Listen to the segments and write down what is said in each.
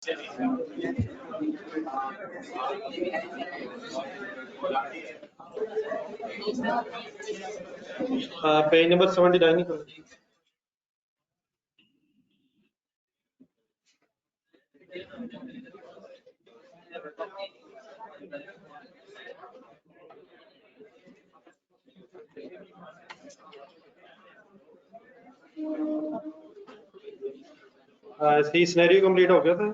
Page number 79 ही करो। सी scenario complete हो गया था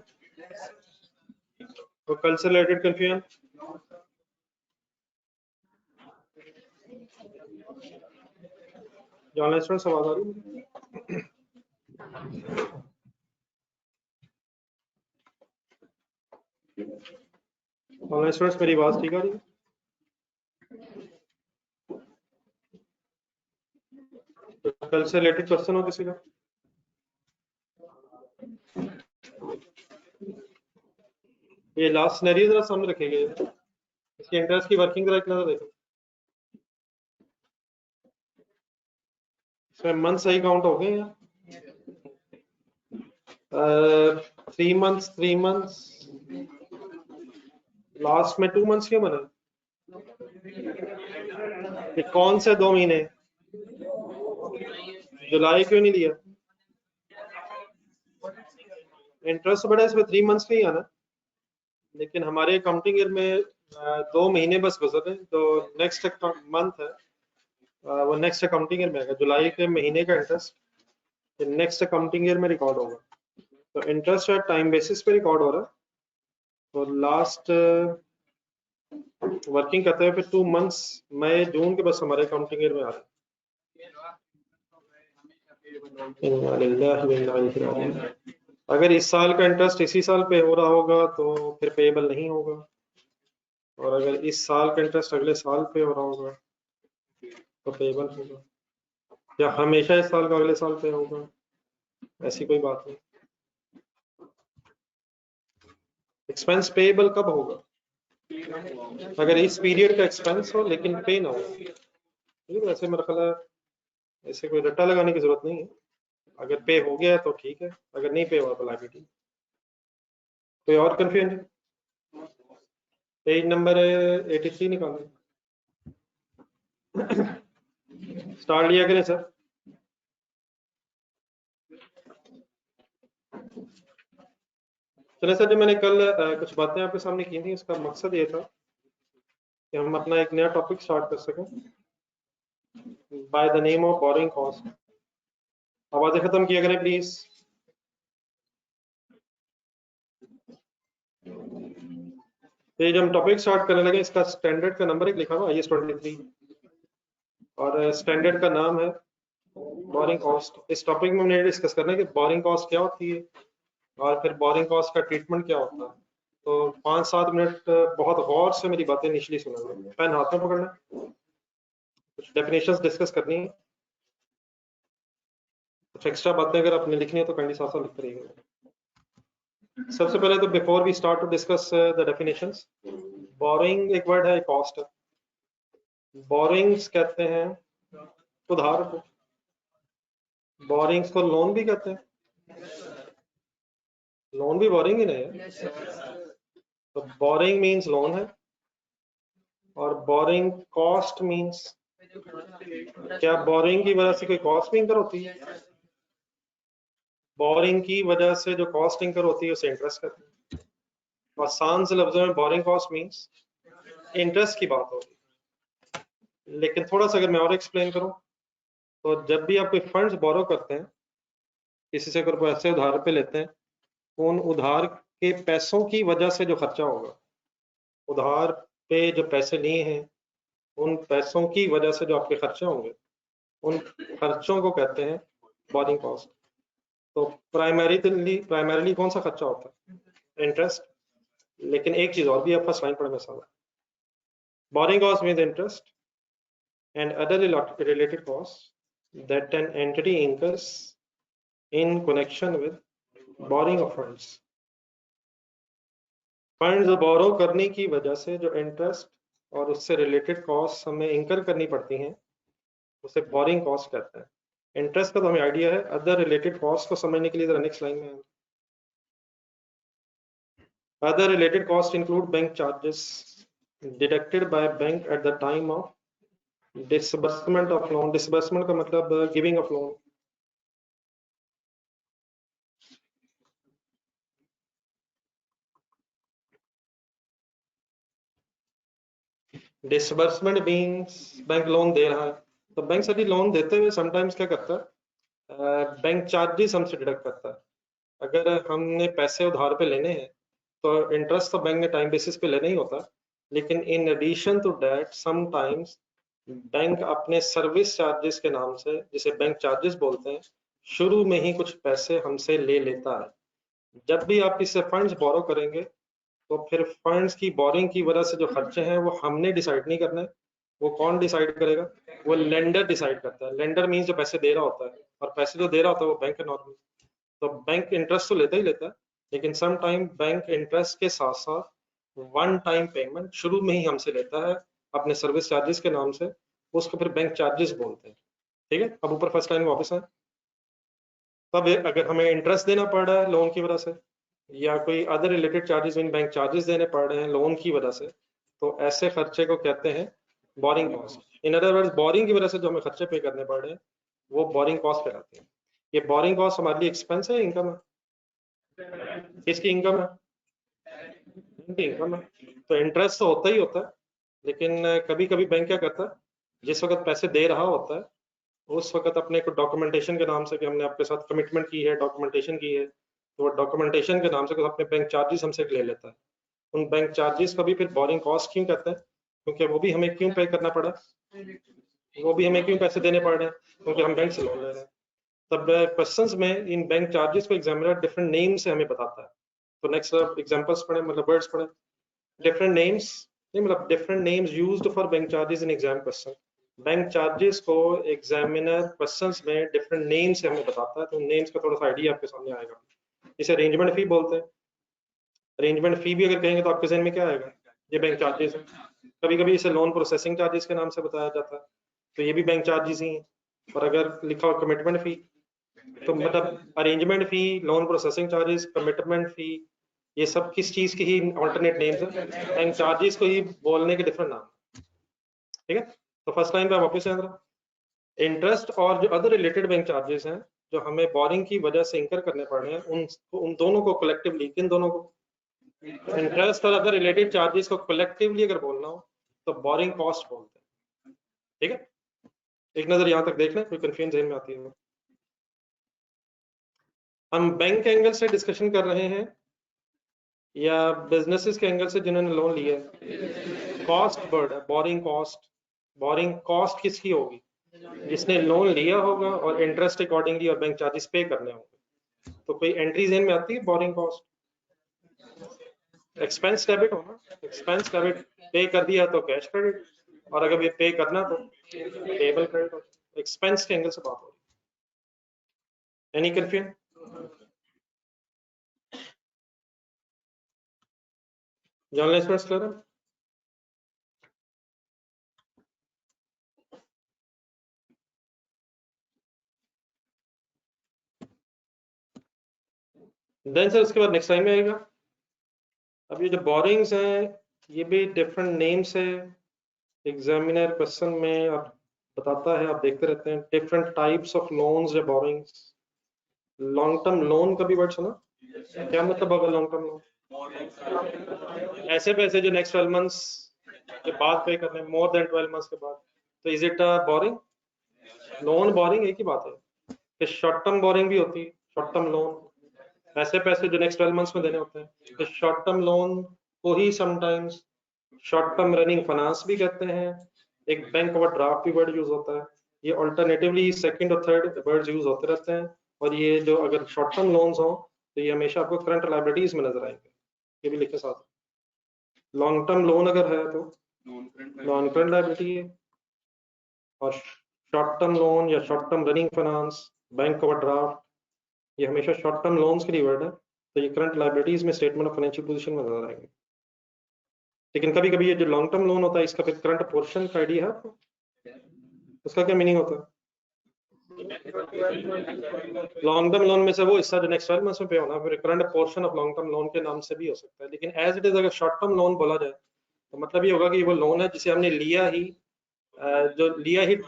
तो कल से रिलेटेड कंफ्यूजन। ऑनलाइन स्टूडेंट्स आवाज आ रही है? ऑनलाइन स्टूडेंट्स मेरी आवाज ठीक आ रही है? तो कल से रिलेटेड क्वेश्चन हो किसी का? ये लास्ट सिनेरियो जरा सामने रखेंगे, इसके इंटरेस्ट की वर्किंग जरा एक नजर देखो। इसमें मंथ सही काउंट हो गए हैं? 3 months 3 months, लास्ट में 2 months क्यों बने? ये कौन से 2 महीने? जुलाई क्यों नहीं लिया? इंटरेस्ट बड़ा इसमें 3 months का ही आना, लेकिन हमारे अकाउंटिंग ईयर में 2 महीने बस गुजर रहे, तो नेक्स्ट मंथ है वो नेक्स्ट अकाउंटिंग ईयर में आएगा। जुलाई के महीने का इंटरेस्ट नेक्स्ट अकाउंटिंग ईयर में रिकॉर्ड होगा। तो इंटरेस्ट है टाइम बेसिस पे रिकॉर्ड हो रहा है, तो लास्ट वर्किंग करते हैं फिर 2 months मई जून के बस हमारे अकाउंटिंग ईयर में आ रहे हैं। अगर इस साल का इंटरेस्ट इसी साल पे हो रहा होगा तो फिर पेएबल नहीं होगा, और अगर इस साल का इंटरेस्ट अगले साल पे हो रहा होगा तो पेएबल होगा, या हमेशा इस साल का अगले साल पे होगा, ऐसी कोई बात नहीं। एक्सपेंस पेएबल कब होगा? अगर इस पीरियड का एक्सपेंस हो लेकिन पे ना हो। वैसे मेरा ख्याल है ऐसे कोई रट्टा लगाने की जरूरत नहीं है, अगर पे हो गया तो ठीक है, अगर नहीं पे हुआ तो लाइबिलिटी। कोई और कंफ्यूजन? पेज नंबर 83 निकालो। स्टार्ट लिया करें सर। चले सर, जो मैंने कल कुछ बातें आपके सामने की थी, इसका मकसद ये था कि हम अपना एक नया टॉपिक स्टार्ट कर सकें bye the name of borrowing cost. आवाजें खत्म किया करें प्लीज। ये जब हम टॉपिक स्टार्ट करने लगे, इसका स्टैंडर्ड का नंबर एक लिखा हुआ IS 23 और स्टैंडर्ड का नाम है बोरिंग कॉस्ट। इस टॉपिक में हमने डिस्कस करना है कि बोरिंग कॉस्ट क्या होती है और फिर बोरिंग कॉस्ट का ट्रीटमेंट क्या होता है। तो 5-7 मिनट बहुत गौर से मेरी बातें इनिशियली सुना, पेन हाथ में पकड़ना, कुछ डेफिनेशंस डिस्कस करनी है, कुछ एक्स्ट्रा बातें अगर आपने लिखनी है तो काइंडली साथ साथ लिखते रहिएगा। सबसे पहले तो before we start to discuss the definitions, borrowing एक वर्ड है, कॉस्ट है। बोरिंग्स कहते हैं उधार को, बोरिंग्स को लोन भी कहते हैं, लोन भी बोरिंग ही नहीं है। तो बोरिंग मींस लोन है, और बोरिंग कॉस्ट मींस, क्या बोरिंग की वजह से कोई कॉस्ट भी इंकर होती है? बोरिंग की वजह से जो कॉस्ट इंकर होती है उसे इंटरेस्ट कहते हैं। आसान से लफ्जों में बोरिंग कॉस्ट मींस इंटरेस्ट की बात होगी। लेकिन थोड़ा सा अगर मैं और एक्सप्लेन करूं, तो जब भी आप कोई फंड्स बोरो करते हैं, किसी से अगर पैसे उधार पे लेते हैं, उन उधार के पैसों की वजह से जो खर्चा होगा, उधार पे जो पैसे लिए हैं उन पैसों की वजह से जो आपके खर्चे होंगे, उन खर्चों को कहते हैं बोरिंग कॉस्ट। तो प्राइमरीली कौन सा खर्चा होता है? इंटरेस्ट। लेकिन एक चीज और भी है, फर्स्ट लाइन पढ़े में सारा, boring cost means interest and other related costs that an entity incurs in connection with borrowing of funds. Funds borrow करने की वजह से जो इंटरेस्ट और उससे रिलेटेड कॉस्ट हमें इंकर करनी पड़ती हैं, उसे बोरिंग कॉस्ट कहते हैं। इंटरेस्ट का तो हमें आइडिया है, अदर रिलेटेड कॉस्ट को समझने के लिए जरा नेक्स्ट लाइन में other related cost include bank charges deducted by bank at the time of disbursement of loan. Disbursement का मतलब giving of loan. Disbursement means bank loan दे रहा है, तो बैंक सभी लोन देते हुए समटाइम्स क्या करता है, बैंक चार्जेस हमसे डिडक्ट करता है। अगर हमने पैसे उधार पे लेने हैं तो इंटरेस्ट तो बैंक ने टाइम बेसिस पे लेना ही होता है, लेकिन in addition to that sometimes bank अपने सर्विस चार्जेस के नाम से, जिसे बैंक चार्जेस बोलते हैं, शुरू में ही कुछ पैसे हमसे ले लेता है। जब भी आप इससे फंड्स बोरो करेंगे तो फिर फंड्स की बोरिंग की वजह से जो खर्चे हैं वो हमने डिसाइड नहीं करना है। वो कौन डिसाइड करेगा? वो लेंडर डिसाइड करता है। लेंडर मीन्स जो पैसे दे रहा होता है, और पैसे जो दे रहा होता है वो बैंक है नॉर्मली। तो बैंक इंटरेस्ट तो लेता ही लेता है, लेकिन सम टाइम बैंक इंटरेस्ट के साथ साथ वन टाइम पेमेंट शुरू में ही हमसे लेता है अपने सर्विस चार्जेस के नाम से। उसको फिर बैंक चार्जेस बोलते हैं। ठीक है, अब ऊपर फर्स्ट लाइन में वापस आए। तब अगर हमें इंटरेस्ट देना पड़ रहा है लोन की वजह से, या कोई अदर रिलेटेड चार्जेस इन बैंक चार्जेस देने पड़ रहे हैं लोन की वजह से, तो ऐसे खर्चे को कहते हैं borrowing cost. In other words, boring की वजह से जो हमें खर्चे पे करने पड़ रहे हैं वो बोरिंग कॉस्ट कहलाते हैं। ये बोरिंग कॉस्ट हमारे लिए एक्सपेंस है, इनकम है? किसकी इनकम है? इनकी इनकम है। तो इंटरेस्ट तो होता ही होता है, लेकिन कभी कभी बैंक क्या करता है, जिस वक्त पैसे दे रहा होता है उस वक्त अपने को डॉक्यूमेंटेशन के नाम से, कि हमने आपके साथ कमिटमेंट की है, डॉक्यूमेंटेशन की है, तो वो डॉक्यूमेंटेशन के नाम से कुछ अपने बैंक चार्जेस हमसे ले लेता है। उन बैंक चार्जेस को भी फिर बोरिंग कॉस्ट क्यों कहते हैं? क्योंकि वो भी हमें क्यों पे करना पड़ा, वो भी हमें क्यों पैसे देने पड़ रहे हैं? क्योंकि हम बैंक से लोन ले रहे हैं। तब क्वेश्चंस में इन बैंक चार्जेस को एग्जामिनर डिफरेंट नेम से हमें बताता है। तो नेक्स्ट एग्जांपल्स पढ़े, मतलब वर्ड्स पढ़े। डिफरेंट नेम्स नहीं, मतलब different names used for bank charges in exam question. Bank charges को एग्जामिनर क्वेश्चंस में डिफरेंट नेम से हमें बताता है, तो नेम्स का थोड़ा सा आइडिया आपके सामने आएगा। इसे अरेंजमेंट फी बोलते हैं। अरेंजमेंट फी भी अगर कहेंगे तो आपके जहन में क्या आएगा? ये बैंक चार्जेस है। कभी कभी इसे लोन प्रोसेसिंग चार्जेस के नाम से बताया जाता है, तो ये भी बैंक चार्जेस ही हैं। और अगर लिखा हो कमिटमेंट फी, तो मतलब अरेंजमेंट फी, लोन प्रोसेसिंग चार्जेस, कमिटमेंट फी, ये सब किस चीज की ही ऑल्टरनेट नेम्स है? बैंक चार्जेस को ही बोलने के डिफरेंट नाम। ठीक है, तो फर्स्ट लाइन पे वापस आए। इंटरेस्ट और जो अदर रिलेटेड बैंक चार्जेस हैं जो हमें बोरिंग की वजह से इंकर करने पड़ रहे हैं, उन दोनों को कलेक्टिवली, किन दोनों को? इंटरेस्ट और अदर रिलेटेड चार्जेस को कलेक्टिवली अगर बोलना हो तो बोरिंग कॉस्ट बोलते हैं। ठीक है, एक नजर यहां तक देख लें, कोई कंफ्यूजन जहन में आती है? हम बैंक के एंगल से डिस्कशन कर रहे हैं या बिजनेसेस के एंगल से जिन्होंने लोन लिया है? कॉस्ट वर्ड है, बोरिंग कॉस्ट। बोरिंग कॉस्ट किसकी होगी? जिसने लोन लिया होगा और इंटरेस्ट अकॉर्डिंगली और बैंक चार्जेस पे करने होंगे। तो कोई एंट्री जेन में आती है बोरिंग कॉस्ट? एक्सपेंस डेबिट होना, एक्सपेंस डेबिट। पे कर दिया तो कैश क्रेडिट, और अगर ये पे करना तो पेबल क्रेडिट। एक्सपेंस के एंगल से बात हो रही। Any confusion? जर्नलिस्ट क्लियर है? देन सर उसके बाद नेक्स्ट टाइम में आएगा। अब ये जो बोरिंग्स हैं ये भी डिफरेंट नेम से एग्जामिनर क्वेश्चन में आप बताता है, आप देखते रहते हैं। डिफरेंट टाइप्स ऑफ लोन्स या बोरिंग्स। लॉन्ग टर्म लोन का भी वर्ड सुना? क्या मतलब होगा लॉन्ग टर्म लोन? ऐसे पैसे जो नेक्स्ट 12 मंथ्स के बाद पे करने, मोर देन 12 मंथ्स के बाद, तो is it boring? Loan boring एक ही बात है। फिर शॉर्ट टर्म बोरिंग भी होती है, शॉर्ट टर्म लोन, ऐसे पैसे जो नेक्स्ट 12 मंथ्स में देने होते हैं। तो शॉर्ट टर्म लोन को he sometimes short term running finance भी कहते हैं। एक बैंक ओवरड्राफ्ट भी वर्ड यूज होता है। ये अल्टरनेटिवली सेकंड और थर्ड वर्ड्स यूज होते रहते हैं। और ये जो अगर शॉर्ट टर्म लोन्स हो तो ये हमेशा आपको करंट लायबिलिटीज में नजर आएंगे, ये भी लिखे साथ। लॉन्ग टर्म लोन अगर है तो नॉन करंट लायबिलिटी है, और शॉर्ट टर्म लोन या short term running finance, bank overdraft, ये हमेशा शॉर्ट टर्म लोन्स के लिए वर्ड है। तो ये करंट लायबिलिटीज में स्टेटमेंट ऑफ फाइनेंशियल पोजीशन में नजर आएंगे। लेकिन कभी कभी ये जो लॉन्ग टर्म लोन होता है इसका फिर करंट पोर्शन का आइडिया है आपको? उसका क्या मीनिंग होता है? लॉन्ग टर्म लोन में से वो हिस्सा जो नेक्स्ट 12 मंथ्स में पे होना फिर current portion of long term loan के नाम से भी हो सकता है, लेकिन एज इट इज अगर शॉर्ट टर्म लोन बोला जाए तो मतलब ये होगा कि वो लोन है जिसे हमने लिया ही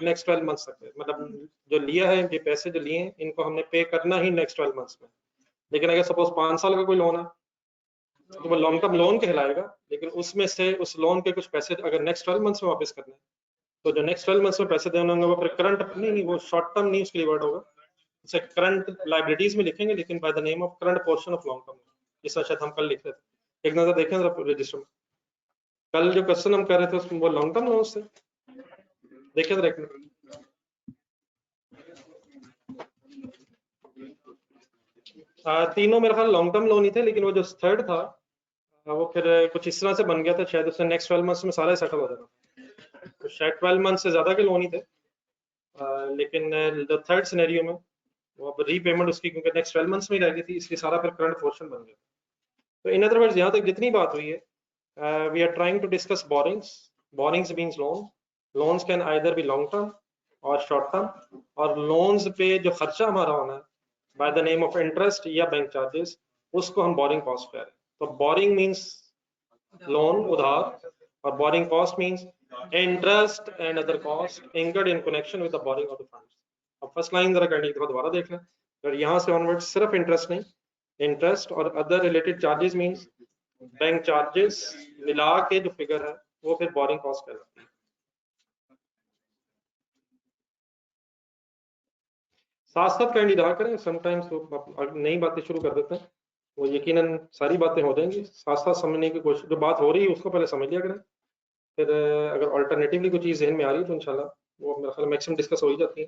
नेक्स्ट 12 मंथ्स तक है, मतलब जो लिया है ये पैसे जो लिए हैं इनको हमने पे करना ही नेक्स्ट 12 मंथ्स में। लेकिन अगर सपोज 5 साल का कोई लोन है तो वो लॉन्ग टर्म लोन कहलाएगा, लेकिन उसमें से उस लोन के कुछ पैसे अगर नेक्स्ट 12 मंथ्स में वापस करना है तो जो नेक्स्ट 12 मंथ्स में पैसे देने होंगे वो फिर करंट नहीं, वो शॉर्ट टर्म नहीं उसके लिए वर्ड होगा, उसे करंट लाइबिलिटीज में लिखेंगे लेकिन bye the name of current portion of long term. जिसका शायद हम कल लिख रहे थे, एक नजर देखें जरा रजिस्टर में, कल जो क्वेश्चन हम कर रहे थे उसमें वो लॉन्ग टर्म लोन थे, देखें जरा एक मिनट। तीनों मेरे ख्याल लॉन्ग टर्म लोन ही थे, लेकिन वो जो थर्ड था वो फिर कुछ इस तरह से बन गया था शायद उसने नेक्स्ट 12 मंथ्स में सारा सेटल हो जाना, तो शायद 12 मंथ से ज्यादा के लोन ही थे। लेकिन जो थर्ड सिनेरियो में वो अब रीपेमेंट उसकी क्योंकि नेक्स्ट 12 मंथ्स में ही रह गई थी इसलिए सारा फिर करंट पोर्शन बन गया। तो इन अदर वर्ड्स यहाँ तक जितनी बात हुई है we are trying to discuss borrowings means loans can either be long term और शॉर्ट टर्म, और लोन्स पे जो खर्चा हमारा होना है by the name of interest या बैंक चार्जेस उसको हम बोरिंग कॉस्ट कह रहे हैं। तो बोरिंग मींस लोन उधार और boring cost means interest and other cost incurred in connection with the borrowing of the funds. अब फर्स्ट लाइन जरा करने के बाद दोबारा देख लें, अगर यहाँ से ऑनवर्ड सिर्फ इंटरेस्ट नहीं, इंटरेस्ट और other related charges means bank charges मिला के जो फिगर है वो फिर बोरिंग कॉस्ट कहलाती है। साथ साथ काइंडली रहा करें, समटाइम्स तो नई बातें शुरू कर देते हैं वो यकीनन सारी बातें हो जाएंगी, साथ साथ समझने की कोशिश, जो बात हो रही है उसको पहले समझ लिया करें, फिर अगर अल्टरनेटिवली कोई चीज़ जहन में आ रही है तो इंशाल्लाह वो मेरा ख्याल मैक्सिमम डिस्कस हो ही जाती है,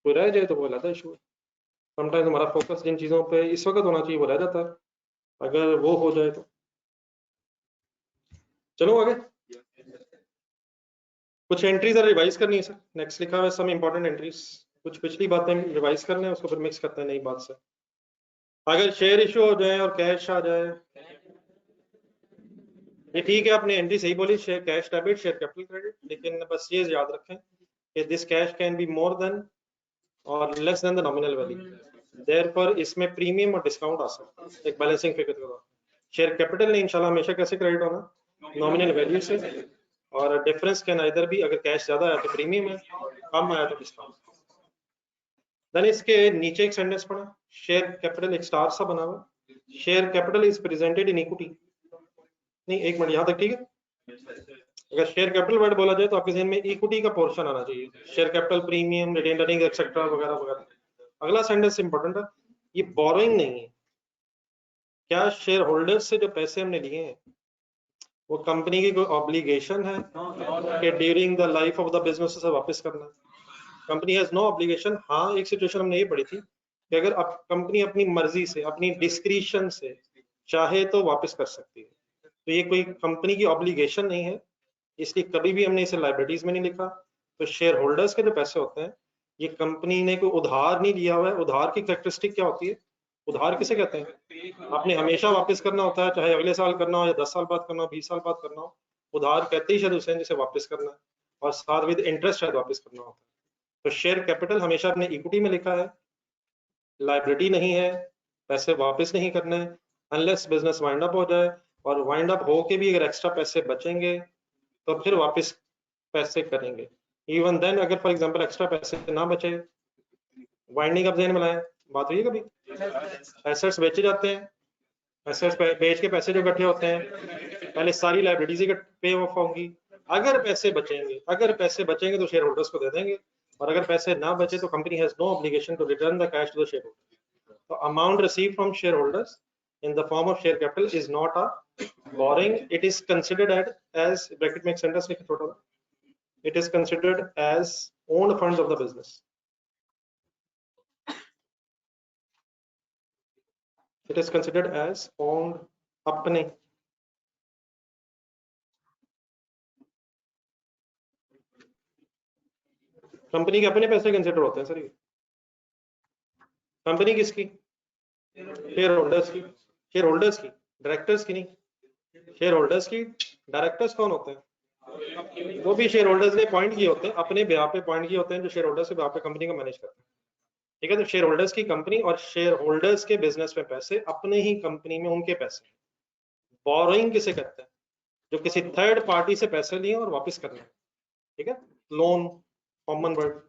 कोई रह जाए तो वो अलग इशू है। समटाइम्स हमारा फोकस जिन चीज़ों पे इस वक्त होना चाहिए वो रह जाता है, अगर वो हो जाए तो। चलो आगे, कुछ एंट्रीज रिवाइज करनी है सर, नेक्स्ट लिखा हुआ है सम इंपॉर्टेंट एंट्रीज, कुछ पिछली बातें रिवाइज करने हैं उसको फिर मिक्स करते हैं नई बात से। अगर शेयर इशू हो जाए और कैश आ जाए ये ठीक है, आपने एंट्री सही बोली, share cash debit share capital credit, लेकिन बस ये याद रखें कि this cash can be more than और less than the nominal value, therefore इसमें प्रीमियम और डिस्काउंट आ सकता है एक बैलेंसिंग फिगर के बाद। शेयर कैपिटल ने इंशाल्लाह हमेशा कैसे क्रेडिट होना, नॉमिनल वैल्यू से, और डिफरेंस कैन आइदर भी अगर कैश ज्यादा आया तो प्रीमियम है, कम आया तो डिस्काउंट। देन इसके नीचे एक सेंटेंस पढ़ा, शेयर कैपिटल एक स्टार सा बना हुआ, share capital is presented in equity, नहीं एक मिनट यहाँ तक ठीक है, अगर शेयर कैपिटल वर्ड बोला जाए तो आपके जहन में इक्विटी का पोर्शन आना चाहिए, share capital premium retain earning etcetera वगैरह वगैरह। अगला सेंटेंस इंपॉर्टेंट है, ये बोरोइंग नहीं है, क्या शेयर होल्डर्स से जो पैसे हमने लिए हैं वो कंपनी की कोई ऑब्लिगेशन है कि during the life of the business से वापस करना है? Company has no obligation. हाँ एक सिचुएशन हमने ये पढ़ी थी कि अगर अब कंपनी अपनी मर्जी से अपनी डिस्क्रिशन से चाहे तो वापस कर सकती है, तो ये कोई कंपनी की ऑब्लिगेशन नहीं है, इसलिए कभी भी हमने इसे लाइबिलिटीज में नहीं लिखा। तो शेयर होल्डर्स के जो पैसे होते हैं ये कंपनी ने कोई उधार नहीं लिया हुआ है। उधार की कैरेक्टरिस्टिक क्या होती है, उधार किसे कहते हैं, आपने हमेशा वापस करना होता है, चाहे अगले साल करना हो या 10 साल बाद करना हो 20 साल बाद करना हो, उधार कहते ही शायद उसे जिसे वापस करना है, और साथ विद इंटरेस्ट शायद वापस करना होता है। तो शेयर कैपिटल हमेशा अपने इक्विटी में लिखा है, लाइबिलिटी नहीं है, पैसे वापस नहीं करने अनलेस बिजनेस वाइंड अप हो जाए, और वाइंड अप हो के भी अगर एक्स्ट्रा पैसे बचेंगे तो फिर वापस पैसे करेंगे। इवन देन अगर फॉर एग्जांपल एक्स्ट्रा पैसे ना बचे, वाइंडिंग अप में लाए, बात हुई है कभी, एसेट्स बेचे जाते हैं, एसेट्स बेच के पैसे जो इकट्ठे होते हैं पहले सारी लाइबिलिटीज पे ऑफ होंगी, अगर पैसे बचेंगे तो शेयर होल्डर्स को दे देंगे, और अगर पैसे ना बचे तो company has no obligation to return the cash to the share holder. तो amount receive from share holders in the form of share capital is not a borrowing, it is considered as bracket में एक sentence लिखे छोटा, it is considered as owned funds of the business, it is considered as owned अपने। Company के अपने पैसे consider होते हैं सर, ये कंपनी किसकी, शेयर होल्डर्स की, शेयर होल्डर्स की, डायरेक्टर्स की नहीं, शेयर होल्डर्स की। डायरेक्टर्स कौन होते हैं, वो भी शेयर होल्डर्स ने अपॉइंट किए होते हैं, अपने ब्याह पे अपॉइंट किए होते हैं, जो शेयर होल्डर्स के ब्याह पे कंपनी को मैनेज करते हैं। ठीक है, तो शेयर होल्डर्स की कंपनी और शेयर होल्डर्स के बिजनेस में पैसे, अपने ही कंपनी में उनके पैसे। बोरोइंग किसे कहते हैं? जो किसी थर्ड पार्टी से पैसे लिए और वापस करने, ठीक है, लोन, कॉमन वर्ड।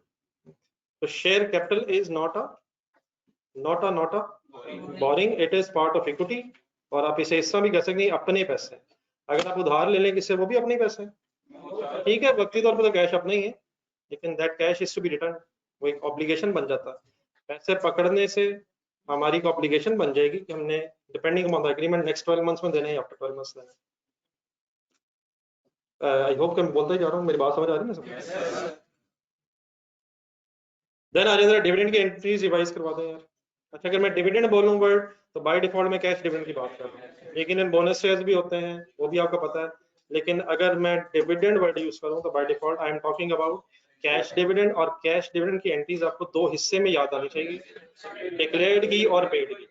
तो share capital is not a boring, it is part of equity. और आप इसे इस तरह भी कह सकते हैं अपने पैसे। अगर आप उधार ले लें किससे, वो भी अपने ही पैसे हैं। ठीक है, वक्ती तौर पर तो कैश अपना ही है, लेकिन that cash is to be return, वो एक ऑब्लिगेशन बन जाता है। पैसे पकड़ने से हमारी को ऑब्लिगेशन बन जाएगी कि हमने depending on the agreement next 12 months में देना है या आफ्टर 12 मंथ्स देना है। आई होप कि मैं बोलता ही जा रहा हूँ, मेरी बात समझ आ रही है ना सबको? देन आ जाए डिविडेंड की एंट्रीज रिवाइज करवा दें यार। अच्छा, अगर मैं डिविडेंड बोलूँ वर्ड, तो बाय डिफॉल्ट में कैश डिविडेंड की बात कर रहा हूँ, लेकिन इन बोनस शेयर्स भी होते हैं, वो भी आपको पता है। लेकिन अगर मैं डिविडेंड वर्ड यूज करूँ तो by default I am talking about cash dividend. और कैश डिविडेंड की एंट्रीज आपको दो हिस्से में याद आनी चाहिए, डिक्लेयर्ड की और पेड की।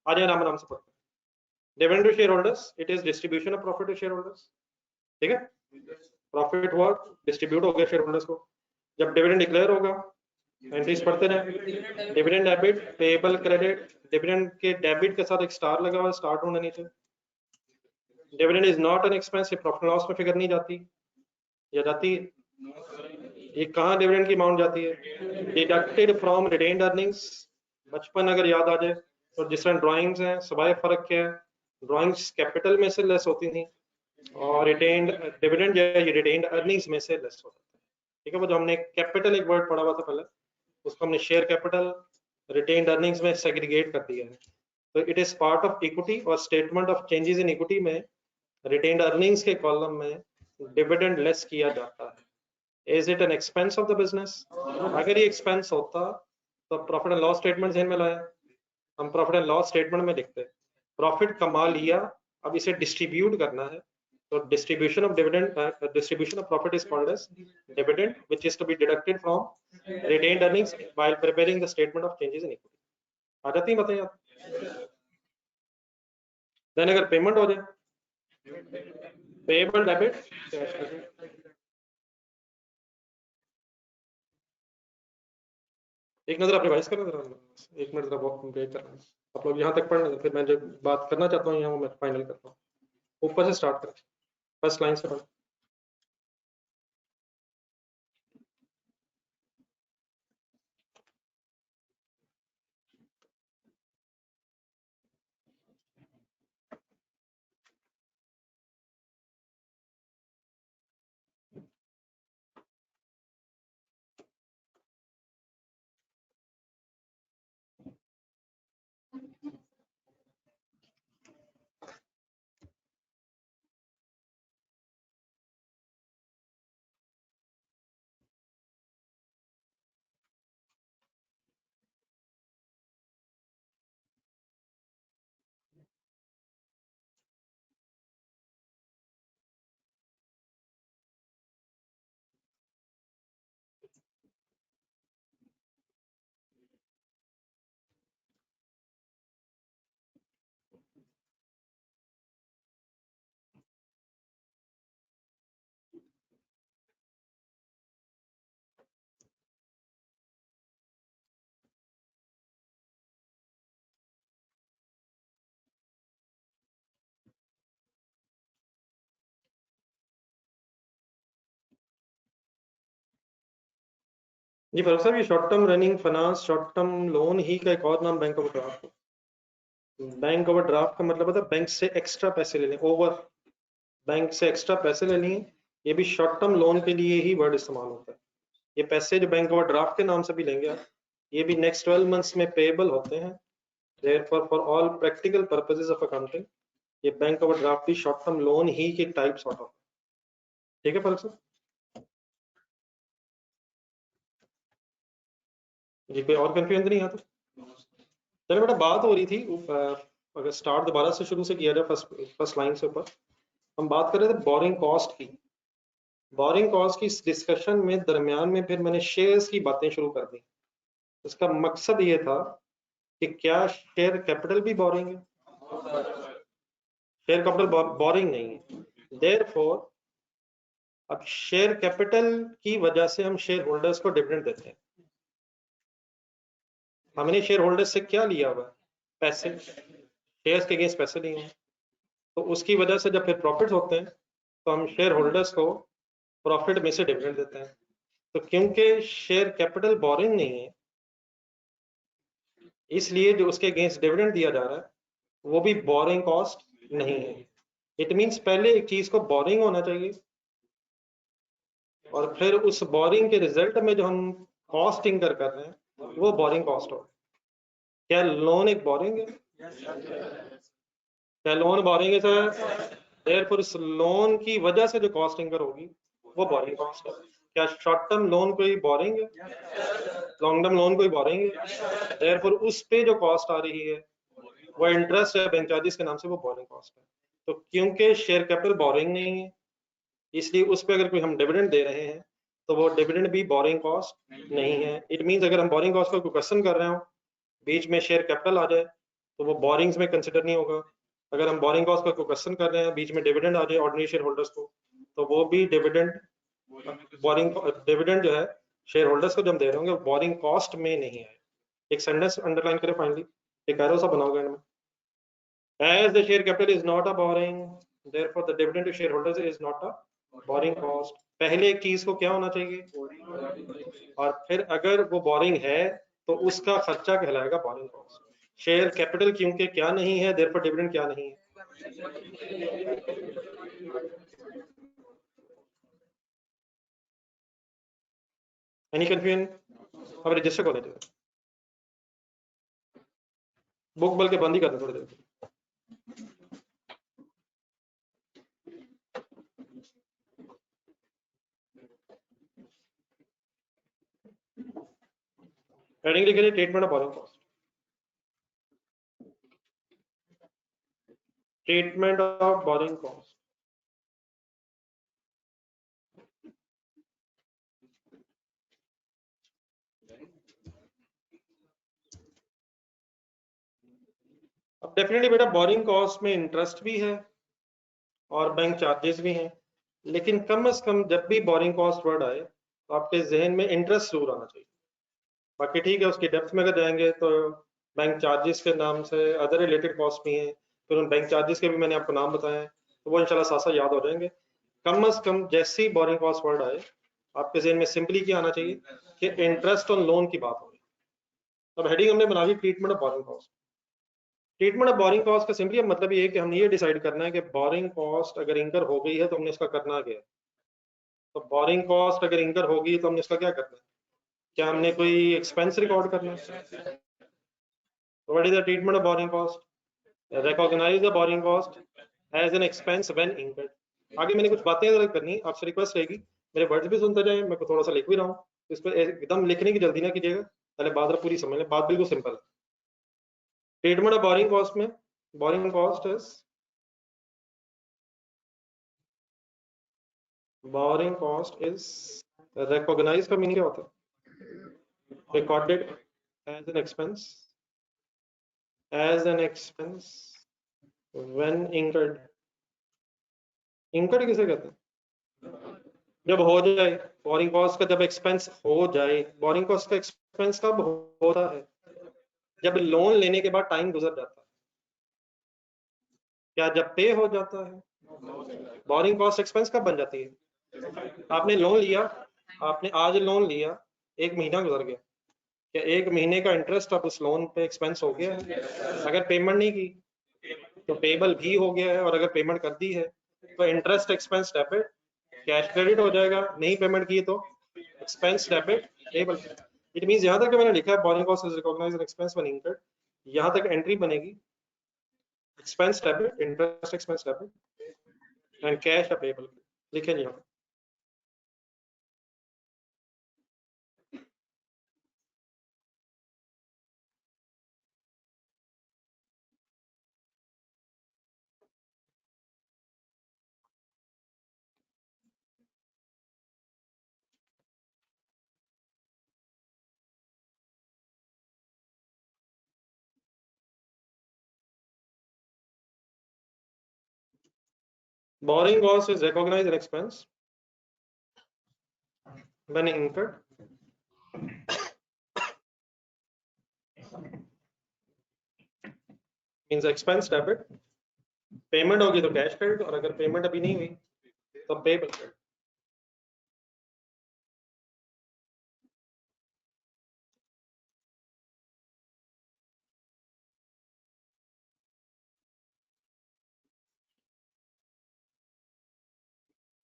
आ जाए नाम से पढ़ते हैं। Dividend to share holders, it is distribution of profit to share holders. ठीक है, प्रॉफिट हुआ, डिस्ट्रीब्यूट हो गया शेयर होल्डर्स को। जब डिविडेंड डिक्लेयर होगा, एंट्रीज पढ़ते रहे। Dividend debit, payable credit. Dividend के डेबिट के साथ एक स्टार लगा हुआ है, स्टार ढूंढना नीचे। Dividend is not an expense, profit loss में फिगर नहीं जाती या जाती है? ये कहाँ डिविडेंड की अमाउंट जाती है? Deducted from retained earnings. बचपन अगर याद आ जाए तो जिस तरह ड्राइंग्स हैं, सवाए फर्क क्या है? ड्राइंग्स कैपिटल में से लेस होती थी और रिटेन्ड डिविडेंड जो है ये रिटेन्ड अर्निंग्स में से लेस होता है। ठीक है, वो जो हमने कैपिटल एक वर्ड पढ़ा हुआ था पहले, उसको हमने शेयर कैपिटल रिटेन्ड अर्निंग्स में सेग्रीगेट कर दिया है। तो it is part of equity, और statement of changes in equity में रिटेन्ड अर्निंग्स के कॉलम में डिविडेंड लेस किया जाता है। Is it an expense of the business? अगर ये एक्सपेंस होता तो प्रॉफिट एंड लॉस स्टेटमेंट ध्यान में लाया, हम प्रॉफिट एंड लॉस स्टेटमेंट में लिखते हैं प्रॉफिट कमा लिया, अब इसे डिस्ट्रीब्यूट करना है, तो distribution of dividend, distribution of profit is called as dividend, which is to be deducted from retained earnings while preparing the statement of changes in equity. आ जाती है, बताइए आप। देन अगर पेमेंट हो जाए, पेएबल डेबिट, कैश क्रेडिट। एक नजर आप रिवाइज करना जरा, एक मिनट जरा बहुत ब्रेक करना है। आप लोग यहाँ तक पढ़ना, फिर मैं जो बात करना चाहता हूँ यहाँ वो मैं फाइनल करता हूँ। ऊपर से स्टार्ट करें, फर्स्ट लाइन से पढ़। जी फारूक साहब, ये short term running finance, short term loan ही का एक और नाम बैंक ओवरड्राफ्ट। बैंक ओवरड्राफ्ट का मतलब होता है बैंक से एक्स्ट्रा पैसे लेने, ओवर, बैंक से एक्स्ट्रा पैसे ले लिए। ये भी शॉर्ट टर्म लोन के लिए ही वर्ड इस्तेमाल होता है। ये पैसे जो बैंक ओवरड्राफ्ट के नाम से भी लेंगे आप, ये भी नेक्स्ट 12 मंथ्स में पेएबल होते हैं। Therefore for all practical purposes of accounting, ये बैंक ओवरड्राफ्ट भी शॉर्ट टर्म लोन ही के टाइप सॉर्ट ऑफ। ठीक है फारूक साहब जी, कोई और कंफ्यूजन नहीं आता? चलो बेटा, बात हो रही थी अगर स्टार्ट दोबारा से शुरू से किया जाए, फर्स्ट फर्स्ट लाइन से ऊपर हम बात कर रहे थे बोरिंग कॉस्ट की। बोरिंग कॉस्ट की इस डिस्कशन में दरमियान में फिर मैंने शेयर्स की बातें शुरू कर दी। इसका मकसद ये था कि क्या शेयर कैपिटल भी बोरिंग है? शेयर कैपिटल बोरिंग नहीं है। देयरफॉर अब शेयर कैपिटल की वजह से हम शेयर होल्डर्स को डिविडेंड देते हैं। हमने शेयर होल्डर्स से क्या लिया हुआ है? पैसे, शेयर्स के अगेंस्ट पैसे लिए हैं। तो उसकी वजह से जब फिर प्रॉफिट होते हैं तो हम शेयर होल्डर्स को प्रॉफिट में से डिविडेंड देते हैं। तो क्योंकि शेयर कैपिटल बोरिंग नहीं है, इसलिए जो उसके अगेंस्ट डिविडेंड दिया जा रहा है वो भी बोरिंग कॉस्ट नहीं है। इट मींस पहले एक चीज को बोरिंग होना चाहिए और फिर उस बोरिंग के रिजल्ट में जो हम कॉस्ट इंकर कर रहे हैं वो बोरिंग कॉस्ट हो। क्या लोन एक बोरिंग है? क्या लोन बोरिंग है सर? देयरफॉर इस लोन की वजह से जो कॉस्ट इंकर होगी वो बोरिंग कॉस्ट है। क्या शॉर्ट टर्म लोन कोई बोरिंग है? लॉन्ग टर्म लोन कोई बोरिंग है? देयरफॉर उस पे जो कॉस्ट आ रही है वो इंटरेस्ट है बैंक चार्जेस के नाम से, वो बोरिंग कॉस्ट है। तो क्योंकि शेयर कैपिटल बोरिंग नहीं है, इसलिए उस पर अगर कोई हम डिविडेंड दे रहे हैं तो वो डिविडेंड भी बोरिंग कॉस्ट नहीं है। इट मींस अगर हम बोरिंग कॉस्ट का कोई क्वेश्चन कर रहे हो, बीच में शेयर कैपिटल आ जाए तो वो बोरिंग्स में कंसिडर नहीं होगा। अगर हम बोरिंग कॉस्ट का कोई क्वेश्चन कर रहे हैं, बीच में डिविडेंड आ जाए ऑर्डिनरी शेयर होल्डर्स को, तो वो भी डिविडेंड, बोरिंग डिविडेंड जो है शेयर होल्डर्स को जो हम दे रहे होंगे वो बोरिंग कॉस्ट में नहीं है। एक सेंटेंस अंडरलाइन करें फाइनली, एक एरो सा बनाओगे इनमें, as the share capital is not a borrowing, therefore the dividend to shareholders is not a borrowing cost। पहले एक चीज को क्या होना चाहिए, और फिर अगर वो बोरिंग है तो उसका खर्चा कहलाएगा बोरिंग कॉस्ट। शेयर कैपिटल क्योंकि क्या नहीं है, देयरफॉर डिविडेंड क्या नहीं है। Any confusion? अब रजिस्टर खोले थे, बुक बल्कि बंद ही कर दे थोड़ी देर। हेडिंग लिख लीजिए, treatment of borrowing cost. Treatment of borrowing cost. अब डेफिनेटली बेटा बोरिंग कॉस्ट में इंटरेस्ट भी है और बैंक चार्जेस भी हैं, लेकिन कम से कम जब भी बोरिंग कॉस्ट वर्ड आए तो आपके जहन में इंटरेस्ट जरूर आना चाहिए। बाकी ठीक है, उसकी डेप्थ में अगर जाएंगे तो बैंक चार्जेस के नाम से अदर रिलेटेड कॉस्ट भी हैं, फिर उन बैंक चार्जेस के भी मैंने आपको नाम बताए हैं, तो वो इंशाल्लाह साथ साथ याद हो जाएंगे। कम से कम जैसे ही बोरिंग कॉस्ट वर्ड आए आपके जहन में सिंपली क्या आना चाहिए कि इंटरेस्ट ऑन लोन की बात हो रही। अब हेडिंग हमने बना ली treatment of borrowing cost. Treatment of borrowing cost का सिंपली मतलब ये है कि हमने ये डिसाइड करना है कि बोरिंग कॉस्ट अगर इंकर हो गई है तो हमने इसका करना क्या है। तो बोरिंग कॉस्ट अगर इंकर होगी तो हमने इसका क्या करना है, क्या हमने कोई एक्सपेंस रिकॉर्ड करना है? What is the treatment of borrowing cost? Recognise the borrowing cost as an expense when incurred. आगे मैंने कुछ बातें जरा करनी, आपसे रिक्वेस्ट रहेगी मेरे वर्ड्स भी सुनते जाएं, मैं थोड़ा सा लिख भी रहा हूँ, इस पर एकदम लिखने की जल्दी ना कीजिएगा, पहले बात पूरी समझ लें, बात बिल्कुल सिंपल है। ट्रीटमेंट ऑफ बोरिंग कॉस्ट में borrowing cost is, borrowing cost is recognise का मीनिंग क्या होता है? Recorded as an expense, as an expense when incurred. Incurred किसे कहते हैं? जब हो जाए, बोरिंग कॉस्ट का जब एक्सपेंस हो जाए। बोरिंग कॉस्ट का एक्सपेंस कब होता है? जब लोन लेने के बाद टाइम गुजर जाता है। क्या जब पे हो जाता है? बोरिंग कॉस्ट एक्सपेंस कब बन जाती है? आपने लोन लिया, आपने आज लोन लिया, एक महीना गुजर गया, क्या एक महीने का इंटरेस्ट अब उस लोन पे एक्सपेंस हो गया है? अगर पेमेंट नहीं की तो पेबल भी हो गया है, और अगर पेमेंट कर दी है तो interest expense debit, cash credit हो जाएगा। नहीं पेमेंट की तो expense debit payable. It means यहां तक मैंने लिखा है borrowing cost is recognised as expense when incurred, यहां तक एंट्री बनेगी expense debit, interest expense debit and cash payable. लिखे नहीं यहाँ। Borrowing cost is recognized an expense when incurred means expense debit, payment होगी तो कैश क्रेडिट, और अगर पेमेंट अभी नहीं हुई तो पेबल क्रेडिट।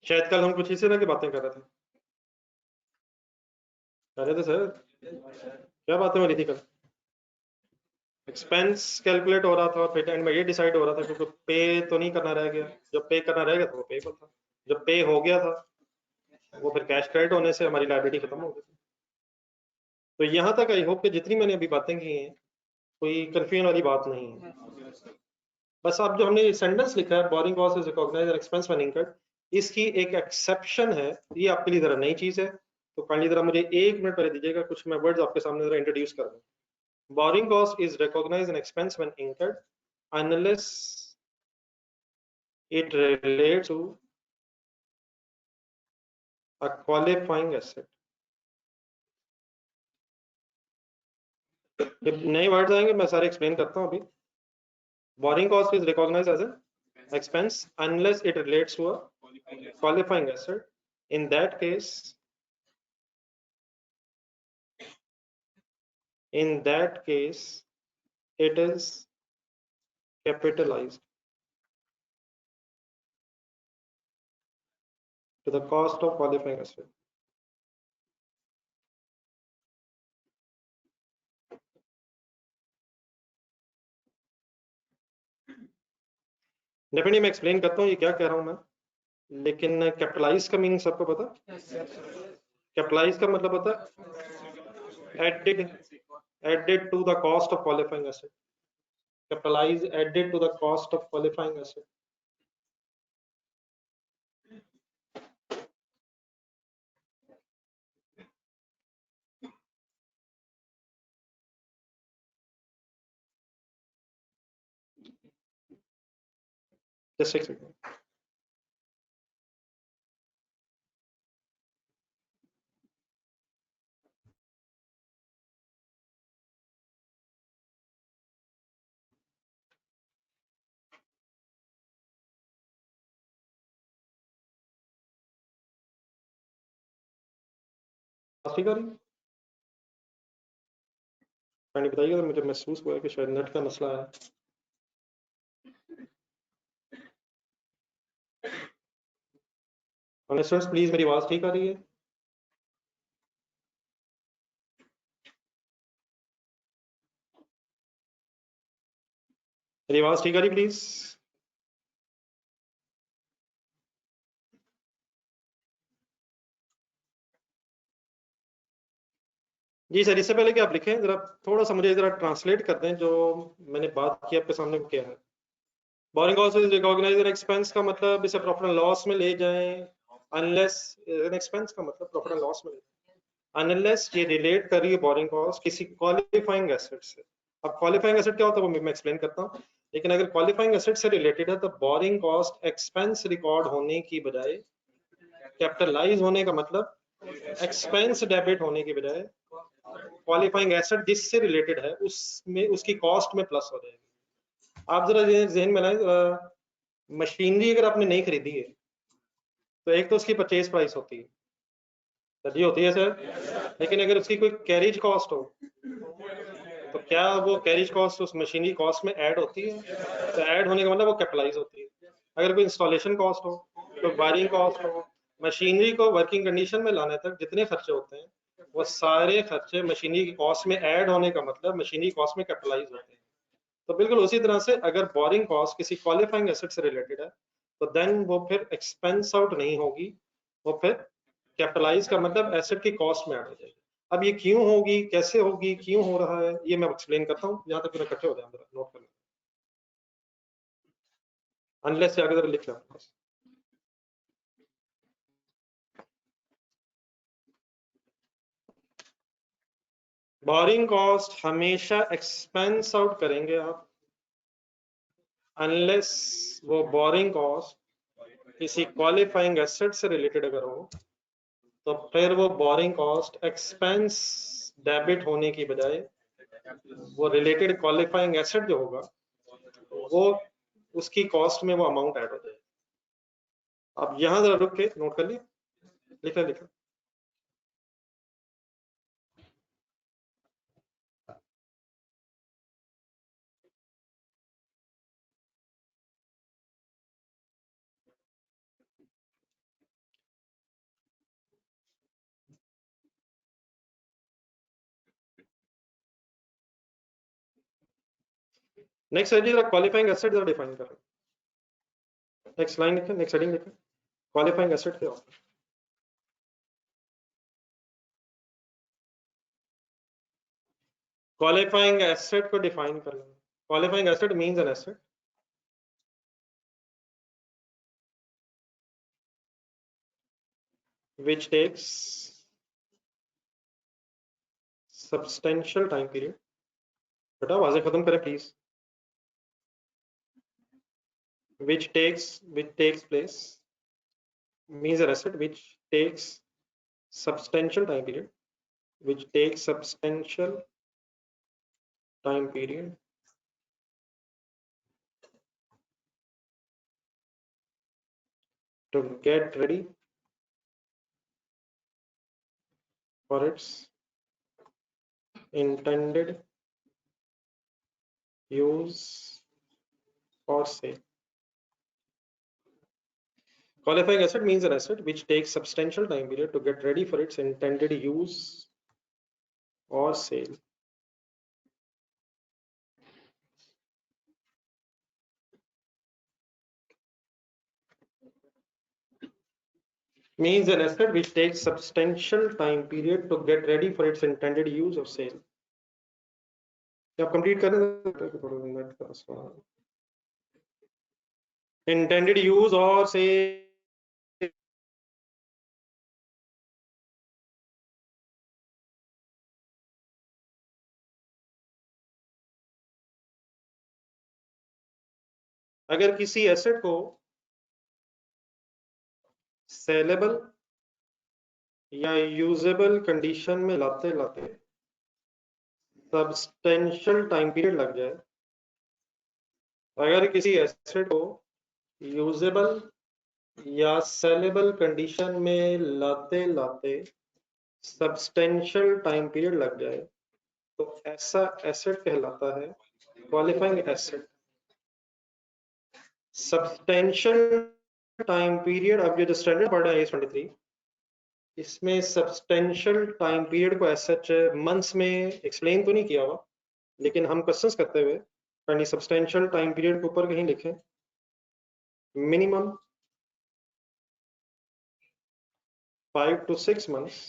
शायद कल हम कुछ इसी तरह की बातें कर रहे थे, सर क्या बातें हो रही थी कल? एक्सपेंस कैलकुलेट हो रहा था, फिर एंड में ये डिसाइड हो रहा था क्योंकि पे तो नहीं करना रह गया, जब पे करना रह गया तो वो पेबल था, जब पे हो गया था वो फिर कैश क्रेडिट होने से हमारी लायबिलिटी खत्म हो गई। तो यहाँ तक आई होप कि जितनी मैंने अभी बातें की हैं कोई कंफ्यूजन वाली बात नहीं है। बस अब जो हमने सेंटेंस लिखा है borrowing cost is recognised as expense when incurred, इसकी एक एक्सेप्शन है, ये आपके लिए जरा नई चीज है, तो काइंडली जरा मुझे 1 मिनट पहले दीजिएगा, कुछ मैं वर्ड्स आपके सामने जरा इंट्रोड्यूस कर दूं। Borrowing cost is recognised an expense when incurred unless it relates to a qualifying asset। नए वर्ड्स आएंगे, मैं सारे एक्सप्लेन करता हूं अभी। Borrowing cost is recognised as an expense unless it relates to a qualifying asset। in that case it is capitalized to the cost of qualifying asset। Definitely मैं explain करता हूँ ये क्या कह रहा हूँ मैं, लेकिन कैपिटलाइज का मीनिंग सबको पता? कैपिटलाइज का मतलब होता है added to the cost of qualifying asset। capitalize added to the cost of qualifying asset। just एक सेकंड। ठीक है, मैंने बताइए, मुझे महसूस हुआ कि शायद नेट का मसला है। स्टूडेंट्स प्लीज मेरी आवाज ठीक आ रही है? मेरी आवाज ठीक आ रही प्लीज? जी सर, इससे पहले कि आप लिखें जरा थोड़ा सा मुझे जरा ट्रांसलेट कर दें जो मैंने बात की आपके सामने क्या है। Borrowing cost is recognised expense का मतलब इसे प्रॉफिट एंड लॉस में ले जाएं, अनलेस एन एक्सपेंस का मतलब प्रॉफिट एंड लॉस में ले जाएं, अनलेस ये रिलेट कर रही है बोरिंग कॉस्ट किसी क्वालिफाइंग एसेट से। अब क्वालिफाइंग एसेट क्या होता है वो मैं एक्सप्लेन करता हूँ, लेकिन अगर क्वालिफाइंग एसेट से रिलेटेड है तो बोरिंग कॉस्ट एक्सपेंस रिकॉर्ड होने की बजाय कैपिटलाइज होने का मतलब एक्सपेंस डेबिट होने की बजाय क्वालिफाइंग एसेट जिससे रिलेटेड है उसमें उसकी कॉस्ट में प्लस हो जाएगी। आप जरा जहन में लाएं, मशीनरी अगर आपने नहीं खरीदी है तो एक तो उसकी परचेज प्राइस होती है, सर जी होती है सर, लेकिन अगर उसकी कोई कैरेज कॉस्ट हो तो क्या वो कैरेज कॉस्ट उस मशीनरी कॉस्ट में ऐड होती है? तो ऐड होने का मतलब वो कैपिटलाइज होती है। अगर कोई इंस्टॉलेशन कॉस्ट हो, कोई वायरिंग कॉस्ट हो, मशीनरी को वर्किंग कंडीशन में लाने तक जितने खर्चे होते हैं वो सारे खर्चे मशीनरी की कॉस्ट में ऐड होने का मतलब मशीनरी कॉस्ट में कैपिटलाइज होते हैं। तो बिल्कुल उसी तरह से अगर बोरिंग कॉस्ट किसी क्वालिफाइंग एसेट से रिलेटेड है तो देन वो फिर एक्सपेंस आउट नहीं होगी, वो फिर कैपिटलाइज का मतलब एसेट की कॉस्ट में ऐड हो जाएगी। अब ये क्यों होगी, कैसे होगी, क्यों हो रहा है, ये मैं एक्सप्लेन करता हूँ, जहां तक इकट्ठे हो जाए जरा नोट कर लें, अनलेस से आगे जरा लिख लें। बोरिंग कॉस्ट हमेशा एक्सपेंस आउट करेंगे आप, अनलेस वो बोरिंग कॉस्ट किसी क्वालिफाइंग एसेट से रिलेटेड अगर हो तो फिर वो बोरिंग कॉस्ट एक्सपेंस डेबिट होने की बजाय वो रिलेटेड क्वालिफाइंग एसेट जो होगा वो उसकी कॉस्ट में वो अमाउंट ऐड हो जाए। अब यहां जरा रुक के नोट कर लिया, लिखा लिखा। नेक्स्ट है जरा क्वालिफाइंग एसेट जरा डिफाइन करें। नेक्स्ट लाइन लिखें, नेक्स्ट हेडिंग लिखें, क्वालिफाइंग एसेट क्या होता है? क्वालिफाइंग एसेट को डिफाइन कर लें। Qualifying asset means an asset which takes substantial time period। बेटा आवाजें खत्म करें please. which takes place means an asset which takes substantial time period, which takes substantial time period to get ready for its intended use or sale। Qualifying asset means an asset which takes substantial time period to get ready for its intended use or sale। Means an asset which takes substantial time period to get ready for its intended use or sale। आप complete करें intended use or sale। अगर किसी asset को saleable या usable condition में लाते लाते substantial time period लग जाए, अगर किसी एसेट को यूजेबल या सेलेबल कंडीशन में लाते लाते सब्सटेंशियल टाइम पीरियड लग जाए, तो ऐसा एसेट कहलाता है qualifying asset. Substantial time period, अब ये जो स्टैंडर्ड पढ़ रहे हैं 23, इसमें सब्सटेंशियल टाइम पीरियड को सच मंथ्स में एक्सप्लेन तो नहीं किया हुआ, लेकिन हम क्वेश्चंस करते हुए यानी सब्सटेंशियल टाइम पीरियड के ऊपर कहीं लिखें मिनिमम 5 to 6 months।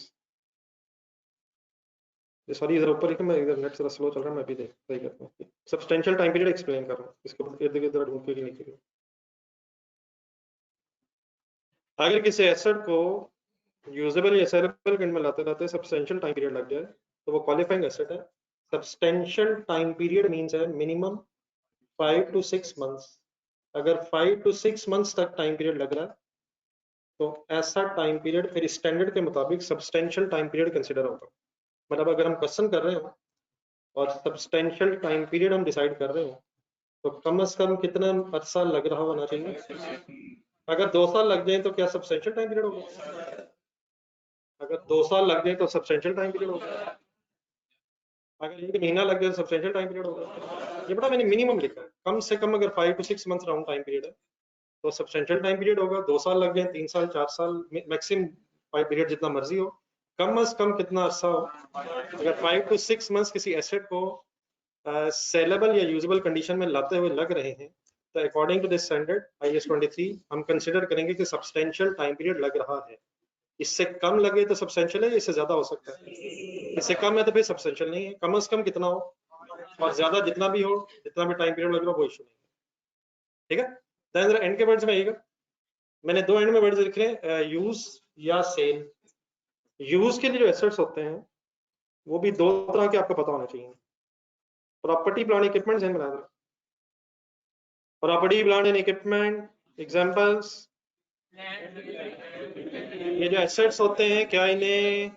सॉरी इधर ऊपर लिखे, मैं इधर नेट जरा स्लो चल रहा है, मैं भी देख सही करता हूँ। सब्सटेंशियल टाइम पीरियड एक्सप्लेन कर रहा हूँ, इसको इर्द गिर्द ढूंढ के नहीं करिए। अगर किसी एसेट को यूजेबल या सेलेबल कंडीशन में लाते लाते सब्सटेंशियल टाइम पीरियड लग जाए, तो वो क्वालिफाइंग एसेट है। सब्सटेंशियल टाइम पीरियड मींस है मिनिमम 5 to 6 months। अगर 5 to 6 months तक टाइम पीरियड लग रहा है, तो ऐसा टाइम पीरियड फिर स्टैंडर्ड के मुताबिक सब्सटेंशियल टाइम पीरियड कंसिडर होगा। मतलब अगर हम क्वेश्चन कर रहे हो और सब्सटेंशियल टाइम पीरियड हम डिसाइड कर रहे हो, तो कम से कम कितना अर्सा लग रहा होना चाहिए। अगर 2 साल लग जाए तो क्या सब्सटेंशियल टाइम पीरियड होगा? अगर 2 साल लग जाए तो सब्सटेंशियल टाइम पीरियड होगा। अगर 1 महीना लग जाए तो सब्सटेंशियल टाइम पीरियड होगा। ये बड़ा मैंने मिनिमम लिखा है, कम से कम अगर 5 to 6 month round time period है तो सब्सटेंशियल टाइम पीरियड होगा। 2 साल लग जाए, 3 साल, 4 साल, मैक्सिमम पीरियड जितना मर्जी हो, कम से कम कितना अरसा हो। अगर 5 to 6 मंथ्स किसी एसेट को सेलेबल या यूजेबल कंडीशन में लाते हुए लग रहे हैं, तो according to this standard IAS 23 हम कंसिडर करेंगे कि सब्सटेंशियल टाइम पीरियड लग रहा है। इससे कम लगे तो सब्सटेंशियल है, इससे ज्यादा हो सकता है। इससे कम है तो फिर सब्सटेंशियल नहीं है। कम से कम कितना हो और ज्यादा जितना भी हो, जितना भी टाइम पीरियड लग रहा हो, वो इशू नहीं है। ठीक है, देन एंड के वर्ड्स में आइएगा। मैंने 2 एंड में वर्ड्स लिख रहे हैं, यूज या सेल। यूज के लिए जो एसेट्स होते हैं वो भी 2 तरह के आपको पता होना चाहिए। Property plant equipments and property plant and equipment examples. ये जो एसेट्स होते हैं, क्या इन्हें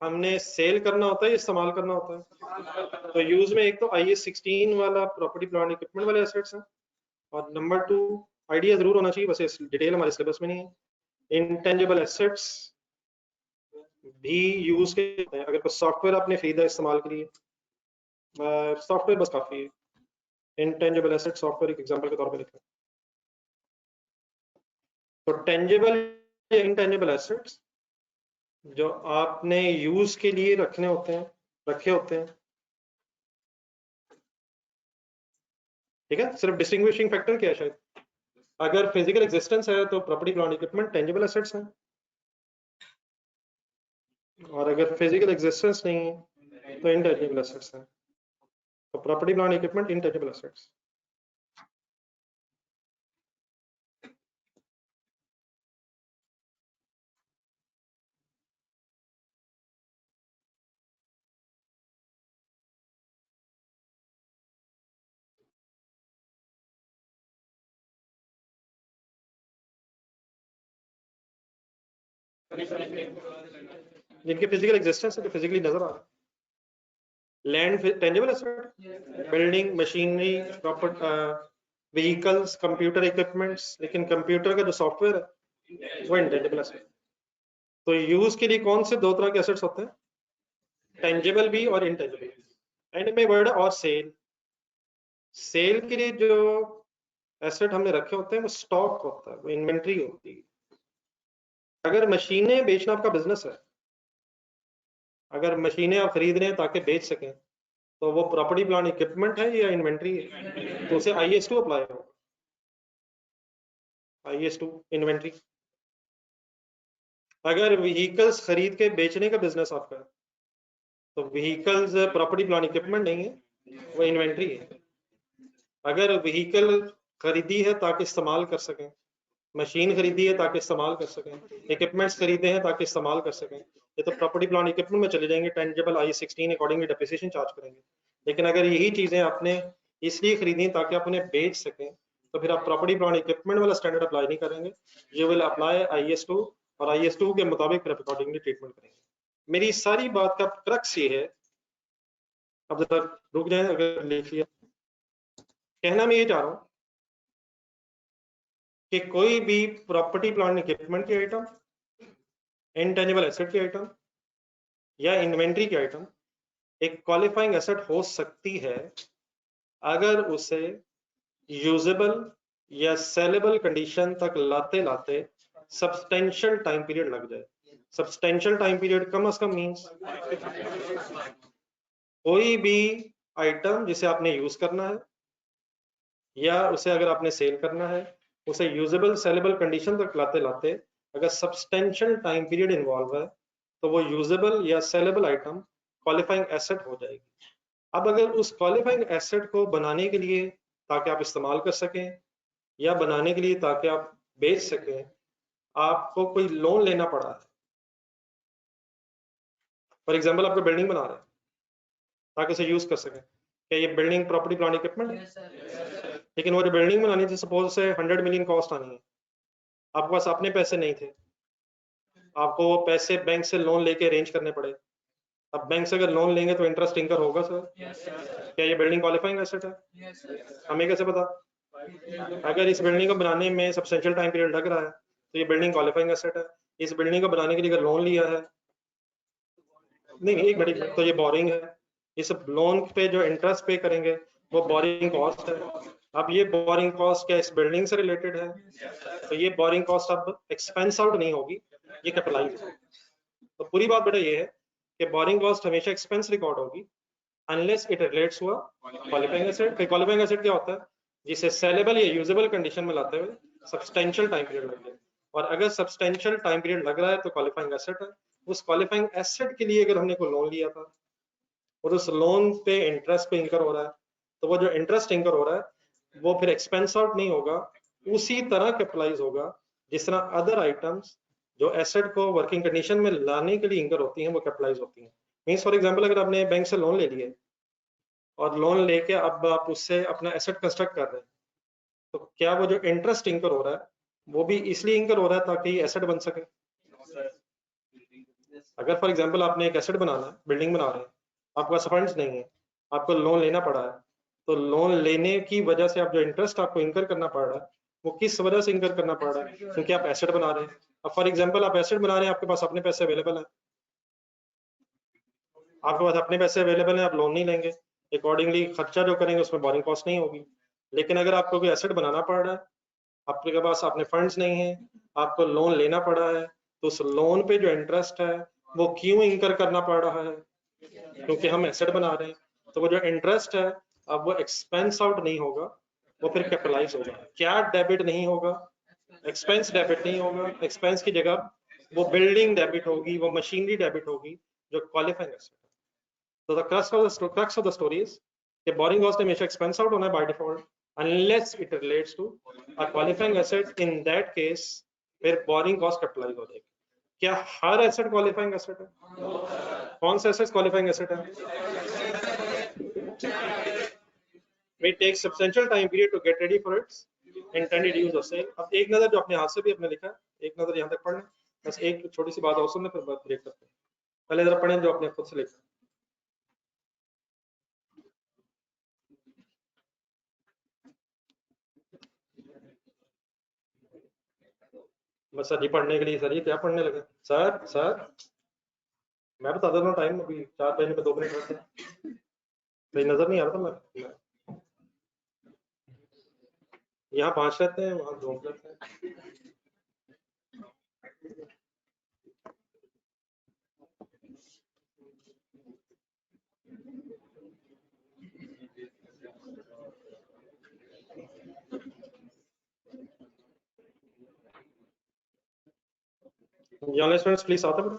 हमने सेल करना होता है, इस्तेमाल करना होता है? तो यूज में एक तो IAS 16 वाला प्रॉपर्टी प्लांट इक्विपमेंट वाले एसेट्स हैं, और नंबर 2 आइडिया जरूर होना चाहिए, बस डिटेल हमारे सिलेबस में नहीं है। इंटेंजिबल एसेट्स भी यूज के होते हैं। अगर कोई सॉफ्टवेयर आपने खरीदा इस्तेमाल के लिए, सॉफ्टवेयर बस काफी है। इंटेंजिबल एसेट सॉफ्टवेयर एक एग्जांपल के तौर पर लिखें। तो टेंजिबल या इंटेंजिबल एसेट्स जो आपने यूज के लिए रखे होते हैं, ठीक है। सिर्फ डिस्टिंग्विशिंग फैक्टर क्या है, शायद अगर फिजिकल एग्जिस्टेंस है तो property plant equipment tangible assets हैं, और अगर फिजिकल एग्जिस्टेंस नहीं है तो इंटेंजिबल एसेट्स हैं। तो property plant equipment intangible assets. जिनके फिजिकल एग्जिस्टेंस है, तो फिजिकली नजर आ रहा है। Land tangible asset, building, machinery, property, vehicles, computer equipments, लेकिन कंप्यूटर का जो सॉफ्टवेयर है वो इंटेंजिबल एसेट। तो यूज के लिए कौन से दो तरह के एसेट्स होते हैं, टेंजिबल भी और इंटेंजिबल। एंड में वर्ड और सेल। सेल के लिए जो एसेट हमने रखे होते हैं वो स्टॉक होता है, वो इन्वेंट्री होती है। अगर मशीनें बेचना आपका बिजनेस है, अगर मशीनें आप खरीद रहे हैं ताकि बेच सकें, तो वो प्रॉपर्टी प्लांट इक्विपमेंट है या इन्वेंट्री है, तो उसे IS2 अप्लाई होगा। IS2 inventory. अगर व्हीकल्स खरीद के बेचने का बिजनेस आपका है, तो व्हीकल्स प्रॉपर्टी प्लांट इक्विपमेंट नहीं है, वो इन्वेंट्री है। अगर व्हीकल खरीदी है ताकि इस्तेमाल कर सकें, मशीन खरीदी है ताकि इस्तेमाल कर सकें, इक्विपमेंट्स खरीदे हैं ताकि इस्तेमाल कर सकें, ये तो प्रॉपर्टी प्लांट इक्विपमेंट में चले जाएंगे, tangible I16 accordingly depreciation charge करेंगे। लेकिन अगर यही चीजें आपने इसलिए खरीदी ताकि आप उन्हें बेच सकें, तो फिर आप प्रॉपर्टी प्लांट इक्विपमेंट वाला स्टैंडर्ड अप्लाई नहीं करेंगे, यू विल अप्लाई IS2, और IS2 के मुताबिक फिर अकॉर्डिंगली ट्रीटमेंट करेंगे। मेरी सारी बात का क्रक्स ये है, अब जरा रुक जाए, अगर लिख लिया, कहना मैं ये चाह रहा हूँ कि कोई भी प्रॉपर्टी प्लांट इक्विपमेंट के आइटम, इंटेंजिबल एसेट के आइटम या इन्वेंट्री के आइटम एक क्वालिफाइंग एसेट हो सकती है अगर उसे यूजेबल या सेलेबल कंडीशन तक लाते लाते सब्सटेंशियल टाइम पीरियड लग जाए। सब्सटेंशियल टाइम पीरियड कम से कम मींस कोई भी आइटम जिसे आपने यूज करना है या उसे अगर आपने सेल करना है, उसे यूजेबल सेलेबल कंडीशन तक लाते लाते अगर सब्सटेंशियल टाइम पीरियड इन्वॉल्व है, तो वो यूजेबल या सेलेबल आइटम क्वालिफाइंग एसेट हो जाएगी। अब अगर उस क्वालिफाइंग एसेट को बनाने के लिए ताकि आप इस्तेमाल कर सकें या बनाने के लिए ताकि आप बेच सकें, आपको कोई लोन लेना पड़ा है, फॉर एग्जांपल आपको बिल्डिंग बना रहे हैं ताकि उसे यूज कर सकें, क्या ये बिल्डिंग प्रॉपर्टी प्लांट इक्विपमेंट है? लेकिन वो जो बिल्डिंग बनानी थी, सपोज से 100 मिलियन कॉस्ट आनी है, आपके पास अपने पैसे नहीं थे, आपको वो पैसे बैंक से लोन लेके अरेंज करने पड़े। अब बैंक से अगर लोन लेंगे तो इंटरेस्ट इंकर होगा सर। क्या ये बिल्डिंग क्वालिफाइंग एसेट है? हमें कैसे पता? अगर इस बिल्डिंग को बनाने में सब्सटेंशियल टाइम पीरियड लग रहा है तो ये बिल्डिंग क्वालिफाइंग एसेट है। इस बिल्डिंग को बनाने के लिए अगर लोन लिया है, नहीं एक मिनट, तो ये बोरिंग है। इस लोन पे जो इंटरेस्ट पे करेंगे वो बोरिंग कॉस्ट है। अब ये बोरिंग कॉस्ट क्या इस बिल्डिंग से रिलेटेड है? तो ये बोरिंग कॉस्ट अब एक्सपेंस आउट नहीं होगी, ये कैपिटलाइज है। तो पूरी बात बेटा ये है कि बोरिंग कॉस्ट हमेशा एक्सपेंस रिकॉर्ड होगी अनलेस इट रिलेट्स हुआ क्वालिफाइंग एसेट। क्वालिफाइंग एसेट क्या होता है? जिसे सेलेबल या यूजेबल कंडीशन में लाते हुए सब्सटेंशियल टाइम पीरियड लग जाए, और अगर सब्सटेंशियल टाइम पीरियड लग रहा है तो क्वालिफाइंग एसेट है। उस क्वालिफाइंग एसेट के लिए अगर हमने कोई लोन लिया था और उस लोन पे इंटरेस्ट पे इंकर हो रहा है, तो वो जो इंटरेस्ट इंकर हो रहा है वो फिर एक्सपेंस आउट नहीं होगा, उसी तरह कैपिटलाइज होगा जिस तरह अदर आइटम्स जो एसेट को वर्किंग कंडीशन में लाने के लिए इंकर होती हैं वो कैपिटलाइज होती हैं। मींस फॉर एग्जांपल अगर आपने बैंक से लोन ले लिया और लोन लेके अब आप उससे अपना एसेट कंस्ट्रक्ट कर रहे हैं, तो क्या वो जो इंटरेस्ट इंकर हो रहा है वो भी इसलिए इंकर हो रहा है ताकि एसेट बन सके? अगर फॉर एग्जांपल आपने एक एसेट बनाना है, बिल्डिंग बना रहे हैं, आपके पास फंड्स नहीं है, आपको लोन लेना पड़ा है, तो लोन लेने की वजह से आप जो इंटरेस्ट आपको इनकर करना पड़ रहा है वो किस वजह से इनकर करना पड़ रहा है, क्योंकि आप एसेट बना रहे हैं। अब फॉर एग्जांपल आप एसेट बना रहे हैं, आपके पास अपने पैसे अवेलेबल है, आपके पास अपने पैसे अवेलेबल है, आप लोन नहीं लेंगे, अकॉर्डिंगली खर्चा जो करेंगे उसमें बोरिंग कॉस्ट नहीं होगी। लेकिन अगर आपको कोई एसेट बनाना पड़ रहा है, आपके पास अपने फंड्स नहीं है, आपको लोन लेना पड़ा है, तो उस लोन पे जो इंटरेस्ट है वो क्यों इनकर करना पड़ रहा है, क्योंकि हम एसेट बना रहे हैं। तो वो जो इंटरेस्ट है अब वो एक्सपेंस आउट नहीं होगा, वो फिर कैपिटलाइज होगा। क्या डेबिट नहीं होगा, एक्सपेंस डेबिट नहीं होगा, एक्सपेंस की जगह वो बिल्डिंग डेबिट होगी, वो मशीनरी डेबिट होगी जो क्वालिफाइंग एसेट है। तो the crux of the story is कि बोरिंग कॉस्ट हमेशा एक्सपेंस आउट होना है by default, unless it relates to a qualifying asset. In that case फिर बोरिंग कॉस्ट कैपिटलाइज हो जाएगी। क्या हर एसेट क्वालिफाइंग एसेट है? कौन सा एसेट क्वालिफाइंग एसेट है? It takes substantial time period to get ready for its intended use or sale. अब एक नजर जो अपने हाथ से भी अपने लिखा है, एक नजर यहाँ तक पढ़ लें, बस एक छोटी सी बात और सुनने फिर बात ब्रेक करते हैं। पहले जरा पढ़ें जो अपने खुद से लिखा है। बस सर जी पढ़ने के लिए, सर ये क्या पढ़ने लगे? सर सर मैं बता देता हूँ टाइम, अभी 4 बजने में 2 मिनट रहते हैं। सही नजर नहीं आ रहा था मैं यहाँ 5 रहते हैं, वहाँ 2 रहते हैं। Young students, please आता है।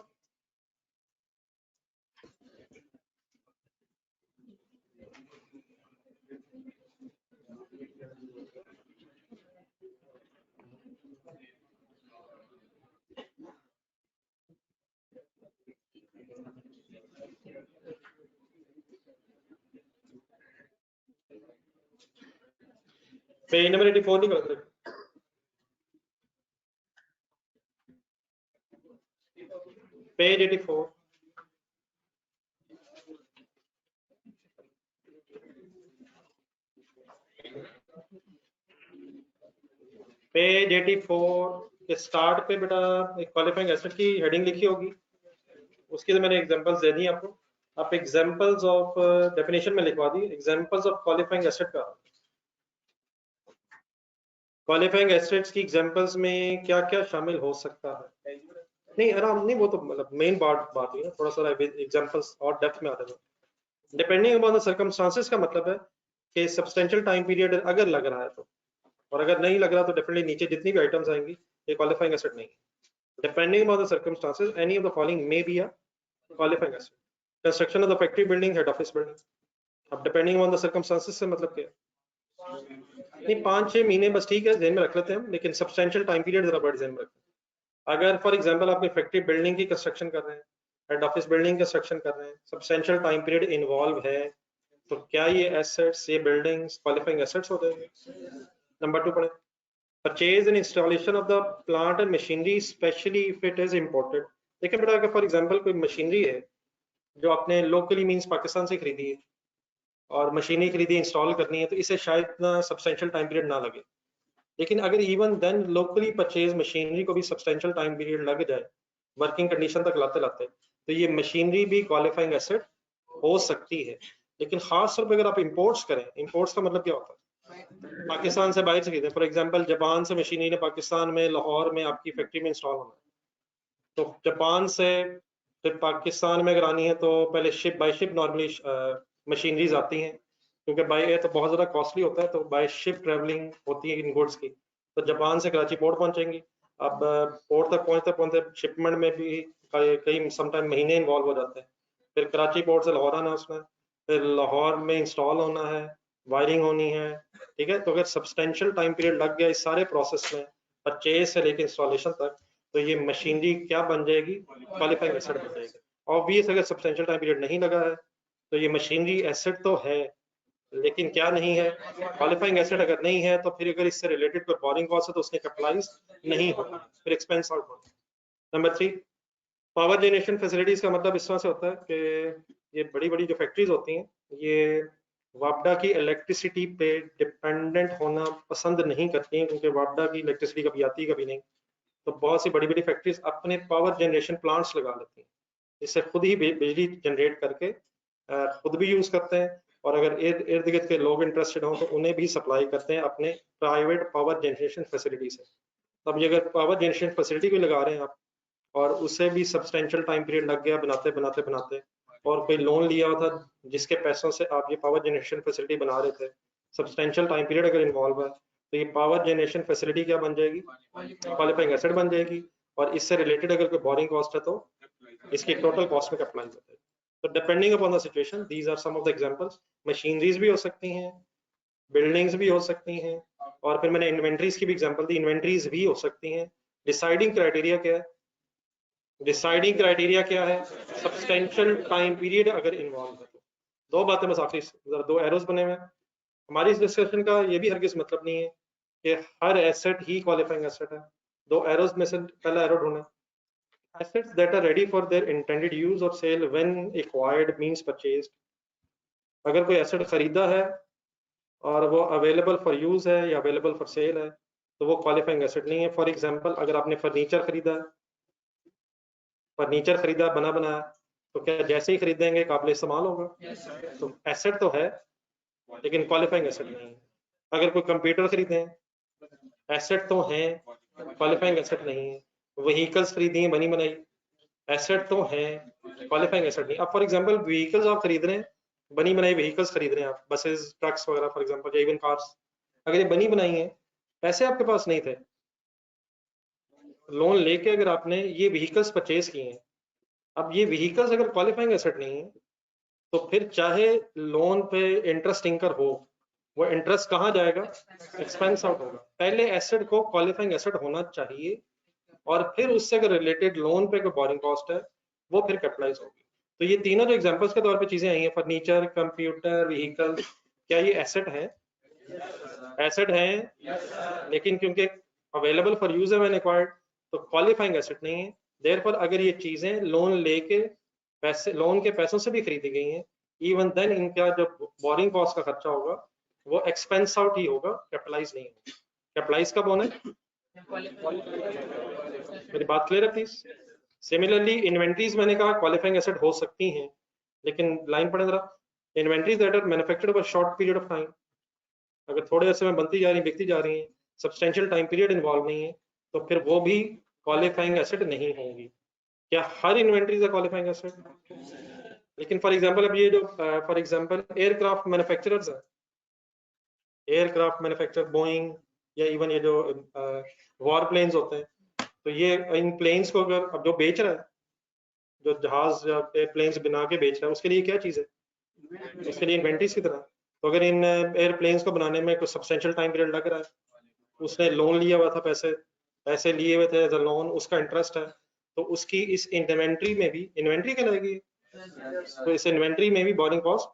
पेज नंबर 84 नहीं कर पेज 84 पेज 84 के स्टार्ट पे बेटा एक क्वालिफाइंग एसेट की हेडिंग लिखी होगी, उसकी तो मैंने एग्जांपल्स दे दी आपको। आप एग्जांपल्स ऑफ डेफिनेशन में लिखवा दी, एग्जांपल्स ऑफ क्वालिफाइंग एसेट का। क्वालिफाइंग एसेट्स की एग्जांपल्स में क्या क्या शामिल हो सकता है? नहीं आराम नहीं, वो तो मतलब मेन बात हुई ना, थोड़ा सा एग्जांपल्स और डेप्थ में आते हैं। डिपेंडिंग अपॉन द सर्कमस्टांसेस का मतलब है कि सब्सटेंशियल टाइम पीरियड अगर लग रहा है तो, और अगर नहीं लग रहा तो डेफिनेटली नीचे जितनी भी आइटम्स आएंगी ये क्वालिफाइंग एसेट नहीं है। Depending upon the circumstances any of the following may be a qualifying asset. Construction of the factory building, head office building. अब डिपेंडिंग ऑन द सर्कमस्टांसेस से मतलब क्या है? नहीं 5-6 महीने बस ठीक है, ध्यान में रख लेते हैं हम, लेकिन सब्सटेंशियल टाइम पीरियड जरा बड़ा ध्यान में रखते हैं। अगर फॉर एग्जांपल आप फैक्ट्री बिल्डिंग की कंस्ट्रक्शन कर रहे हैं, हेड ऑफिस बिल्डिंग कंस्ट्रक्शन कर रहे हैं, सब्सटेंशियल टाइम पीरियड इन्वॉल्व है, तो क्या ये एसेट्स, ये बिल्डिंग्स क्वालिफाइंग एसेट्स हो जाएंगे? नंबर 2 पढ़े, purchase and installation of the plant and machinery specially if it is imported. देखिए बेटा अगर फॉर एग्जांपल कोई मशीनरी है जो आपने लोकली मींस पाकिस्तान से खरीदी है और मशीनरी खरीदी इंस्टॉल करनी है, तो इसे शायद ना सब्सटेंशियल टाइम पीरियड ना लगे। लेकिन अगर even then locally purchase machinery को भी सब्सटेंशियल टाइम पीरियड लग जाए वर्किंग कंडीशन तक लाते लाते, तो ये मशीनरी भी क्वालिफाइंग एसेट हो सकती है। लेकिन खास तौर पर अगर आप इंपोर्ट्स करें, इंपोर्ट्स का मतलब क्या होता है? पाकिस्तान से बाहर से खरीदें, फॉर एग्जांपल जापान से मशीनरी ने पाकिस्तान में लाहौर में आपकी फैक्ट्री में इंस्टॉल होना है, तो जापान से फिर पाकिस्तान में अगर आनी है तो पहले ship by ship normally machineries आती हैं, क्योंकि बाय एयर तो बहुत ज़्यादा कॉस्टली होता है, तो बाय शिप ट्रेवलिंग होती है इन गुड्स की। तो जापान से कराची पोर्ट पहुंचेंगी। अब पोर्ट तक पहुंचते पहुंचते शिपमेंट में भी कई समटाइम महीने इन्वॉल्व हो जाते हैं। फिर कराची पोर्ट से लाहौर आना उसमें, फिर लाहौर में इंस्टॉल होना है, वायरिंग होनी है, ठीक है। तो अगर सब्सटेंशियल टाइम पीरियड लग गया इस सारे प्रोसेस में, परचेज से लेकर इंस्टॉलेशन तक, तो ये मशीनरी क्या बन जाएगी? क्वालिफाइंग एसेट बन जाएगी। ऑब्वियस अगर सब्सटेंशियल टाइम पीरियड नहीं लगा है तो ये मशीनरी एसेट तो है, लेकिन क्या नहीं है? क्वालिफाइंग एसेट अगर नहीं है तो फिर अगर इससे रिलेटेड कोई बोरिंग कॉस्ट है तो उसने कैपिटलाइज नहीं होगा, फिर एक्सपेंस आउट होगा। नंबर 3, पावर जनरेशन फैसिलिटीज का मतलब इस तरह से होता है कि ये बड़ी बड़ी जो फैक्ट्रीज होती हैं ये वापडा की इलेक्ट्रिसिटी पे डिपेंडेंट होना पसंद नहीं करती हैं, क्योंकि वापडा की इलेक्ट्रिसिटी कभी आती कभी नहीं। तो बहुत सी बड़ी बड़ी फैक्ट्रीज अपने पावर जनरेशन प्लांट्स लगा लेती हैं, इससे खुद ही बिजली जनरेट करके खुद भी यूज करते हैं, और अगर इर्द गिर्द के लोग इंटरेस्टेड हों तो उन्हें भी सप्लाई करते हैं अपने प्राइवेट पावर जनरेशन फैसिलिटी से। अब ये अगर पावर जनरेशन फैसिलिटी भी लगा रहे हैं आप, और उससे भी सब्सटेंशियल टाइम पीरियड लग गया बनाते बनाते बनाते, और कोई लोन लिया हुआ था जिसके पैसों से आप ये पावर जनरेशन फैसिलिटी बना रहे थे, सब्सटेंशियल टाइम पीरियड अगर इन्वॉल्व है, तो ये पावर जनरेशन फैसिलिटी क्या बन जाएगी, क्वालिफाइंग एसेट बन जाएगी, और इससे रिलेटेड अगर कोई बोरिंग कॉस्ट है तो इसकी टोटल कॉस्ट में अप्लाई होता है। तो depending upon the situation, these are some of the examples. Machineries भी हो सकती हैं, बिल्डिंग्स भी हो सकती हैं, और फिर मैंने इन्वेंट्रीज की भी एग्जांपल दी, इन्वेंट्रीज भी हो सकती हैं। डिसाइडिंग क्राइटेरिया क्या है, डिसाइडिंग क्राइटेरिया क्या है, सब्सटेंशियल टाइम पीरियड अगर इन्वॉल्व है तो। दो बातें बस आखिरी, दो एरोस बने हुए हैं। हमारी इस डिस्कशन का ये भी हरगिज मतलब नहीं है कि हर एसेट ही क्वालिफाइंग एसेट है। दो एरोस में से पहला एरो ढूंढे, assets that are ready for their intended use or sale when acquired means purchased। अगर कोई एसेट खरीदा है और वो अवेलेबल फॉर यूज है या अवेलेबल फॉर सेल है तो वो क्वालिफाइंग एसेट नहीं है। फॉर एग्जांपल, अगर आपने फर्नीचर खरीदा बना बनाया, तो क्या जैसे ही खरीदेंगे काबिल इस्तेमाल होगा? तो एसेट तो है लेकिन क्वालिफाइंग एसेट नहीं है। अगर कोई कंप्यूटर खरीदे, एसेट तो है, क्वालिफाइंग एसेट नहीं है। व्हीकल्स खरीदी हैं बनी बनाई, एसेट तो है, क्वालिफाइंग एसेट नहीं। अब फॉर एग्जांपल व्हीकल्स आप खरीद रहे हैं, बनी बनाई व्हीकल्स खरीद रहे हैं आप, बसेस ट्रक्स वगैरह फॉर एग्जांपल, या इवन कार्स, अगर ये बनी बनाई है, पैसे आपके पास नहीं थे, लोन लेके अगर आपने ये व्हीकल्स परचेज किए हैं, अब ये व्हीकल्स अगर क्वालिफाइंग एसेट नहीं है तो फिर चाहे लोन पे इंटरेस्ट इंकर हो, वो इंटरेस्ट कहाँ जाएगा? एक्सपेंस आउट होगा। पहले एसेट को क्वालिफाइंग एसेट होना चाहिए, और फिर उससे अगर रिलेटेड लोन पे कोई बोरिंग कॉस्ट है वो फिर कैपिटलाइज होगी। तो ये तीनों जो एग्जांपल्स के तौर पे चीजें आई हैं, फर्नीचर, कंप्यूटर, व्हीकल, क्या ये एसेट है? एसेट है, लेकिन क्योंकि अवेलेबल फॉर यूज है व्हेन एक्वायर्ड, तो क्वालिफाइंग एसेट नहीं है। देयरफॉर अगर ये चीजें लोन लेके पैसे, लोन के पैसों से भी खरीदी गई हैं, इवन देन इनका जो बोरिंग कॉस्ट का खर्चा होगा वो एक्सपेंस आउट ही होगा, कैपिटलाइज नहीं होगा। कैपिटलाइज कब होना है? मेरी बात क्लियर है प्लीज? सिमिलरली इन्वेंट्रीज, मैंने कहा क्वालिफाइंग एसेट हो सकती हैं, लेकिन लाइन पढ़े जरा, inventories that are manufactured over short period of time, अगर थोड़े अरसे में बनती जा रही, बिकती जा रही हैं, सब्सटेंशियल टाइम पीरियड इन्वॉल्व नहीं है, तो फिर वो भी क्वालिफाइंग एसेट नहीं होंगी। क्या हर इन्वेंट्रीज है क्वालिफाइंग एसेट? लेकिन फॉर एग्जांपल अब ये जो फॉर एग्जांपल एयरक्राफ्ट मैन्युफैक्चरर्स है, एयरक्राफ्ट मैन्युफैक्चर बोइंग, या इवन ये जो वॉर प्लेन्स होते हैं, तो ये इन प्लेन्स को अगर अब जो बेच रहा है, जो जहाज या एयरप्लेन्स बना के बेच रहा है, उसके लिए क्या चीज है? उसके लिए इन्वेंट्रीज की तरह। तो अगर इन एयरप्लेन्स को बनाने में कुछ सब्सटेंशियल टाइम पीरियड लग रहा है, उसने लोन लिया हुआ था, पैसे पैसे लिए हुए थे एज अ लोन, उसका इंटरेस्ट है, तो उसकी इस इन्वेंट्री में भी, इन्वेंट्री कहलाएगी, तो इस इन्वेंट्री में भी बोरिंग कॉस्ट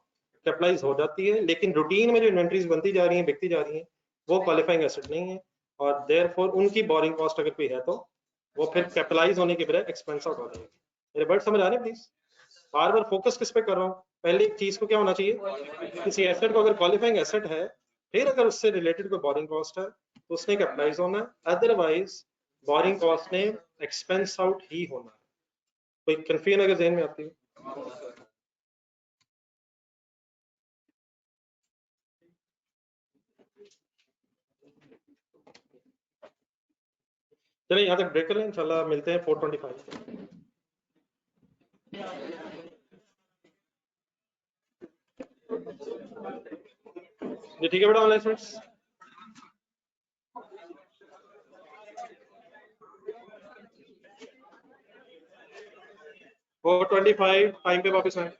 कैपिटलाइज हो जाती है। लेकिन रूटीन में जो इन्वेंट्रीज बनती जा रही हैं, बिकती जा रही हैं, वो क्वालिफाइंग एसेट नहीं है, और देयरफॉर उनकी बोरिंग कॉस्ट अगर कोई है तो वो फिर कैपिटलाइज होने के बजाय एक्सपेंस आउट हो जाएगी। मेरे वर्ड समझ आ रहे हैं प्लीज? बार बार फोकस किस पे कर रहा हूँ, पहली चीज को क्या होना चाहिए, किसी एसेट को अगर क्वालिफाइंग एसेट है, फिर अगर उससे रिलेटेड कोई बोरिंग कॉस्ट है तो उसने कैपिटलाइज होना है, अदरवाइज बोरिंग कॉस्ट ने एक्सपेंस आउट ही होना है। कोई कंफ्यूजन अगर जहन में आती है? चलिए यहाँ तक ब्रेक कर लें, इंशाल्लाह मिलते हैं 4:25। ये ठीक है बेटा ऑनलाइन स्टूडेंट्स? 4:25 टाइम पे वापस आए।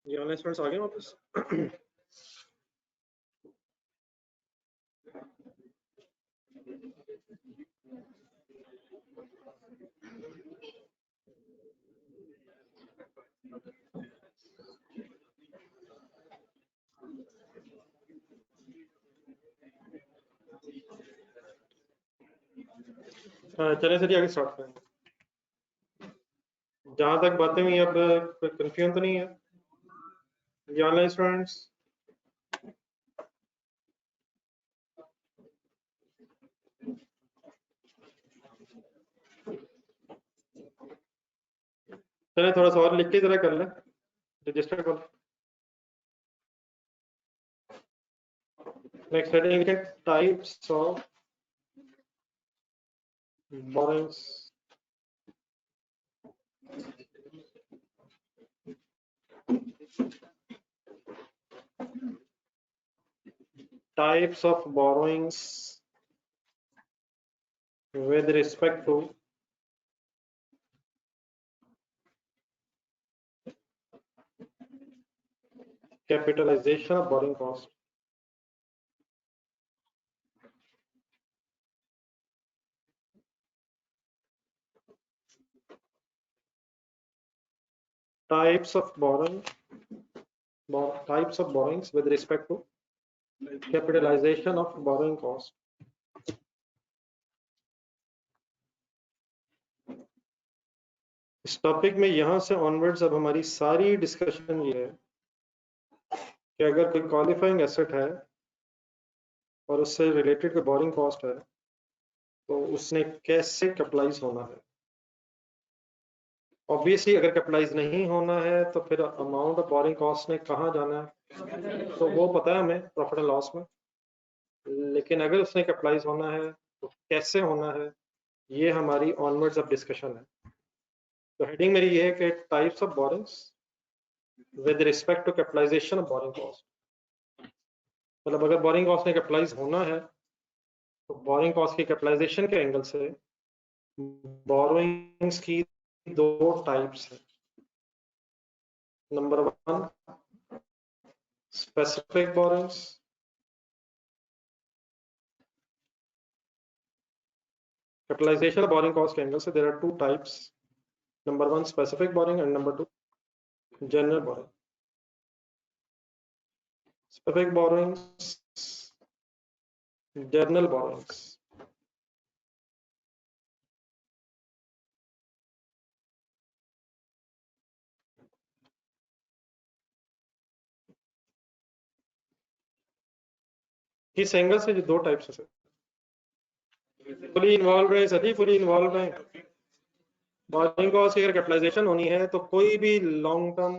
ये ऑनलाइन स्टूडेंट्स आ गए वापस? चले सर आगे स्टार्ट करें। जहां तक बातें हुई अब कंफ्यूजन तो नहीं है ये ऑनलाइन स्टूडेंट्स? चले थोड़ा सा और लिख के जरा कर ले रजिस्टर कर। नेक्स्ट हेडिंग लिखें types of borrowings. Types of borrowings with respect to capitalization of borrowing cost. Types of borrowings with respect to capitalization of borrowing cost. इस टॉपिक में यहाँ से ऑनवर्ड्स अब हमारी सारी डिस्कशन ये है कि अगर कोई क्वालिफाइंग एसेट है और उससे रिलेटेड कोई बोरिंग कॉस्ट है तो उसने कैसे कैपिटलाइज होना है। ऑब्वियसली अगर कैपिटलाइज नहीं होना है तो फिर अमाउंट ऑफ बोरिंग कॉस्ट ने कहाँ जाना है तो वो पता है हमें प्रॉफिट एंड लॉस में, लेकिन अगर उसने कैपिटलाइज होना है तो कैसे होना है ये हमारी ऑनवर्ड्स ऑफ डिस्कशन है। तो हेडिंग मेरी ये है कि types of borrowings with respect to capitalisation of borrowing cost. मतलब अगर बोरिंग कॉस्ट ने कैपिटलाइज होना है तो बोरिंग कॉस्ट की कैपिटलाइजेशन के एंगल से बोरोइंग्स की दो टाइप्स हैं। Number 1 specific borrowings, capitalization of borrowing cost angle, so there are two types. Number 1 specific borrowing and number 2 general borrowing. Specific borrowings, general borrowings. किस एंगल से? जो दो टाइप्स है। फुली इन्वॉल्व है सभी, फुली इन्वॉल्व है। Borrowing cost की अगर कैपिटलाइजेशन होनी है तो कोई भी long term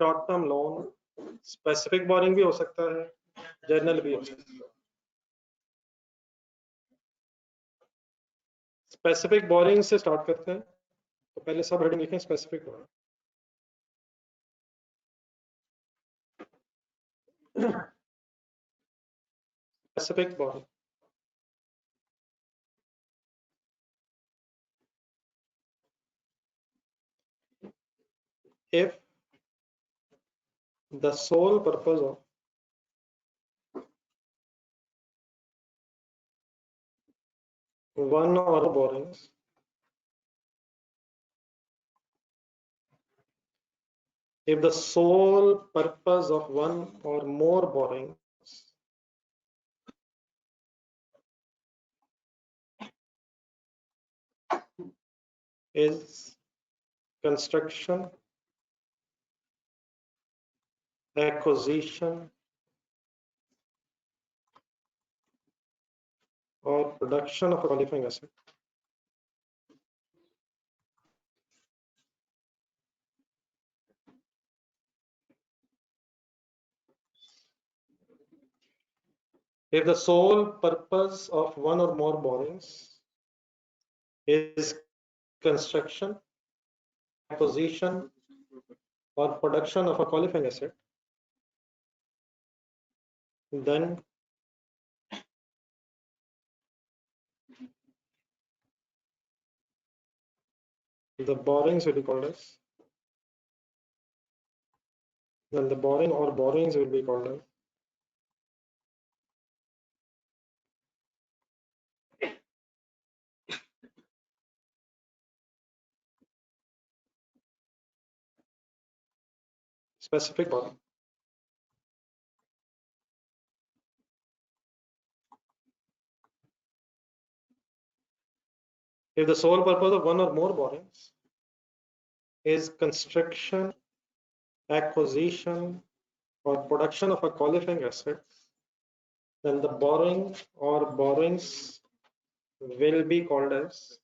short term loan specific boring भी हो सकता है, जनरल भी हो सकता है। स्पेसिफिक बोरिंग से स्टार्ट करते हैं तो पहले सब हेडिंग लिखें specific boring. Specific boring, if the sole purpose of one or more borrowings if the sole purpose of one or more borrowings is construction, acquisition or production of a qualifying asset, if the sole purpose of one or more borrowings is construction, acquisition or production of a qualifying asset, then the borrowings will be called as then the borrowing or borrowings will be called as specific borrowing. If the sole purpose of one or more borrowings is construction, acquisition, or production of a qualifying asset, then the borrowing or borrowings will be called as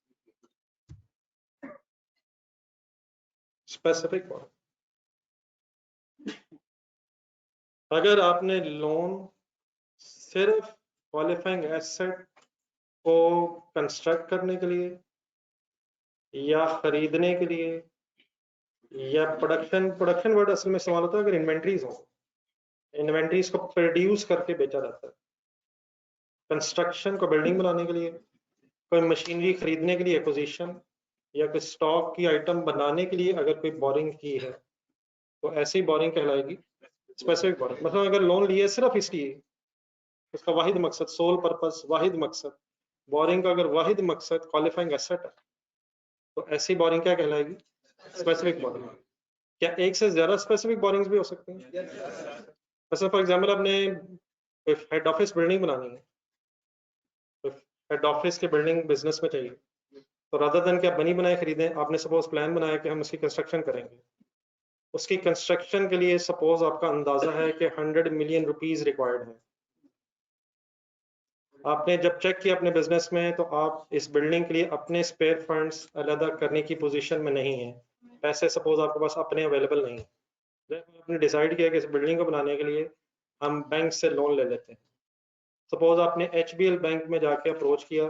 specific borrowing. अगर आपने loan सिर्फ qualifying asset को construct करने के लिए या खरीदने के लिए या प्रोडक्शन वर्ड असल में इस्तेमाल होता है अगर इन्वेंट्रीज हो, इन्वेंट्रीज को प्रोड्यूस करके बेचा जाता है, कंस्ट्रक्शन को बिल्डिंग बनाने के लिए, कोई मशीनरी खरीदने के लिए एक्विजिशन, या कोई स्टॉक की आइटम बनाने के लिए अगर कोई बोरिंग की है तो ऐसी बोरिंग कहलाएगी स्पेसिफिक बोरिंग। मतलब अगर लोन लिए सिर्फ इसलिए, उसका वाहिद मकसद, सोल पर्पस, वाहिद मकसद, बोरिंग का अगर वाहिद मकसद क्वालिफाइंग एसेट है तो ऐसी बोरिंग क्या कहलाएगी? Specific borrowing. क्या एक से ज्यादा स्पेसिफिक बोरिंग्स भी हो सकती हैं? जैसे फॉर एग्जांपल आपने हेड ऑफिस बिल्डिंग बनानी है, तो हेड ऑफिस की बिल्डिंग बिजनेस में चाहिए, तो रादर देन कि आप बनी बनाए खरीदें, आपने सपोज प्लान बनाया कि हम उसकी कंस्ट्रक्शन करेंगे। उसकी कंस्ट्रक्शन के लिए सपोज आपका अंदाजा है कि 100 मिलियन रुपीस रिक्वायर्ड है। आपने जब चेक किया अपने बिजनेस में तो आप इस बिल्डिंग के लिए अपने स्पेयर फंड्स अलग करने की पोजीशन में नहीं है, पैसे सपोज आपके पास अपने अवेलेबल नहीं है। आपने डिसाइड किया कि इस बिल्डिंग को बनाने के लिए हम बैंक से लोन ले लेते हैं। सपोज आपने HBL बैंक में जाके अप्रोच किया,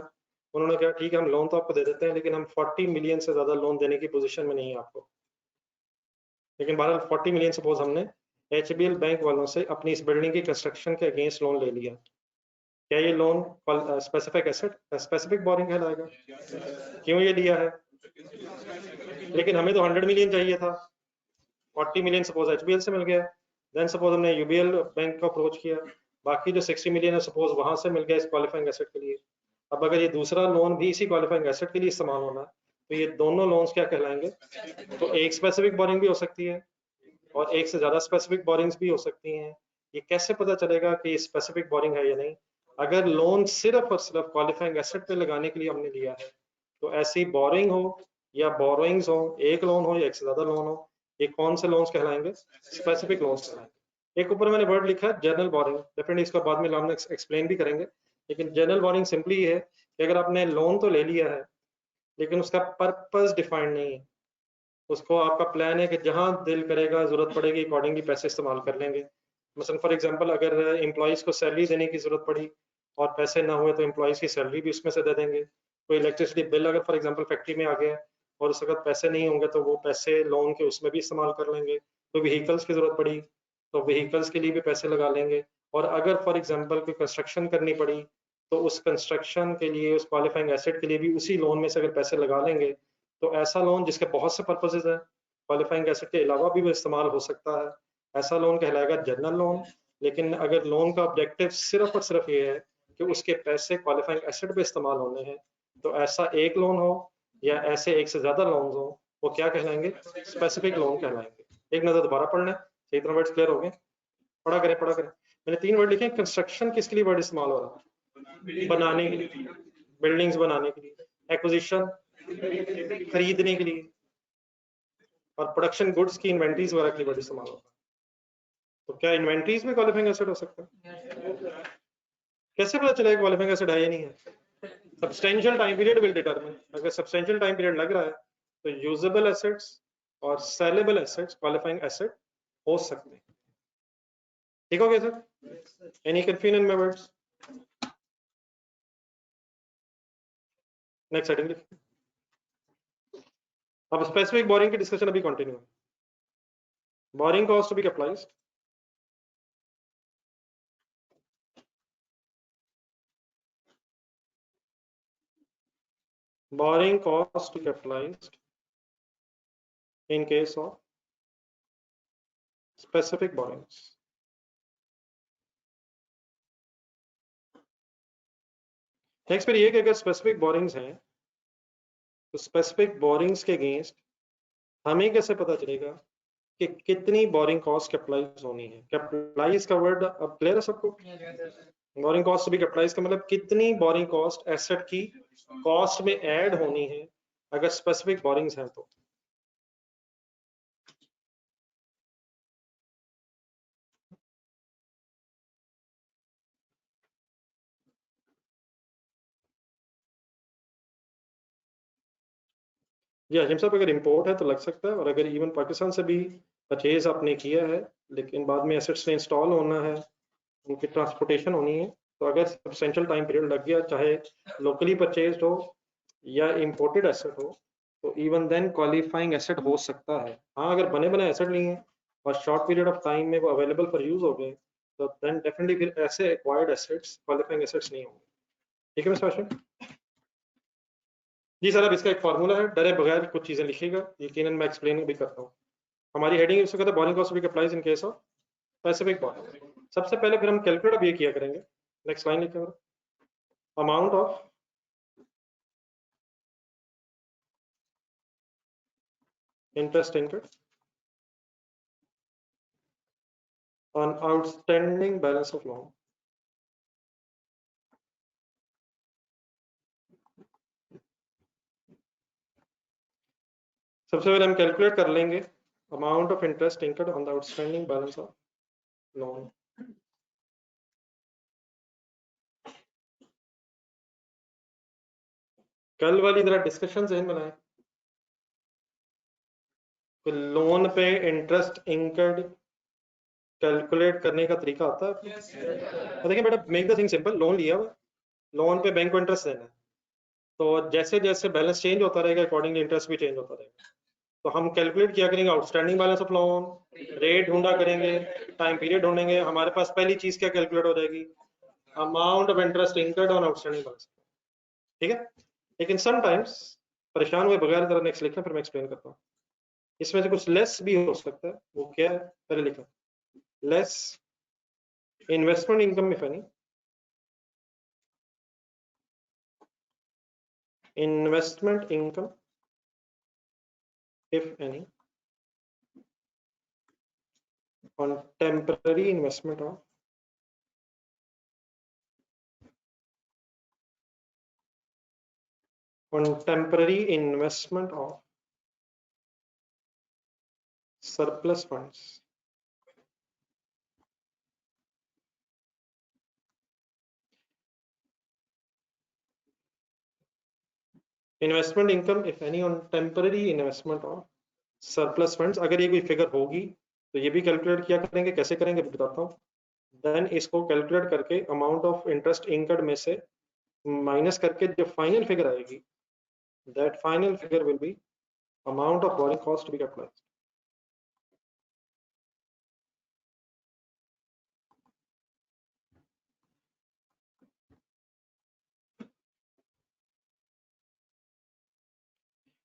उन्होंने कहा ठीक है हम लोन तो आपको दे देते हैं लेकिन हम 40 मिलियन से ज्यादा लोन देने की पोजीशन में नहीं है आपको। लेकिन बहरहाल 40 मिलियन सपोज हमने HBL बैंक वालों से अपनी इस बिल्डिंग की कंस्ट्रक्शन के अगेंस्ट लोन ले लिया, क्या ये loan specific asset, specific boring कहलाएगा? क्यों ये लिया है? लेकिन हमें तो 100 मिलियन चाहिए था, 40 मिलियन सपोज HBL से मिल गया, देन सपोज हमने UBL बैंक को अप्रोच किया, बाकी जो 60 मिलियन है सपोज वहां से मिल गया इस क्वालिफाइंग एसेट के लिए। अब अगर ये दूसरा लोन भी इसी क्वालिफाइंग एसेट के लिए इस्तेमाल होना तो ये दोनों लोन्स क्या कहलाएंगे? तो एक स्पेसिफिक बोरिंग भी हो सकती है और एक से ज्यादा स्पेसिफिक बोरिंग्स भी हो सकती हैं। ये कैसे पता चलेगा कि ये स्पेसिफिक बोरिंग है या नहीं? अगर लोन सिर्फ और सिर्फ क्वालिफाइंग एसेट पे लगाने के लिए हमने लिया है तो ऐसी बोरिंग हो या बोरोइंग्स हो, एक लोन हो या एक से ज्यादा लोन हो, ये कौन से लोन्स कहलाएंगे? स्पेसिफिक लोन्स कहलाएंगे। एक ऊपर मैंने वर्ड लिखा है जनरल बोरिंग, डेफिनेटली इसका बाद में हम एक्सप्लेन भी करेंगे, लेकिन जनरल बोरिंग सिंपली है कि अगर आपने लोन तो ले लिया है लेकिन उसका पर्पस डिफाइंड नहीं है, उसको आपका प्लान है कि जहां दिल करेगा जरूरत पड़ेगी अकॉर्डिंगली पैसे इस्तेमाल कर लेंगे। मसलन फॉर एग्जांपल अगर एम्प्लॉइज को सैलरी देने की जरूरत पड़ी और पैसे ना हुए तो एम्प्लॉइज की सैलरी भी उसमें से दे देंगे। कोई इलेक्ट्रिसिटी बिल अगर फॉर एग्जांपल फैक्ट्री में आ गया और उस वक्त पैसे नहीं होंगे तो वो पैसे लोन के उसमें भी इस्तेमाल कर लेंगे। तो व्हीकल्स की जरूरत पड़ी तो व्हीकल्स के लिए भी पैसे लगा लेंगे। और अगर फॉर एग्जाम्पल कोई कंस्ट्रक्शन करनी पड़ी तो उस कंस्ट्रक्शन के लिए, उस क्वालिफाइंग एसेट के लिए भी उसी लोन में से अगर पैसे लगा लेंगे तो ऐसा लोन जिसके बहुत से पर्पसेज हैं, क्वालिफाइंग एसेट के अलावा भी वो इस्तेमाल हो सकता है, ऐसा लोन कहलाएगा जनरल लोन। लेकिन अगर लोन का ऑब्जेक्टिव सिर्फ और सिर्फ ये है कि उसके पैसे क्वालिफाइंग एसेट पे इस्तेमाल होने हैं तो ऐसा एक लोन हो या ऐसे एक से ज्यादा लोन हो वो क्या कहलाएंगे? स्पेसिफिक लोन कहलाएंगे। एक नजर दोबारा पढ़ लें, सही तरह वर्ड्स क्लियर हो गए? पढ़ा करें पढ़ा करें। मैंने 3 वर्ड लिखे। कंस्ट्रक्शन किसके लिए वर्ड इस्तेमाल हो रहा है? बनाने के लिए, बिल्डिंग्स बनाने के लिए। एक्विजिशन खरीदने के लिए। और प्रोडक्शन गुड्स की इन्वेंट्रीज वगैरह के लिए वर्ड इस्तेमाल होता है। तो क्या इन्वेंट्रीज में क्वालिफाइंग एसेट हो सकता है? कैसे पता चलेगा क्वालिफाइंग एसेट है या नहीं है? Substantial time period will determine. अगर सब्सटेंशियल टाइम पीरियड लग रहा है तो यूजेबल एसेट्स और सेलेबल एसेट्स क्वालिफाइंग एसेट हो सकते हैं। ठीक हो गया sir? Any confusion in my words? Next heading लिखिए। अब स्पेसिफिक बोरिंग की डिस्कशन अभी कंटिन्यू है। Borrowing cost to be capitalised, borrowing cost to capitalized in case of specific borrowings. Next फिर ये कि अगर स्पेसिफिक बोरिंग्स हैं तो स्पेसिफिक बोरिंग्स के अगेंस्ट हमें कैसे पता चलेगा कि कितनी बोरिंग कॉस्ट कैपिटलाइज होनी है। कैपिटलाइज का वर्ड अब क्लियर है सबको? बोरिंग कॉस्ट भी कैपिटलाइज का मतलब कितनी बोरिंग कॉस्ट एसेट की कॉस्ट में ऐड होनी है अगर स्पेसिफिक बोरिंग्स हैं तो। जी हाजिम साहब, अगर इंपोर्ट है तो लग सकता है, और अगर इवन पाकिस्तान से भी परचेज आपने किया है लेकिन बाद में एसेट्स में इंस्टॉल होना है, उनकी ट्रांसपोर्टेशन होनी है, तो अगर सब्सटेंशियल टाइम पीरियड लग गया, चाहे लोकली परचेज हो या इंपोर्टेड एसेट हो, तो इवन देन क्वालिफाइंग एसेट हो सकता है। हाँ, अगर बने बने एसेट लिए हैं और शॉर्ट पीरियड ऑफ टाइम में वो अवेलेबल फॉर यूज हो गए, तो देन डेफिनेटली फिर ऐसे एक्वायर्ड एसेट्स क्वालिफाइंग एसेट्स नहीं होंगे। ठीक है मिस्टर अशरफ? जी सर, अब इसका एक फार्मूला है, डरे बगैर कुछ चीजें लिखिएगा, यकीनन मैं एक्सप्लेन भी करता हूँ। हमारी हेडिंग इसको कहते हैं borrowing cost applies in case of specific boring. सबसे पहले फिर हम कैलकुलेट अब ये किया करेंगे। नेक्स्ट लाइन लिखिएगा, amount of interest income on outstanding balance of loan। सबसे पहले हम कैलकुलेट कर लेंगे amount of interest income on the outstanding balance of loan. कल वाली जरा डिस्कशन जहन बनाए, लोन पे इंटरेस्ट इनकम कैलकुलेट करने का तरीका आता है? तो देखिए बेटा, make the thing simple. Loan लिया हुआ, लोन पे बैंक को इंटरेस्ट देना है, तो जैसे जैसे बैलेंस चेंज होता रहेगा अकॉर्डिंगली इंटरेस्ट भी चेंज होता रहेगा। तो हम कैलकुलेट किया करेंगे outstanding balance of loan, rate ढूंढा करेंगे, टाइम पीरियड ढूंढेंगे, हमारे पास पहली चीज क्या कैलकुलेट हो जाएगी, amount of interest incurred on outstanding balance. ठीक है, लेकिन समटाइम्स परेशान हुए बगैर जरा नेक्स्ट लिखना, फिर मैं एक्सप्लेन करता हूँ। इसमें से कुछ लेस भी हो सकता है, वो क्या है पहले लिखा, less investment income if any, investment income if any on temporary investment of surplus funds। Investment income if any on temporary investment of surplus funds. अगर ये कोई फिगर होगी तो ये भी कैलकुलेट किया करेंगे, कैसे करेंगे बताता हूँ। देन इसको कैलकुलेट करके अमाउंट ऑफ इंटरेस्ट इनकम में से माइनस करके जो फाइनल फिगर आएगी, that final figure will be amount of borrowing cost to be capitalised.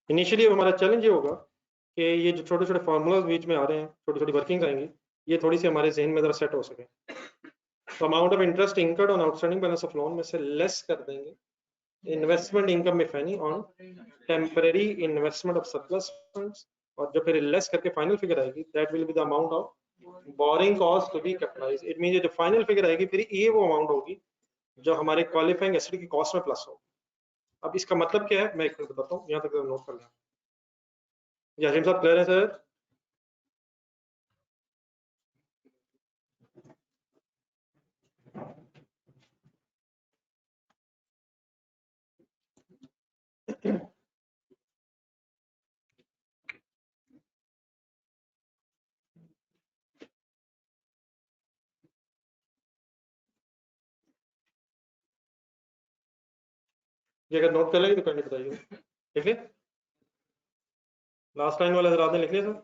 Initially हमारा चैलेंज ये होगा कि ये जो छोटे छोटे फार्मूलाज बीच में आ रहे हैं, छोटी छोटी वर्किंग्स आएंगी, ये थोड़ी सी हमारे जहन में जरा सेट हो सके। तो amount of interest incurred on outstanding balance of loan में से लेस कर देंगे investment income if any on temporary investment of surplus funds, और जो फिर लेस करके फाइनल फिगर आएगी, that will be the amount of borrowing cost to be capitalised. It means जो फाइनल फिगर आएगी फिर ये वो अमाउंट होगी जो हमारे क्वालिफाइंग एसेट की कॉस्ट में प्लस हो। अब इसका मतलब क्या है मैं एक मिनट बताता हूँ, यहाँ तक नोट कर लें। यासीन साहब क्लियर है सर? ये अगर नोट कर लेंगे तो करके बताइए। लिख लिया? लास्ट लाइन वाला हजरात ने लिख लिया सर?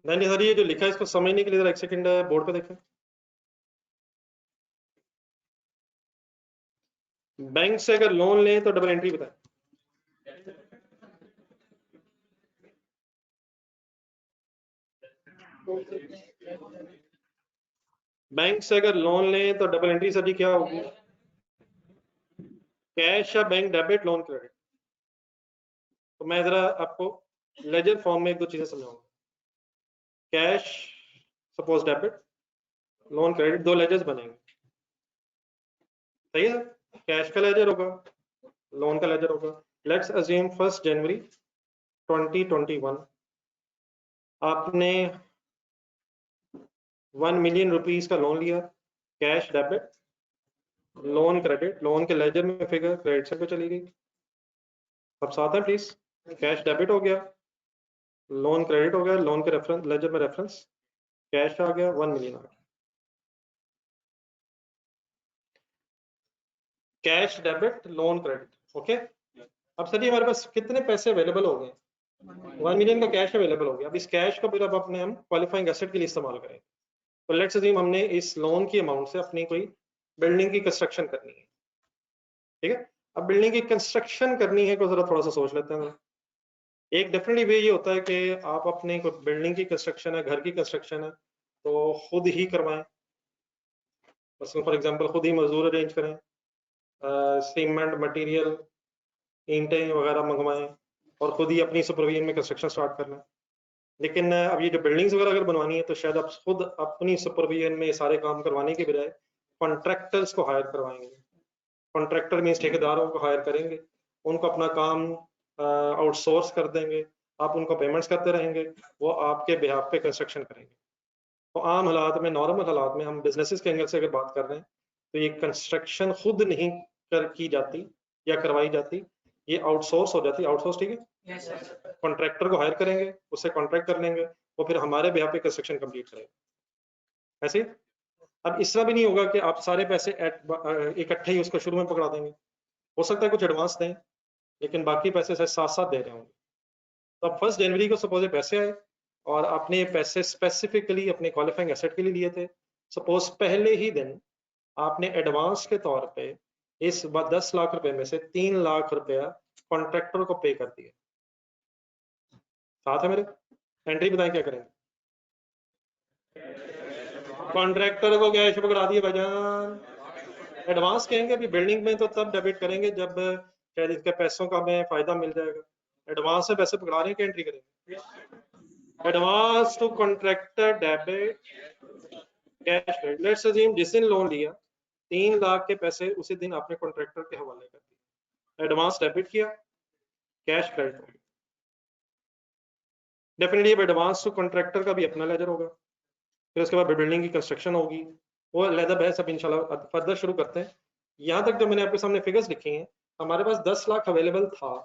नहीं सर, ये जो लिखा है इसको समझने के लिए जरा एक सेकंड बोर्ड पे देखें। बैंक से अगर लोन लें तो डबल एंट्री बताएं। बैंक से अगर लोन लें तो डबल एंट्री सर जी क्या होगी? कैश या बैंक डेबिट, लोन क्रेडिट। तो मैं जरा आपको लेजर फॉर्म में एक दो चीजें समझाऊंगा। Cash suppose debit, loan credit, दो लेजर्स बनेंगे, सही है? कैश का लेजर होगा, लोन का लेजर होगा। लेट्स अज्यूम 1 जनवरी 2021 आपने 1 मिलियन रुपीस का लोन लिया, cash debit, loan credit, loan के लेजर में फिगर क्रेडिट साइड पे चली गई। अब साथ है प्लीज, कैश डेबिट हो गया, लोन क्रेडिट हो गया, लोन के रेफरेंस लेजर में रेफरेंस कैश आ गया, 1 मिलियन आ गया। Cash debit, loan credit, okay. अब सर जी हमारे पास कितने पैसे अवेलेबल हो गए? 1 मिलियन का कैश अवेलेबल हो गया। अब इस कैश को फिर अब अपने हम क्वालिफाइंग एसेट के लिए इस्तेमाल करेंगे। तो लेट्स अज्यूम हमने इस लोन की अमाउंट से अपनी कोई बिल्डिंग की कंस्ट्रक्शन करनी है, ठीक है? अब बिल्डिंग की कंस्ट्रक्शन करनी है, को जरा थोड़ा सा सोच लेते हैं। एक डेफिनेटली वे ये होता है कि आप अपने कोई बिल्डिंग की कंस्ट्रक्शन है, घर की कंस्ट्रक्शन है, तो खुद ही करवाएं। फॉर एग्जांपल खुद ही मजदूर अरेंज करें, सीमेंट मटेरियल, ईंटें वगैरह मंगवाएं और खुद ही अपनी सुपरविजन में कंस्ट्रक्शन स्टार्ट कर लें। लेकिन अब ये जो बिल्डिंग्स वगैरह अगर बनवानी है तो शायद आप खुद अपनी सुपरविजन में सारे काम करवाने के बजाय कॉन्ट्रैक्टर्स को हायर करवाएंगे। कॉन्ट्रैक्टर मींस ठेकेदारों को हायर करेंगे, उनको अपना काम आउटसोर्स कर देंगे, आप उनको पेमेंट्स करते रहेंगे, वो आपके बिहाफ पे कंस्ट्रक्शन करेंगे। तो आम हालात में, नॉर्मल हालात में, हम बिजनेसेस के एंगल से अगर बात कर रहे हैं तो ये कंस्ट्रक्शन खुद नहीं की जाती या करवाई जाती, ये आउटसोर्स हो जाती है। आउटसोर्स, ठीक है? कॉन्ट्रैक्टर को हायर करेंगे, उससे कॉन्ट्रैक्ट कर लेंगे, वो फिर हमारे बिहाफ पे कंस्ट्रक्शन कंप्लीट करेंगे। ऐसे अब इस तरह भी नहीं होगा कि आप सारे पैसे इकट्ठे ही उसको शुरू में पकड़ा देंगे। हो सकता है कुछ एडवांस दें, लेकिन बाकी पैसे साथ साथ दे रहे होंगे। तो अब 1 जनवरी को सपोज पैसे आए और आपने पैसे स्पेसिफिकली अपने क्वालिफाइंग एसेट के लिए लिए थे। सपोज पहले ही दिन आपने एडवांस के तौर पे इस 10 लाख रुपए में से 3 लाख रुपया कॉन्ट्रैक्टर को पे कर दिया। साथ है मेरे? एंट्री बताएं क्या करेंगे? कॉन्ट्रैक्टर को कैश पकड़ा दिए भाईजान। एडवांस कहेंगे, अभी बिल्डिंग में तो तब डेबिट करेंगे जब शायद इसके पैसों का हमें फायदा मिल जाएगा। एडवांस से पैसे पकड़ा रहे हैं, क्या एंट्री करेंगे? Advance to contractor debit cash credit. Let's assume जिस दिन लोन लिया 3 लाख के पैसे उसी दिन आपने कॉन्ट्रैक्टर के हवाले कर दिए, एडवांस डेबिट किया, कैश क्रेडिट हो गया। डेफिनेटली अब एडवांस टू कॉन्ट्रैक्टर का भी अपना लेजर होगा, फिर उसके बाद बिल्डिंग की कंस्ट्रक्शन होगी, वो अलग है सब। इंशाल्लाह फर्दर शुरू करते हैं। यहाँ तक जो मैंने आपके सामने फिगर्स लिखी हैं, हमारे पास 10 लाख अवेलेबल था,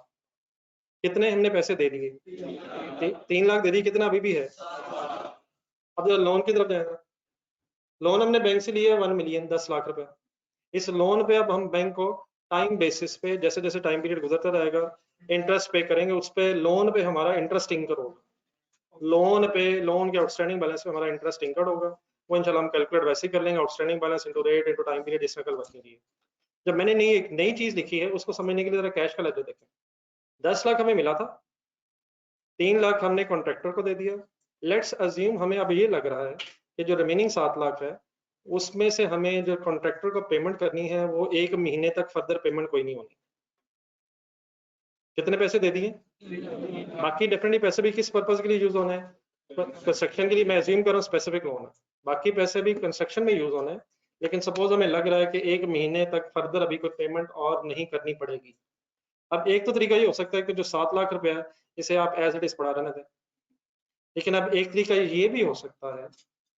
कितने हमने पैसे दे दिए? 3 लाख दे दिए, कितना अभी भी है? अब जो लोन की तरफ जाएगा, लोन हमने बैंक से लिया 1 मिलियन, 10 लाख रुपए। इस लोन पे अब हम बैंक को टाइम बेसिस पे, जैसे जैसे टाइम पीरियड गुजरता रहेगा, इंटरेस्ट पे करेंगे। उस पे लोन पे हमारा इंटरेस्ट इंकर होगा, लोन पे, लोन के आउटस्टैंडिंग बैलेंस पे हमारा इंटरेस्ट इंकर होगा। वो इंशाल्लाह हम कैलकुलेट वैसे ही कर लेंगे, outstanding balance into rate into time period, जिसमें कल वर्किंग की। जब मैंने नई चीज लिखी है उसको समझने के लिए जरा कैश का लेजर देखें। 10 लाख हमें मिला था, 3 लाख हमने कॉन्ट्रैक्टर को दे दिया। लेट्स अज्यूम हमें अब ये लग रहा है कि जो रिमेनिंग 7 लाख है उसमें से हमें जो कॉन्ट्रैक्टर को पेमेंट करनी है वो 1 महीने तक फर्दर पेमेंट कोई नहीं होनी। कितने पैसे दे दिए? बाकी डेफिनेटली पैसे भी किस पर्पज के लिए यूज होना है? कंस्ट्रक्शन के लिए। मैं अज्यूम कर रहा हूँ स्पेसिफिक लोन है, बाकी पैसे भी कंस्ट्रक्शन में यूज होना है। लेकिन सपोज हमें लग रहा है कि 1 महीने तक फर्दर अभी कोई पेमेंट और नहीं करनी पड़ेगी। अब एक तो तरीका ये हो सकता है कि जो 7 लाख रुपया है इसे आप एज इट इज पड़ा रहने दें, लेकिन अब एक तरीका ये भी हो सकता है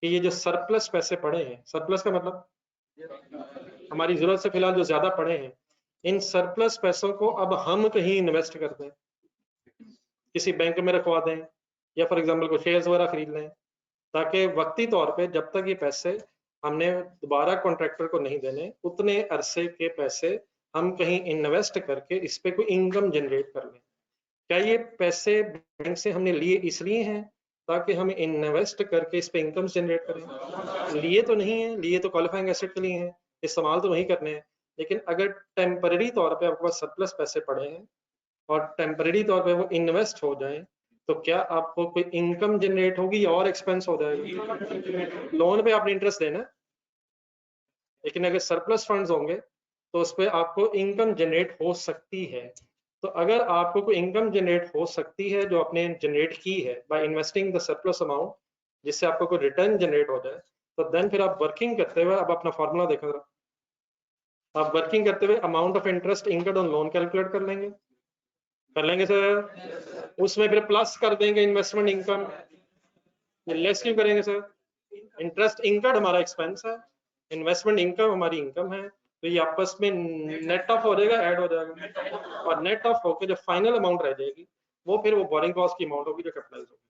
कि ये जो सरप्लस पैसे पड़े हैं, सरप्लस का मतलब हमारी जरूरत से फिलहाल जो ज्यादा पड़े हैं, इन सरप्लस पैसों को अब हम कहीं इन्वेस्ट कर दें, किसी बैंक में रखवा दें, या फॉर एग्जांपल को शेयर्स वगैरह खरीद लें, ताकि वक्ती तौर पे जब तक ये पैसे हमने दोबारा कॉन्ट्रैक्टर को नहीं देने, उतने अरसे के पैसे हम कहीं इन्वेस्ट करके इस पे कोई इनकम जनरेट कर लें। क्या ये पैसे बैंक से हमने लिए इसलिए हैं ताकि हम इन्वेस्ट करके इस पे इनकम जनरेट करें? लिए तो नहीं है, लिए तो क्वालिफाइंग एसेट के लिए हैं, इस्तेमाल तो वही करने हैं। लेकिन अगर टेम्पररी तौर पे आपके पास सरप्लस पैसे पड़े हैं और टेम्पररी तौर पे वो इन्वेस्ट हो जाएं, तो क्या आपको कोई इनकम जनरेट होगी या और एक्सपेंस हो जाएगा? लोन पे आपने इंटरेस्ट देना है, लेकिन अगर सरप्लस फंड्स होंगे तो उस पर आपको इनकम जनरेट हो सकती है। तो अगर आपको कोई इनकम जनरेट हो सकती है जो आपने जनरेट की है by investing the surplus amount, जिससे आपको कोई रिटर्न जनरेट हो जाए, तो देन फिर आप वर्किंग करते हुए, अब अपना फॉर्मूला देखा जरा, आप वर्किंग करते हुए amount of interest income on loan calculate कर लेंगे सर। उसमें फिर प्लस कर देंगे इन्वेस्टमेंट इनकम। लेस क्यों करेंगे सर? इंटरेस्ट इनकम हमारा एक्सपेंस है, इन्वेस्टमेंट इनकम हमारी इनकम है, तो ये आपस में नेट ऑफ हो जाएगा, ऐड हो जाएगा, और नेट ऑफ होकर जो फाइनल अमाउंट रह जाएगी वो फिर वो बोरिंग कॉस्ट की अमाउंट होगी जो कैपिटलाइज होगी।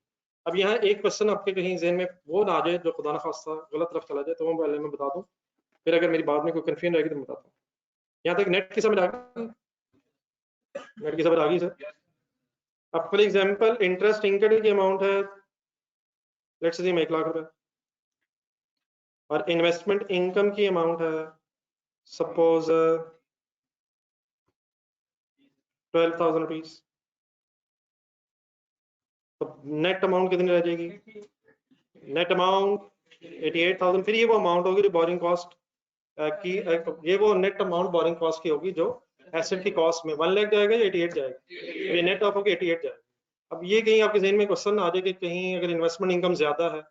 अब यहाँ एक क्वेश्चन आपके कहीं ज़हन में वो ना आ जाए जो खुदा ना खास्ता गलत तरफ चला जाए, तो वो पहले मैं बता दूं, फिर अगर मेरी बात में कोई कंफ्यूजन रहेगी तो मैं बताता हूँ। यहाँ तक नेट की समझ आ गई? नेट की समझ आ गई सर? अब फॉर एग्जांपल इंटरेस्ट इनकम की अमाउंट है लेट्स से 1 लाख रुपए, और इन्वेस्टमेंट इनकम की अमाउंट है सपोज 12,000 रुपीज। तो नेट अमाउंट कितनी रह जाएगी? Net amount 88,000। फिर ये वो अमाउंट होगी जो बोरिंग कॉस्ट की, ये वो नेट अमाउंट बोरिंग कॉस्ट की होगी जो एसेट की कॉस्ट में 1 लाख जाएगा या 88 जाएगा? ये नेट ऑफ होगी 88 जाएगा। अब ये कहीं आपके ज़हन में क्वेश्चन आ जाए कि कहीं अगर इन्वेस्टमेंट इनकम ज्यादा है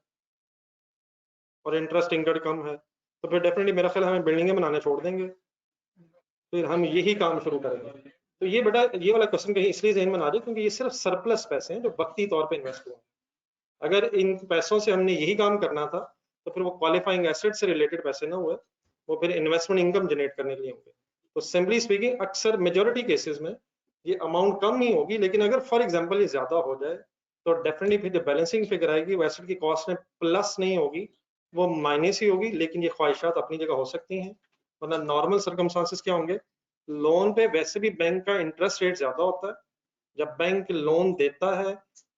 और इंटरेस्ट इनकम कम है, तो फिर डेफिनेटली मेरा ख्याल हमें बिल्डिंगें बनाने छोड़ देंगे, फिर हम यही काम शुरू करेंगे। तो ये बेटा ये वाला क्वेश्चन कहीं इसलिए ज़हन में आ जाए क्योंकि ये सिर्फ सरप्लस पैसे हैं जो वक्ती तौर पे इन्वेस्ट हुए। अगर इन पैसों से हमने यही काम करना था तो फिर वो क्वालिफाइंग एसेट से रिलेटेड पैसे ना हुए, वो फिर इन्वेस्टमेंट इनकम जनरेट करने के लिए होंगे। तो सिंपली स्पीकिंग अक्सर मेजोरिटी केसेस में ये अमाउंट कम नहीं होगी, लेकिन अगर फॉर एग्जांपल ये ज्यादा हो जाए तो डेफिनेटली फिर जो बैलेंसिंग फिगर आएगी वो एसेट की कॉस्ट में प्लस नहीं होगी, वो माइनस ही होगी। लेकिन ये ख्वाहिशात अपनी जगह हो सकती हैं, वरना नॉर्मल सर्कमस्टांसेस क्या होंगे? लोन पे वैसे भी बैंक का इंटरेस्ट रेट ज्यादा होता है, जब बैंक लोन देता है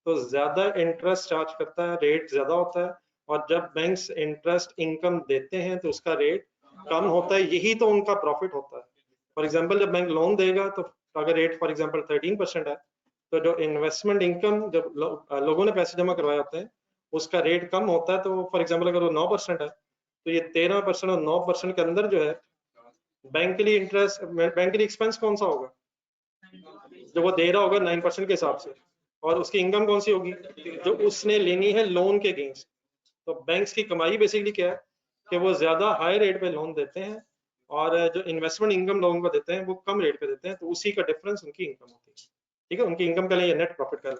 तो ज्यादा इंटरेस्ट चार्ज करता है, रेट ज्यादा होता है, और जब बैंक्स इंटरेस्ट इनकम देते हैं तो उसका रेट कम होता है, यही तो उनका प्रॉफिट होता है। फॉर एग्जांपल जब बैंक लोन देगा तो अगर रेट फॉर एग्जांपल 13% है, तो जो इन्वेस्टमेंट इनकम जब लोगों ने पैसे जमा करवाए होते हैं उसका रेट कम होता है, तो फॉर एग्जांपल अगर वो 9% है तो ये 13% और 9% के अंदर जो है बैंक के लिए इंटरेस्ट, बैंक के लिए एक्सपेंस कौन सा होगा? जो वो दे रहा होगा 9% के हिसाब से, और उसकी इनकम कौन सी होगी? जो उसने लेनी है लोन के अगेंस्ट। तो बैंक्स की कमाई बेसिकली क्या है कि वो ज्यादा हाई रेट पे लोन देते हैं, और जो इन्वेस्टमेंट इनकम लोगों को देते हैं वो कम रेट पे देते हैं, तो उसी का डिफरेंस उनकी इनकम होती है। ठीक है, उनकी इनकम का लिए नेट प्रॉफिट का।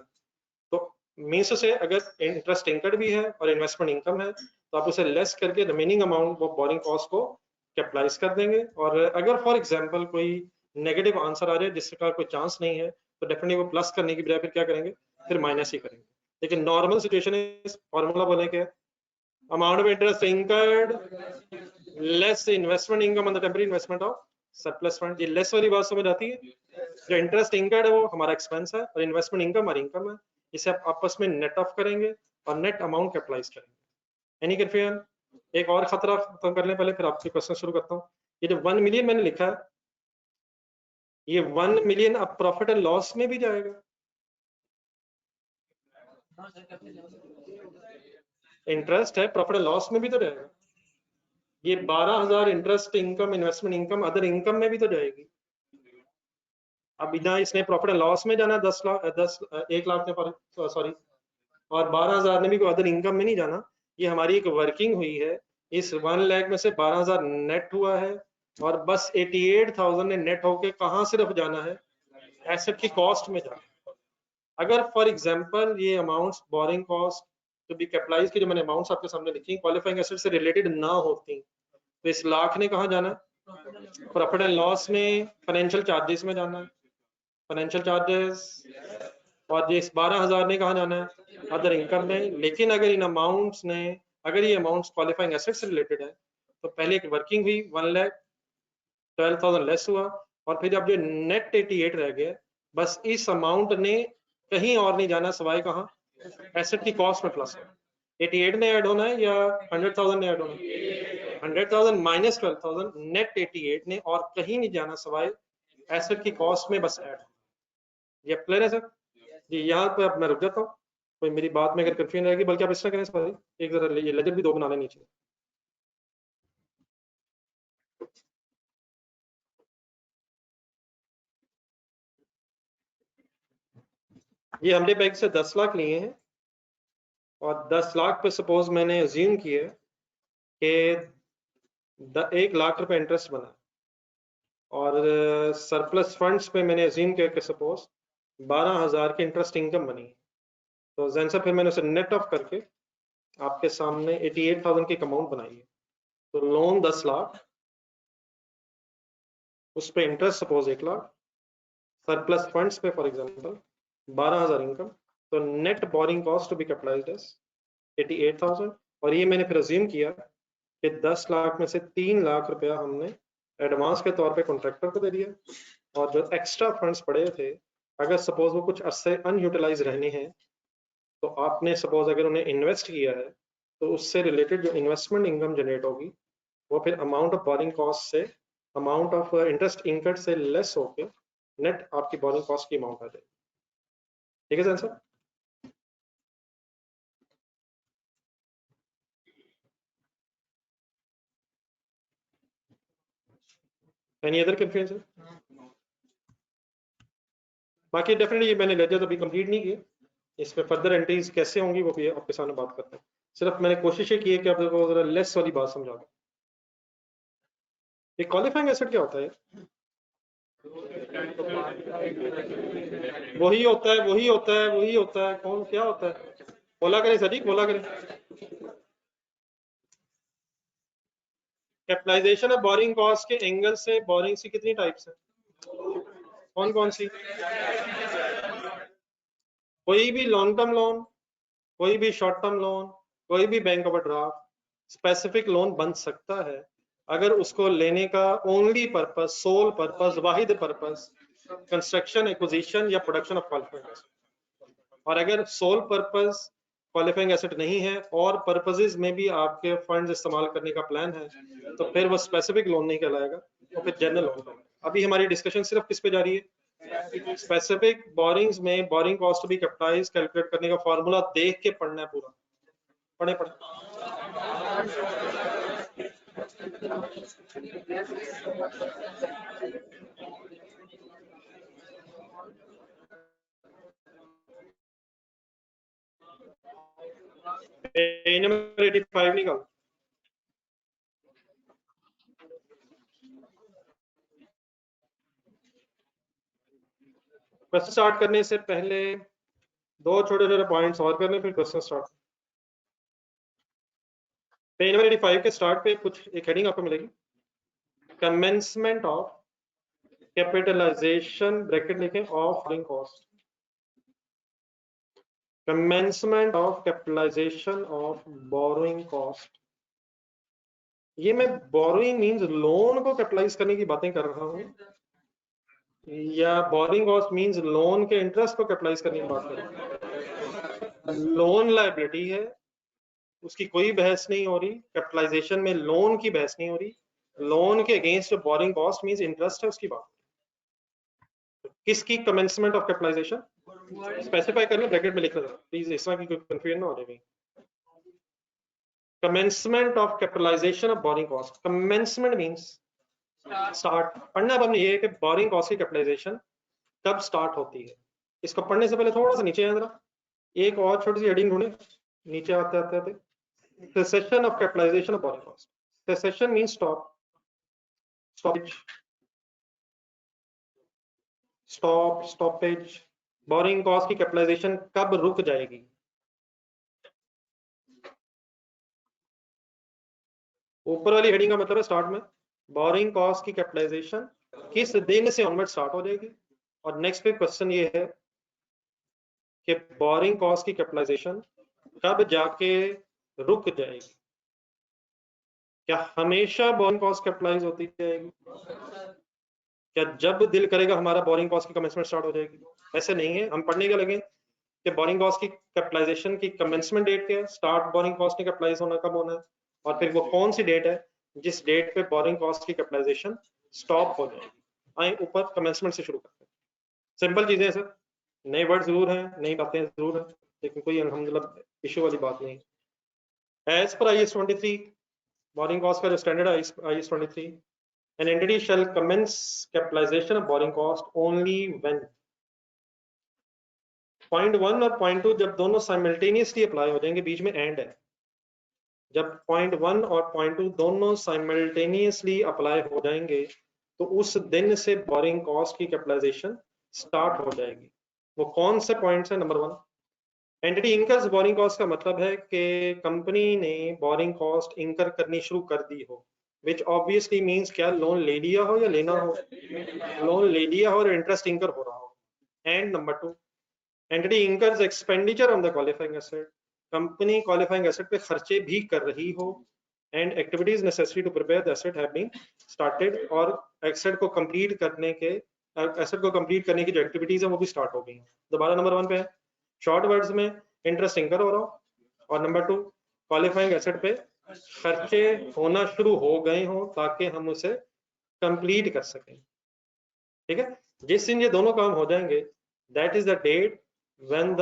तो मीन्स से अगर इंटरेस्ट इनकम भी है और इन्वेस्टमेंट इनकम है तो आप उसे लेस करके रिमेनिंग अमाउंट वो बोरिंग कॉस्ट को कैपिटलाइज कर देंगे। और अगर फॉर एग्जांपल कोई नेगेटिव आंसर आ जाए जिसका कोई चांस नहीं है, तो डेफिनेटली वो प्लस करने की बजाय फिर क्या करेंगे? फिर माइनस ही करेंगे। लेकिन नॉर्मल सिचुएशन में फॉर्मूला बोले क्या? Amount of interest incurred less investment income on the temporary investment of surplus fund. ये लेस वाली बात समझ आती है? जो इंटरेस्ट इनकर्ड है वो हमारा एक्सपेंस है और इन्वेस्टमेंट इनकम हमारी इनकम है, इसे आप आपस में नेट ऑफ करेंगे और नेट अमाउंट कैपिटलाइज करेंगे। Any confusion? एक और खतरा खत्म कर लें पहले, फिर आपके क्वेश्चन शुरू करता हूँ। ये जो 1 मिलियन मैंने लिखा है, ये 1 मिलियन अब प्रॉफिट एंड लॉस में भी जाएगा? इंटरेस्ट है, प्रॉफिट एंड लॉस में भी तो जाएगा। ये 12,000 interest income, investment income, other income में भी तो जाएगी। अब बिना इसने प्रॉफिट एंड लॉस में जाना 1 लाख में, सॉरी, और 12,000 ने भी कोई अदर इनकम में नहीं जाना। ये हमारी एक वर्किंग हुई है, इस 1 लाख में से 12,000 नेट हुआ है, और बस 88,000 ने नेट होके कहाँ सिर्फ जाना है? एसेट की कॉस्ट में जाना। अगर फॉर एग्जांपल ये अमाउंट्स बोरिंग कॉस्ट जो भी कैपिटलाइज की जो मैंने अमाउंट्स आपके सामने लिखी क्वालिफाइंग एसेट से रिलेटेड ना होती, तो इस लाख ने कहाँ जाना? प्रॉफिट एंड लॉस में, फाइनेंशियल चार्जेस में जाना है, फाइनेंशियल चार्जेस। और ये 12,000 ने कहाँ जाना है? अदर इनकम में। लेकिन अगर इन अमाउंट्स ने, अगर ये अमाउंट्स क्वालिफाइंग एसेट से रिलेटेड है, तो पहले एक वर्किंग हुई 1,12,000 लेस हुआ, और फिर अब जो नेट 88 रह गया, बस इस अमाउंट ने कहीं और नहीं जाना सिवाय कहाँ? एसेट की कॉस्ट में प्लस है। 88 ने ऐड होना है या 100,000 ने ऐड होना है? 100,000 माइनस 12,000, नेट 88 ने और कहीं नहीं जाना सिवाय एसेट की कॉस्ट में बस ऐड। ये क्लियर है सर? जी, यहाँ पे अब मैं रुक जाता हूँ। कोई मेरी बात में अगर कंफ्यूजन रहेगी, बल्कि आप इस तरह करें सॉरी, एक जरा ये लेजर भी 2 बना लें नीचे। ये हमने बैंक से 10 लाख लिए हैं और 10 लाख पे सपोज मैंने अज्यूम किया कि 1 लाख रुपए इंटरेस्ट बना और सरप्लस फंड्स पे मैंने अज्यूम किया कि सपोज 12,000 की इंटरेस्ट इनकम बनी। तो जैन सा फिर मैंने उसे नेट ऑफ करके आपके सामने 88,000 की अमाउंट बनाई है। तो लोन 10 लाख, उस पे interest suppose 1 lakh, surplus funds पे फॉर एग्जांपल 12,000 इनकम, तो net borrowing cost to be capitalised as 88,000। और ये मैंने फिर अज्यूम किया कि 10 लाख में से 3 लाख रुपया हमने एडवांस के तौर पे कॉन्ट्रैक्टर को दे दिया और जो एक्स्ट्रा फंड्स पड़े थे अगर सपोज वो कुछ अरसे अनयूटिलाइज रहने हैं तो आपने सपोज अगर उन्हें इन्वेस्ट किया है तो उससे रिलेटेड जो इन्वेस्टमेंट इनकम जनरेट होगी वो फिर अमाउंट ऑफ बोरिंग कॉस्ट से, अमाउंट ऑफ इंटरेस्ट इनकर्ड से लेस होके नेट आपकी बोरिंग कॉस्ट की अमाउंट आ जाएगी। ठीक है sir answer? Any other confusion? बाकी डेफिनेटली ये मैंने लेजर अभी कंप्लीट नहीं किए, इस पे फर्दर एंट्रीज कैसे होंगी वो भी आपके सामने बात करते हैं। सिर्फ मैंने कोशिश की है कि आप लोगों को जरा लेस वाली बात समझा दूं। ये क्वालिफाइंग एसेट क्या होता है? वही होता है, वही होता है, वही होता है। कौन क्या होता है? बोला करें सटीक, बोला करें। कैपिटलाइजेशन ऑफ बोरिंग कॉस्ट के एंगल से बोरिंग की कितनी टाइप्स है? कौन कौन सी? कोई भी लॉन्ग टर्म लोन, कोई भी शॉर्ट टर्म लोन, कोई भी बैंक ओवरड्राफ्ट स्पेसिफिक लोन बन सकता है अगर उसको लेने का ओनली पर्पस, सोल पर्पस, वाहिद पर्पस कंस्ट्रक्शन, एक्विजिशन या प्रोडक्शन ऑफ क्वालिफाइंग एसेट। और अगर सोल पर्पस क्वालिफाइंग एसेट नहीं है और पर्पसेस में भी आपके फंड्स इस्तेमाल करने का प्लान है तो फिर वो स्पेसिफिक लोन नहीं कहलाएगा, तो फिर जनरल लोन। अभी हमारी डिस्कशन सिर्फ किस पे जा रही है? स्पेसिफिक बोरिंग्स में बोरिंग कॉस्ट भी कैपिटलाइज कैलकुलेट करने का फॉर्मूला देख के पढ़ना है पूरा। पढ़े पढ़े। नंबर 85 निकाल। क्वेश्चन स्टार्ट करने से पहले 2 छोटे छोटे पॉइंट्स और करने फिर क्वेश्चन स्टार्ट। पेज नंबर 85 के स्टार्ट पे कुछ एक हेडिंग आपको मिलेगी, कमेंसमेंट ऑफ कैपिटलाइजेशन ब्रैकेट लिखें of borrowing cost. Commencement of capitalisation of borrowing cost. ये मैं बोरोइंग मींस लोन को कैपिटलाइज करने की बातें कर रहा हूं या बोरिंग कॉस्ट मींस लोन के इंटरेस्ट को कैपिटलाइज करने की बात कर रहा हूं। लोन लायबिलिटी है, उसकी कोई बहस नहीं हो रही। कैपिटलाइजेशन में लोन की बहस नहीं हो रही। लोन के अगेंस्ट जो बोरिंग कॉस्ट मींस इंटरेस्ट है उसकी बात। किसकी? Commencement of capitalisation. स्पेसिफाई करना, ब्रैकेट में लिखना प्लीज, इस तरह की कोई कंफ्यूजन ना हो जाए। Commencement of capitalisation of borrowing cost. Commencement means start. पढ़ना अब हमने ये है कि बोरिंग कॉस्ट की कैपिटलाइजेशन कब स्टार्ट होती है। इसको पढ़ने से पहले थोड़ा सा नीचे आए जरा, एक और छोटी सी हेडिंग ढूंढे नीचे आते आते आते। Cessation of capitalization of borrowing cost. Cessation means stop, stoppage, stoppage. Boring cost की कैपिटलाइजेशन कब रुक जाएगी? ऊपर वाली हेडिंग का मतलब है स्टार्ट में बोरिंग कॉस्ट की कैपिटलाइजेशन किस दिन से ऑनवर्ड स्टार्ट हो जाएगी। और नेक्स्ट पे क्वेश्चन ये है कि बोरिंग कॉस्ट की कैपिटलाइजेशन कब जाके रुक जाएगी। क्या हमेशा बोरिंग कॉस्ट कैपिटलाइज होती जाएगी? क्या जब दिल करेगा हमारा बोरिंग कॉस्ट की कमेंसमेंट स्टार्ट हो जाएगी? ऐसे नहीं है। हम पढ़ने के लगे कि बोरिंग कॉस्ट की कैपिटलाइजेशन की कमेंसमेंट डेट क्या है, स्टार्ट बोरिंग कॉस्ट की कैपिटलाइज होना कब होना है, और फिर वो कौन सी डेट है जिस डेट पे बोरिंग कॉस्ट की कैपिटलाइजेशन स्टॉप हो जाएगी। आए ऊपर कमेंसमेंट से शुरू करते हैं। सिंपल चीजें हैं सर, नए वर्ड जरूर हैं, नई बातें जरूर हैं, लेकिन कोई अल्हम्दुलिल्लाह इशू वाली बात नहीं। As per IAS 23 boring cost का जो स्टैंडर्ड है IAS 23, an entity shall commence capitalization of borrowing cost only when point 1 और पॉइंट 2 जब दोनों साइमल्टेनियसली अप्लाई हो जाएंगे, बीच में एंड है, जब पॉइंट 1 और पॉइंट 2 दोनों साइमल्टेनियसली अप्लाई हो जाएंगे तो उस दिन से बोरिंग कॉस्ट की कैपिटलाइजेशन स्टार्ट हो जाएगी। वो कौन से पॉइंट्स है? Number 1, entity incurs boring cost का मतलब है कि कंपनी ने बोरिंग कॉस्ट इंकर करनी शुरू कर दी हो, विच ऑब्वियसली मींस क्या, लोन ले लिया हो या लेना हो, लोन ले लिया हो और इंटरेस्ट इंकर हो रहा हो। And number 2, entity incurs expenditure on the qualifying asset, company qualifying asset पे खर्चे भी कर रही हो, and activities necessary to prepare the asset have been started, और एसेट को कंप्लीट करने की जो एक्टिविटीज है वो भी स्टार्ट हो गई हैं। दोबारा नंबर 1 पे है, शॉर्ट वर्ड्स में इंटरेस्ट इंकर हो रहा हो, और नंबर 2 क्वालिफाइंग एसेट पे खर्चे होना शुरू हो गए हो ताकि हम उसे कंप्लीट कर सकें। ठीक है, जिस दिन ये दोनों काम हो जाएंगे, that is the date when the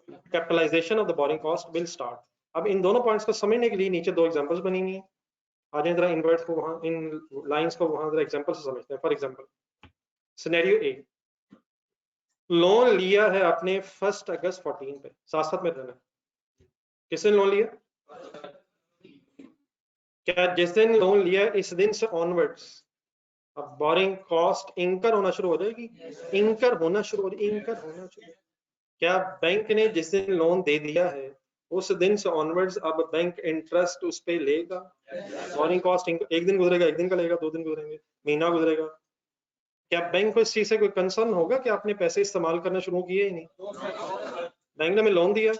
capitalisation of the borrowing cost will start. अब इन दोनों पॉइंट्स को समझने के लिए नीचे 2 एग्जांपल्स बनी हुई हैं, आ जाए जरा इन वर्ड्स को वहां, इन लाइंस को वहां जरा एग्जांपल से समझते हैं। For example scenario A, loan लिया है आपने 1 अगस्त 14 पे, साथ में रहना, किसने लोन लिया? क्या जिस दिन लोन लिया इस दिन से ऑनवर्ड्स अब बोरिंग कॉस्ट इंकर होना शुरू हो जाएगी? इंकर होना शुरू। क्या बैंक ने जिस दिन लोन दे दिया है उस दिन से ऑनवर्ड्स अब बैंक इंटरेस्ट उस पे लेगा? बोरिंग कॉस्ट एक दिन गुजरेगा, एक दिन का लेगा, 2 दिन गुजरेंगे, महीना गुजरेगा। क्या बैंक को इस चीज से कोई कंसर्न होगा कि आपने पैसे इस्तेमाल करना शुरू किए ही नहीं? बैंक ने हमें लोन दिया,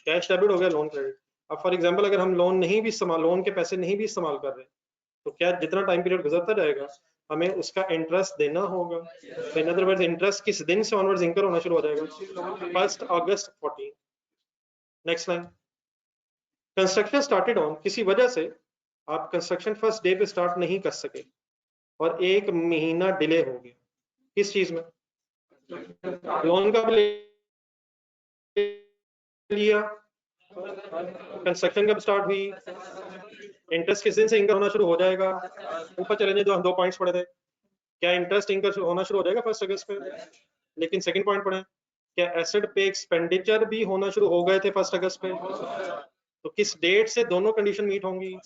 कैश डेबिट हो गया, लोन क्रेडिट। अब फॉर एग्जांपल अगर हम लोन के पैसे नहीं भी इस्तेमाल कर रहे, तो क्या जितना टाइम पीरियड गुजरता जाएगा हमें उसका इंटरेस्ट देना होगा? तो इन अदर वर्ड्स इंटरेस्ट किस दिन से ऑनवर्ड्स इंकर होना शुरू हो जाएगा? 1 अगस्त 14। Next line, construction started on, किसी वजह से आप कंस्ट्रक्शन फर्स्ट डे पे स्टार्ट नहीं कर सके और 1 महीना डिले हो गया, किस चीज में? लोन का लिया, कंस्ट्रक्शन कब स्टार्ट हुई, इंटरेस्ट किस दिन से इंकर होना शुरू हो जाएगा? ऊपर चले जाए जो हम 2 पॉइंट्स पढ़े थे, क्या इंटरेस्ट इंकर होना शुरू हो जाएगा 1 अगस्त पे? लेकिन सेकंड पॉइंट पढ़े, क्या एसेट पे एक्सपेंडिचर भी होना शुरू हो गए थे 1 अगस्त पे? तो किस डेट से दोनों कंडीशन मीट होंगी?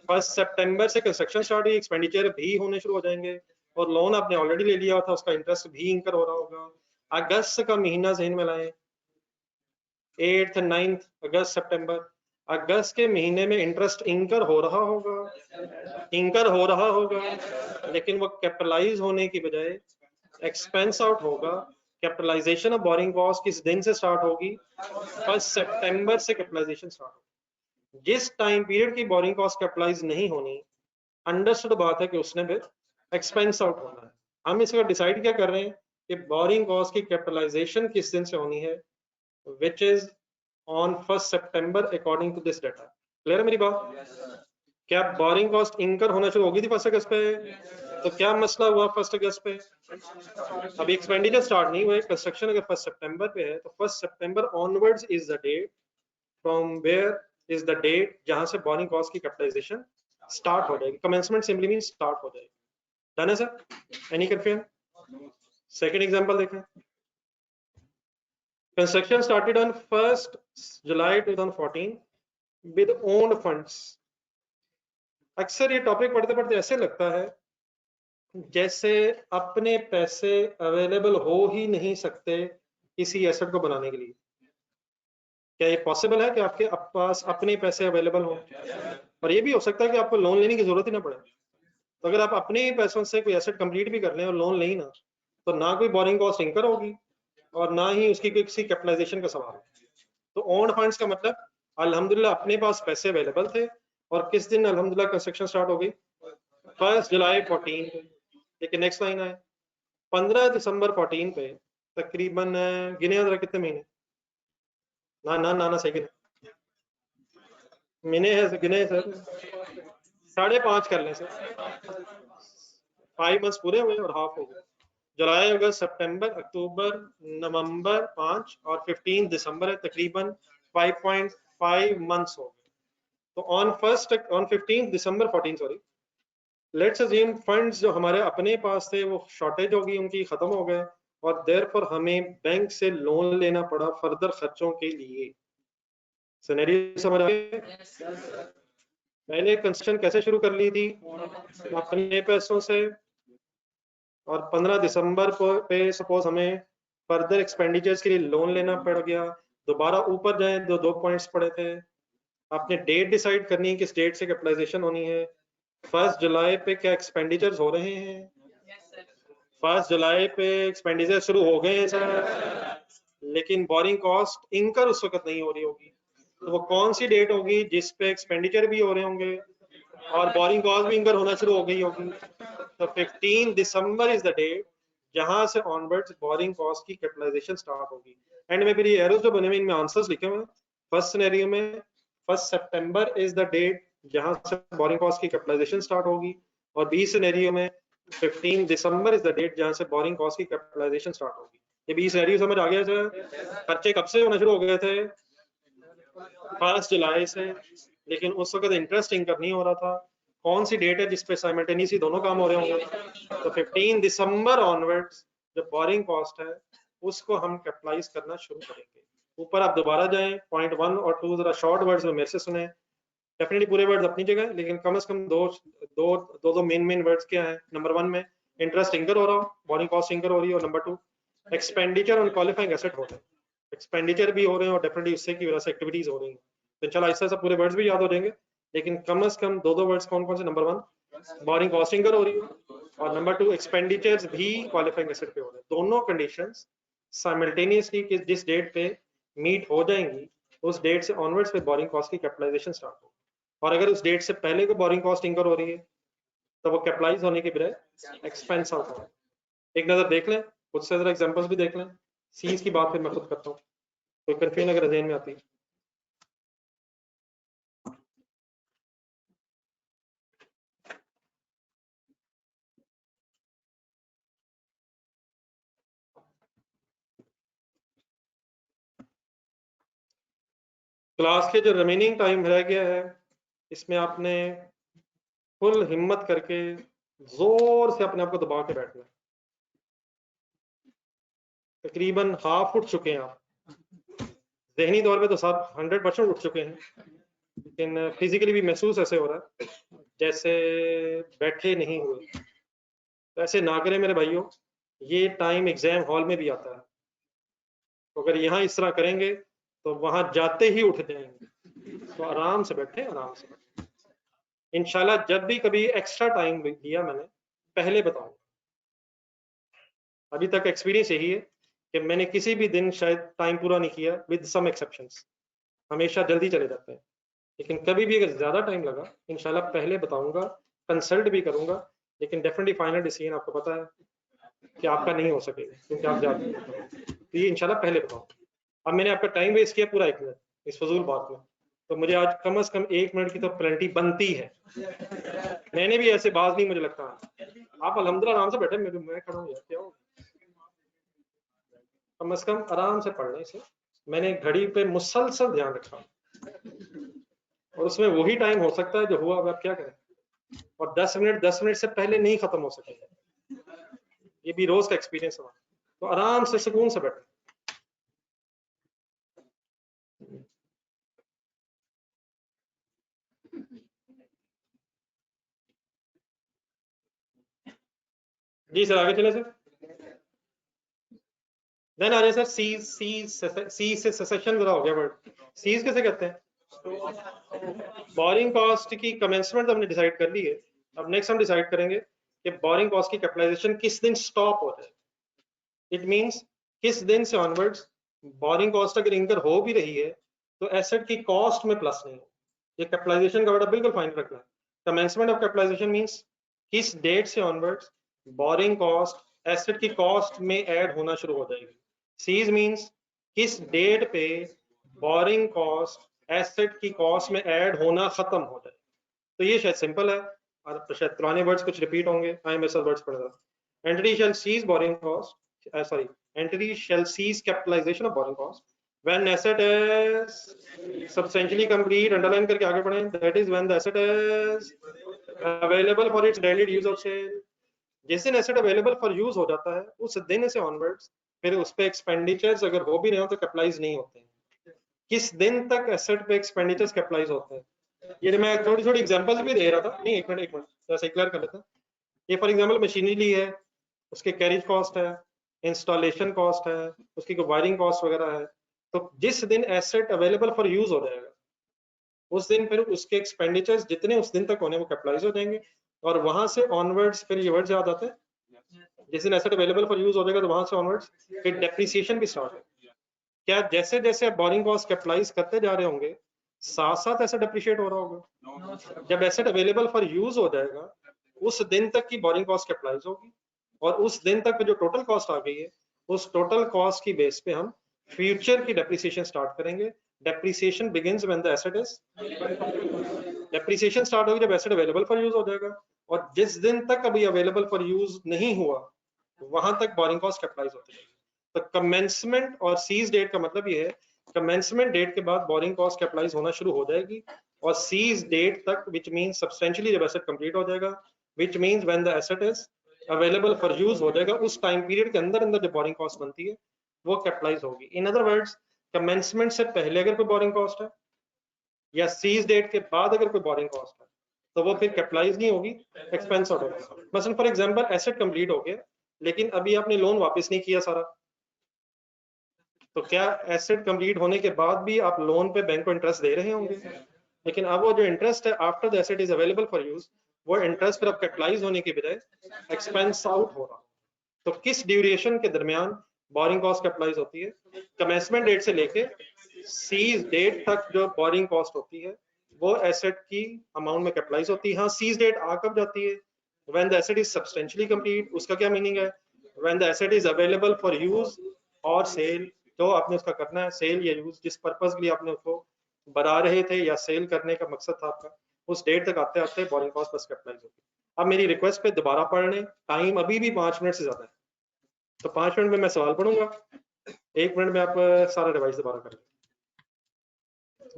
1 सितंबर से कंस्ट्रक्शन स्टार्ट हुई, एक्सपेंडिचर भी होने शुरू हो जाएंगे, और लोन आपने ऑलरेडी ले लिया था उसका इंटरेस्ट भी इंकर हो रहा होगा। अगस्त का महीना जहन में लाएं, 8th 9th अगस्त सितंबर, अगस्त के महीने में इंटरेस्ट इंकर हो रहा होगा, लेकिन वो कैपिटलाइज होने की बजाय एक्सपेंस आउट होगा। कैपिटलाइजेशन ऑफ बोरिंग कॉस्ट किस दिन से स्टार्ट होगी? 1 सितंबर से कैपिटलाइजेशन स्टार्ट होगी। जिस टाइम पीरियड की बोरिंग कॉस्ट कैपिटलाइज नहीं होनी, अंडरस्टूड बात है कि उसने फिर एक्सपेंस आउट होना है। हम इसका डिसाइड क्या कर रहे हैं कि बोरिंग कॉस्ट की कैपिटलाइजेशन किस दिन से होनी है, which is on 1 September according to this data। Clear है मेरी बात? क्या बोरिंग कॉस्ट इंकर होना शुरू होगी थी 1 अगस्त पे? तो क्या मसला हुआ 1 अगस्त पे? अभी एक्सपेंडिचर स्टार्ट नहीं हुए, कंस्ट्रक्शन अगर 1 सितंबर पे है तो 1 सितंबर onwards is the date from where is the date जहां से बोरिंग कॉस्ट की कैपिटलाइजेशन स्टार्ट हो जाएगी। कमेंसमेंट सिंपली मींस स्टार्ट हो जाएगी। डन है sir? Any confusion? Second example देखें, construction started on 1st July 2014 with owned funds। अक्सर ये टॉपिक पढ़ते पढ़ते ऐसे लगता है जैसे अपने पैसे अवेलेबल हो ही नहीं सकते किसी एसेट को बनाने के लिए। क्या ये पॉसिबल है कि आपके पास अपने पैसे अवेलेबल हो? और ये भी हो सकता है कि आपको लोन लेने की जरूरत ही ना पड़े। तो अगर आप अपने ही पैसों से कोई एसेट कंप्लीट भी कर लें और लोन लें ना, तो ना कोई बोरिंग कॉस्ट इंकर होगी और ना ही उसकी किसी कैपिटलाइजेशन का सवाल। तो ओन्ड फंड्स का मतलब अल्हम्दुलिल्लाह अपने पास पैसे अवेलेबल थे, और किस दिन अल्हम्दुलिल्लाह कंस्ट्रक्शन स्टार्ट हो गई? 1 जुलाई 14। लेकिन नेक्स्ट लाइन है 15 दिसंबर 14 पे तकरीबन गिने जरा कितने महीने? ना सही गिने, महीने है गिने सर, 5.5 कर लें सर, 5 मंथ्स पूरे हुए और हाफ हो गए। जुलाई, अगस्त, सितंबर, अक्टूबर, नवंबर 5 और 15 दिसंबर है, तकरीबन 5.5 मंथ्स हो गए। तो on 15 December 14 sorry, let's assume funds जो हमारे अपने पास थे वो शॉर्टेज होगी, उनकी खत्म हो गए, और देयरफॉर हमें बैंक से लोन लेना पड़ा फर्दर खर्चों के लिए। सिनेरियो समझ आ गया? मैंने कंस्ट्रक्शन कैसे शुरू कर ली थी? अपने पैसों से, और 15 दिसंबर पे सपोज हमें फर्दर एक्सपेंडिचर्स के लिए लोन लेना पड़ गया। दोबारा ऊपर जाए, दो पॉइंट्स पड़े थे। आपने डेट डिसाइड करनी है, किस डेट से कैपिटलाइजेशन होनी है। 1 जुलाई पे क्या एक्सपेंडिचर्स हो रहे हैं? 1 जुलाई पे एक्सपेंडिचर शुरू हो गए हैं सर, लेकिन बोरिंग कॉस्ट इंकर उस वक्त नहीं हो रही होगी। तो वो कौन सी डेट होगी जिस पे एक्सपेंडिचर भी हो रहे होंगे और बोरिंग कॉस्ट भी इंकर होना शुरू हो गई होगी? तो 15 दिसंबर इज द डेट जहां से ऑनवर्ड्स बोरिंग कॉस्ट की कैपिटलाइजेशन स्टार्ट होगी। एंड में फिर ये एरोस जो बने हुए इनमें आंसर्स लिखे हुए हैं। फर्स्ट सिनेरियो में 1 सितंबर इज द डेट जहां से बोरिंग कॉस्ट की कैपिटलाइजेशन स्टार्ट होगी, और बी सिनेरियो में 15 दिसंबर इज द डेट जहां से बोरिंग कॉस्ट की कैपिटलाइजेशन स्टार्ट होगी। ये बी सिनेरियो समझ आ गया सर? खर्चे कब से होना शुरू हो गए थे? 1 जुलाई से, लेकिन उस वक्त इंटरेस्ट इंकर नहीं हो रहा था। कौन सी डेट है जिसपे साइमल्टेनियसली दोनों काम हो रहे होंगे? तो 15 दिसंबर ऑनवर्ड्स जो बोरिंग कॉस्ट है उसको हम कैपिटलाइज करना शुरू करेंगे। ऊपर आप दोबारा जाएं, पॉइंट 1 और 2 जरा शॉर्ट वर्ड्स में मेरे से सुने। डेफिनेटली पूरे वर्ड्स अपनी जगह, लेकिन कम से कम दो मेन वर्ड्स क्या है? नंबर 1 में इंटरेस्ट इंकर हो रहा हो, बोरिंग कॉस्ट इंकर हो रही है, और number 2 expenditure on qualifying asset हो रहे हैं। एक्सपेंडिचर भी हो रहे हैं और डेफिनेटली उससे की वजह से एक्टिविटीज हो रही हैं। तो इंशाल्लाह इससे पूरे वर्ड्स भी याद हो जाएंगे, लेकिन कम से कम दो वर्ड्स कौन कौन से? नंबर 1 बोरिंग कॉस्ट इंकर हो रही है, और नंबर 2 एक्सपेंडिचर्स भी क्वालिफाइंग एसेट पे हो रहे हैं। दोनों कंडीशंस साइमल्टेनियसली जिस डेट पे मीट हो जाएंगी उस डेट से ऑनवर्ड्स पे बोरिंग कॉस्ट की कैपिटलाइजेशन स्टार्ट होगी। और अगर उस डेट से पहले को बोरिंग कॉस्ट इंकर हो रही है तो वो कैपिटलाइज होने के बजाय एक्सपेंस आउट होगा। एक नजर देख लें, खुद से जरा एग्जांपल्स भी देख लें। सीज की बात फिर मैं खुद करता हूँ, कोई कंफ्यूजन अगर ज़हन में आती है। क्लास के जो रिमेनिंग टाइम रह गया है इसमें आपने फुल हिम्मत करके जोर से अपने आप को दबा के बैठना है। तकरीबन हाफ उठ चुके हैं आप, जहनी तौर पे तो सब 100% उठ चुके हैं, लेकिन फिजिकली भी महसूस ऐसे हो रहा है जैसे बैठे नहीं हुए। तो ऐसे ना करें मेरे भाइयों, ये टाइम एग्जाम हॉल में भी आता है। तो अगर यहाँ इस तरह करेंगे तो वहां जाते ही उठ जाएंगे। तो आराम से बैठे, आराम से बैठे। इंशाल्लाह जब भी कभी एक्स्ट्रा टाइम दिया मैंने पहले बताऊंगा। अभी तक एक्सपीरियंस यही है कि मैंने किसी भी दिन शायद टाइम पूरा नहीं किया, विद सम एक्सेप्शंस, हमेशा जल्दी चले जाते हैं। लेकिन कभी भी अगर ज्यादा टाइम लगा इंशाल्लाह पहले बताऊंगा, कंसल्ट भी करूंगा, लेकिन डेफिनेटली फाइनल डिसीजन आपको पता है कि आपका नहीं हो सकेगा क्योंकि आप ज्यादा। तो ये इंशाल्लाह पहले बताऊंगा। अब मैंने आपका टाइम वेस्ट किया पूरा 1 मिनट इस फजूल बात में, तो मुझे आज कम से कम 1 मिनट की तो पेनल्टी बनती है। मैंने भी ऐसे बात नहीं, मुझे लगता आप अल्हम्दुलिल्लाह आराम से बैठे, मैं खड़ा हूँ यार, क्या हो? कम से कम आराम से पढ़ने से मैंने घड़ी पे मुसलसल ध्यान रखा, और उसमें वही टाइम हो सकता है जो हुआ। अब आप क्या करें, और 10 मिनट से पहले नहीं खत्म हो सकेगा। ये भी रोज का एक्सपीरियंस हुआ। तो आराम से सुकून से बैठे। जी सर, आगे चले सर। देन आ रहे सर सी से सेसेशन जरा हो गया वर्ड। सीज कैसे कहते हैं? बोरिंग कॉस्ट की कमेंसमेंट हमने डिसाइड कर ली है। अब नेक्स्ट हम डिसाइड करेंगे कि बोरिंग कॉस्ट की कैपिटलाइजेशन किस दिन स्टॉप हो जाए। इट मींस किस दिन से ऑनवर्ड्स बोरिंग कॉस्ट अगर इंकर हो भी रही है तो एसेट की कॉस्ट में प्लस नहीं हो। ये कैपिटलाइजेशन का वर्ड बिल्कुल फाइन रखना है। कमेंसमेंट ऑफ कैपिटलाइजेशन मींस किस डेट से ऑनवर्ड्स बोरिंग कॉस्ट एसेट की कॉस्ट में ऐड होना शुरू हो जाएगी। सीज मींस किस डेट पे बोरिंग कॉस्ट एसेट की कॉस्ट में ऐड होना खत्म हो जाए। तो ये शायद सिंपल है, और शायद पुराने वर्ड्स कुछ रिपीट होंगे। आए मेरे साथ वर्ड्स पढ़ रहा। Entity shall cease borrowing cost. Entity shall cease capitalization of borrowing cost when asset is substantially complete. Underline करके आगे बढ़ें. That is when the asset is available for its intended use of sale. जिस दिन asset available for use हो जाता है उस दिन से ऑनवर्ड्स फिर उस पे एक्सपेंडिचर्स अगर हो भी रहे हो तो कैपिटलाइज नहीं होते हैं. किस दिन तक एसेट पे एक्सपेंडिचर्स कैपिटलाइज होते हैं? ये मैं थोड़ी थोड़ी एग्जांपल्स भी दे रहा था. नहीं, एक मिनट जैसे क्लियर कर लेता. ये फॉर एग्जांपल मशीनरी ली है, उसके कैरिज कॉस्ट है, इंस्टॉलेशन कॉस्ट है, उसकी कोई वायरिंग कॉस्ट वगैरह है. तो जिस दिन एसेट अवेलेबल फॉर यूज हो जाएगा उस दिन फिर उसके एक्सपेंडिचर्स जितने उस दिन तक होने वो कैपिटलाइज हो जाएंगे और वहां से ऑनवर्ड्स फिर ये वर्ड्स याद आते हैं. जिस दिन एसेट अवेलेबल फॉर यूज हो जाएगा तो वहां से ऑनवर्ड्स फिर डेप्रिसिएशन भी स्टार्ट है. क्या जैसे जैसे आप बोरिंग कॉस्ट कैपिटलाइज करते जा रहे होंगे साथ साथ एसेट डेप्रिशिएट हो रहा होगा? जब एसेट अवेलेबल फॉर यूज हो जाएगा उस दिन तक की बोरिंग कॉस्ट कैपिटलाइज होगी और उस दिन तक जो टोटल कॉस्ट आ गई है उस टोटल कॉस्ट की बेस पे हम फ्यूचर की डेप्रिसिएशन स्टार्ट करेंगे. Depreciation begins when the asset is depreciation start होगी जब एसेट अवेलेबल फॉर यूज हो जाएगा और जिस दिन तक अभी अवेलेबल फॉर यूज नहीं हुआ वहां तक बोरिंग कॉस्ट कैपिटलाइज होती है. तो कमेंसमेंट और सीज डेट का मतलब ये है कमेंसमेंट डेट के बाद बोरिंग कॉस्ट कैपिटलाइज होना शुरू हो जाएगी और सीज डेट तक विच मींस सब्सटेंशियली जब एसेट कंप्लीट हो जाएगा which means when the asset is available for use हो जाएगा उस टाइम पीरियड के अंदर अंदर जो बोरिंग कॉस्ट बनती है वो कैपिटलाइज होगी. इन अदर वर्ड्स कमेंसमेंट से पहले अगर कोई बोरिंग कॉस्ट है या सीज डेट के बाद अगर कोई बोरिंग कॉस्ट है तो वो फिर कैपिटलाइज नहीं होगी, एक्सपेंस आउट होगा. मसलन फॉर एग्जांपल एसेट कंप्लीट हो गया लेकिन अभी आपने लोन वापस नहीं किया सारा, तो क्या एसेट कंप्लीट होने के बाद भी आप लोन पे बैंक को इंटरेस्ट दे रहे होंगे? लेकिन अब वो जो इंटरेस्ट है after the asset is available for use वो इंटरेस्ट फिर अब कैपिटलाइज होने की बजाय एक्सपेंस आउट हो रहा. तो किस ड्यूरेशन के दरमियान बोरिंग कॉस्ट कैपिटलाइज होती है? कमेंसमेंट डेट से लेके सीज डेट तक जो बोरिंग कॉस्ट होती है वो एसेट की अमाउंट में कैपिटलाइज होती है. हाँ, सीज डेट आ कब जाती है? When the asset is substantially complete. उसका क्या मीनिंग है? When the asset is available for use और सेल. जो आपने उसका करना है सेल या यूज, जिस पर्पस के लिए आपने उसको बना रहे थे या सेल करने का मकसद था आपका, उस डेट तक आते आते बोरिंग कॉस्ट बस कैपिटलाइज होगी. अब मेरी रिक्वेस्ट पे दोबारा पढ़ लें, टाइम अभी भी 5 मिनट से ज्यादा है तो 5 मिनट में मैं सवाल पढ़ूंगा, 1 मिनट में आप सारा रिवाइज दोबारा करें.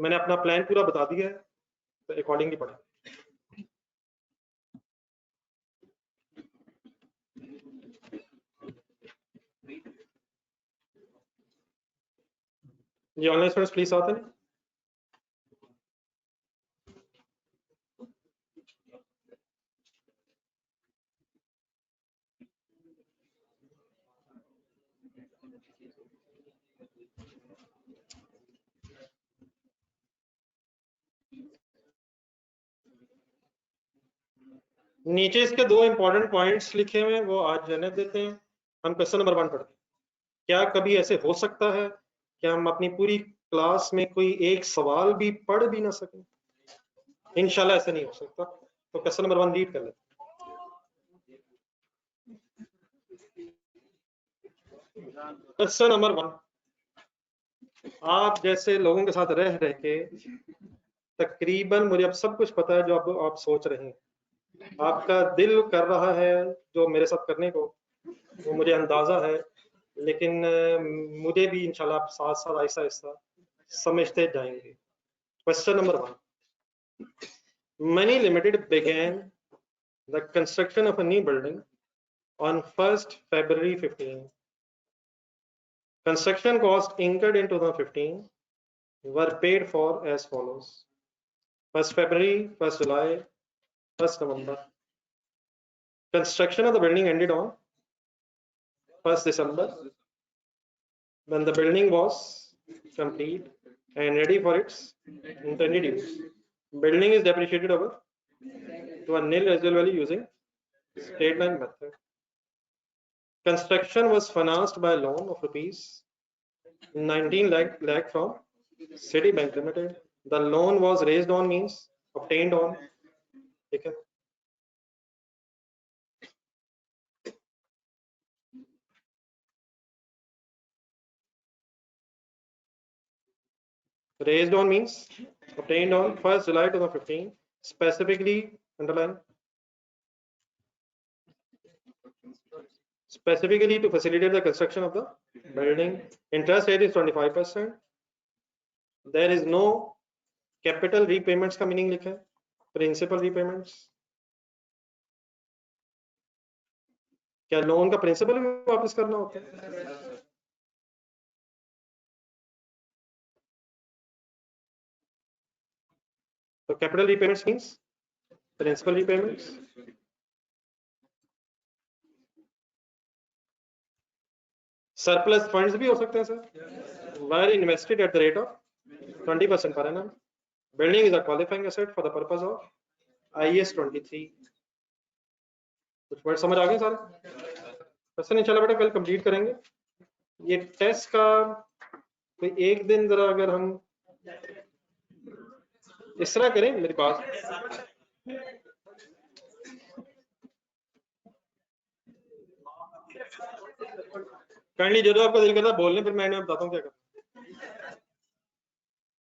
मैंने अपना प्लान पूरा बता दिया है तो अकॉर्डिंगली पढ़ें. ये ऑनलाइन स्टूडेंट्स प्लीज आते हैं. नीचे इसके 2 इंपॉर्टेंट पॉइंट्स लिखे हुए हैं वो आज रहने देते हैं. हम क्वेश्चन नंबर 1 पढ़ते हैं. क्या कभी ऐसे हो सकता है कि हम अपनी पूरी क्लास में कोई एक सवाल भी पढ़ भी ना सकें? इंशाल्लाह ऐसा नहीं हो सकता. तो क्वेश्चन नंबर 1 रीड कर लेते हैं. क्वेश्चन नंबर 1, आप जैसे लोगों के साथ रह रहे के तकरीबन मुझे अब सब कुछ पता है जो आप सोच रहे हैं. आपका दिल कर रहा है जो मेरे साथ करने को, वो मुझे अंदाजा है, लेकिन मुझे भी इंशाल्लाह आप साथ साथ आहिस्ता आहिस्ता समझते जाएंगे. Question number 1, Money Limited began the construction of a new building on 1st February 15. Construction costs incurred in 2015 were paid for as follows: 1st February, 1st July, 1st November. Construction of the building ended on 1st December when the building was complete and ready for its intended use. Building is depreciated over to a nil residual value using straight line method. Construction was financed by a loan of rupees 19 lakh from Citibank Limited. The loan was raised on means obtained on. Okay. Raised on means obtained on 1st July 2015. Specifically underline specifically to facilitate the construction of the building. Interest rate is 25%. There is no capital repayments का meaning लिखा है, principal repayments. क्या loan का principal भी वापस करना होता है? तो capital repayments means principal repayments. Surplus funds भी हो सकते हैं sir. Were invested at the rate of 20% per annum. Building is a qualifying asset for the purpose of IAS 23. कुछ वर्ड समझ आ गए सारे? क्वेश्चन इंशाल्लाह बेटा कल कंप्लीट करेंगे. ये टेस्ट का कोई एक दिन जरा अगर हम इस तरह करें, मेरी बात काइंडली जो आपका दिल करता बोलने, फिर मैं बताता हूँ क्या करना.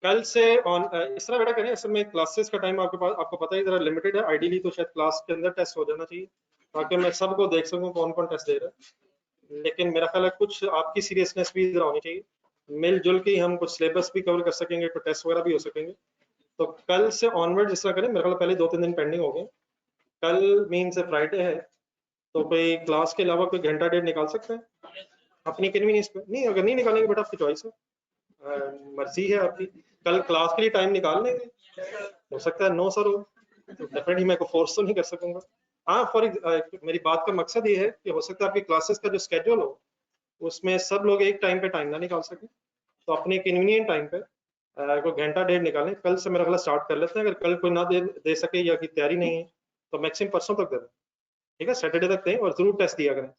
कल से ऑन इस तरह बेटा करें. असल में क्लासेस का टाइम आपके पास, आपको पता ही जरा लिमिटेड है. आइडियली तो शायद क्लास के अंदर टेस्ट हो जाना चाहिए ताकि मैं सबको देख सकूं कौन कौन टेस्ट दे रहा है. लेकिन मेरा ख्याल है कुछ आपकी सीरियसनेस भी जरा होनी चाहिए. मिलजुल के हम कुछ सिलेबस भी कवर कर सकेंगे, कुछ टेस्ट वगैरह भी हो सकेंगे. तो कल से ऑनवर्ड जिस तरह करें, मेरे ख्याल पहले 2-3 दिन पेंडिंग हो गए. कल मीन से फ्राइडे है, तो कोई क्लास के अलावा कोई घंटा डेढ़ निकाल सकते हैं अपनी कन्वीनियंस पे. नहीं, अगर नहीं निकालेंगे बेटा आपकी चॉइस है, मर्जी है आपकी. कल क्लास के लिए टाइम निकाल लेंगे. हो सकता है 9 सर हो, तो डेफिनेटली मैं को फोर्स तो नहीं कर सकूंगा. हाँ, फॉर मेरी बात का मकसद ये है कि हो सकता है आपकी क्लासेस का जो स्केड्यूल हो उसमें सब लोग एक टाइम पे टाइम ना निकाल सके, तो अपने कन्वीनियंट टाइम पे कोई घंटा डेढ़ निकालें. कल से मेरा ख्याल स्टार्ट कर लेते हैं. अगर कल कोई ना दे सके या की तैयारी नहीं है तो मैक्सिमम परसों तक दे दें. ठीक है, सैटरडे तक दें और जरूर टेस्ट दिया करें.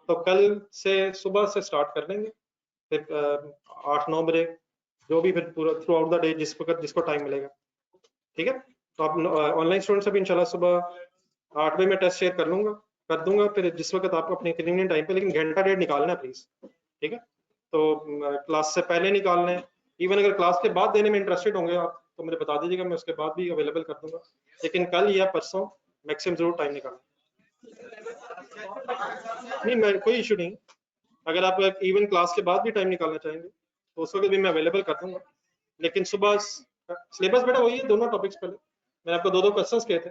तो कल से सुबह से स्टार्ट कर लेंगे, फिर 8-9 बजे जो भी, फिर पूरा थ्रू आउट द डे जिस वक्त जिसको टाइम मिलेगा. ठीक है, तो आप ऑनलाइन स्टूडेंट से भी इंशाल्लाह सुबह 8 बजे मैं टेस्ट शेयर कर दूंगा फिर जिस वक्त आपको अपने कन्वीनियंट टाइम पे, लेकिन घंटा डेढ़ निकालना है प्लीज. ठीक है, तो क्लास से पहले निकालना है. इवन अगर क्लास के बाद देने में इंटरेस्टेड होंगे आप तो मुझे बता दीजिएगा, मैं उसके बाद भी अवेलेबल कर दूंगा. लेकिन कल या परसों मैक्सिमम जरूर टाइम निकालना. नहीं, मैं कोई इशू नहीं. अगर आप इवन क्लास के बाद भी टाइम निकालना चाहेंगे तो उस वक्त भी मैं अवेलेबल कर दूंगा. लेकिन सुबह सिलेबस बेटा वही है, दोनों टॉपिक्स. पहले मैंने आपको 2 क्वेश्चंस किए थे,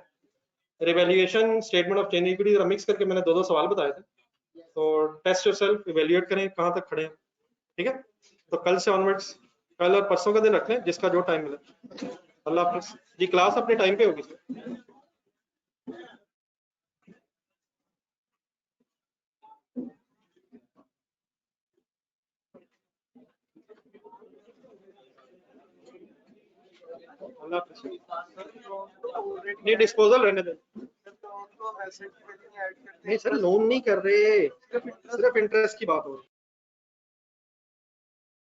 revaluation, statement of change equity, जरा मिक्स करके मैंने 2 सवाल बताए थे. तो टेस्ट योरसेल्फ, इवैल्यूएट करें कहां तक खड़े हैं. ठीक है, तो कल से ऑनवर्ड्स, कल और परसों का दिन रख लें जिसका जो टाइम मिले. अल्लाह हाफिज़ जी. क्लास अपने टाइम पे होगी. नहीं, डिस्पोजल रहने दें. नहीं सर, लोन नहीं कर रहे, सिर्फ इंटरेस्ट की बात हो रही है.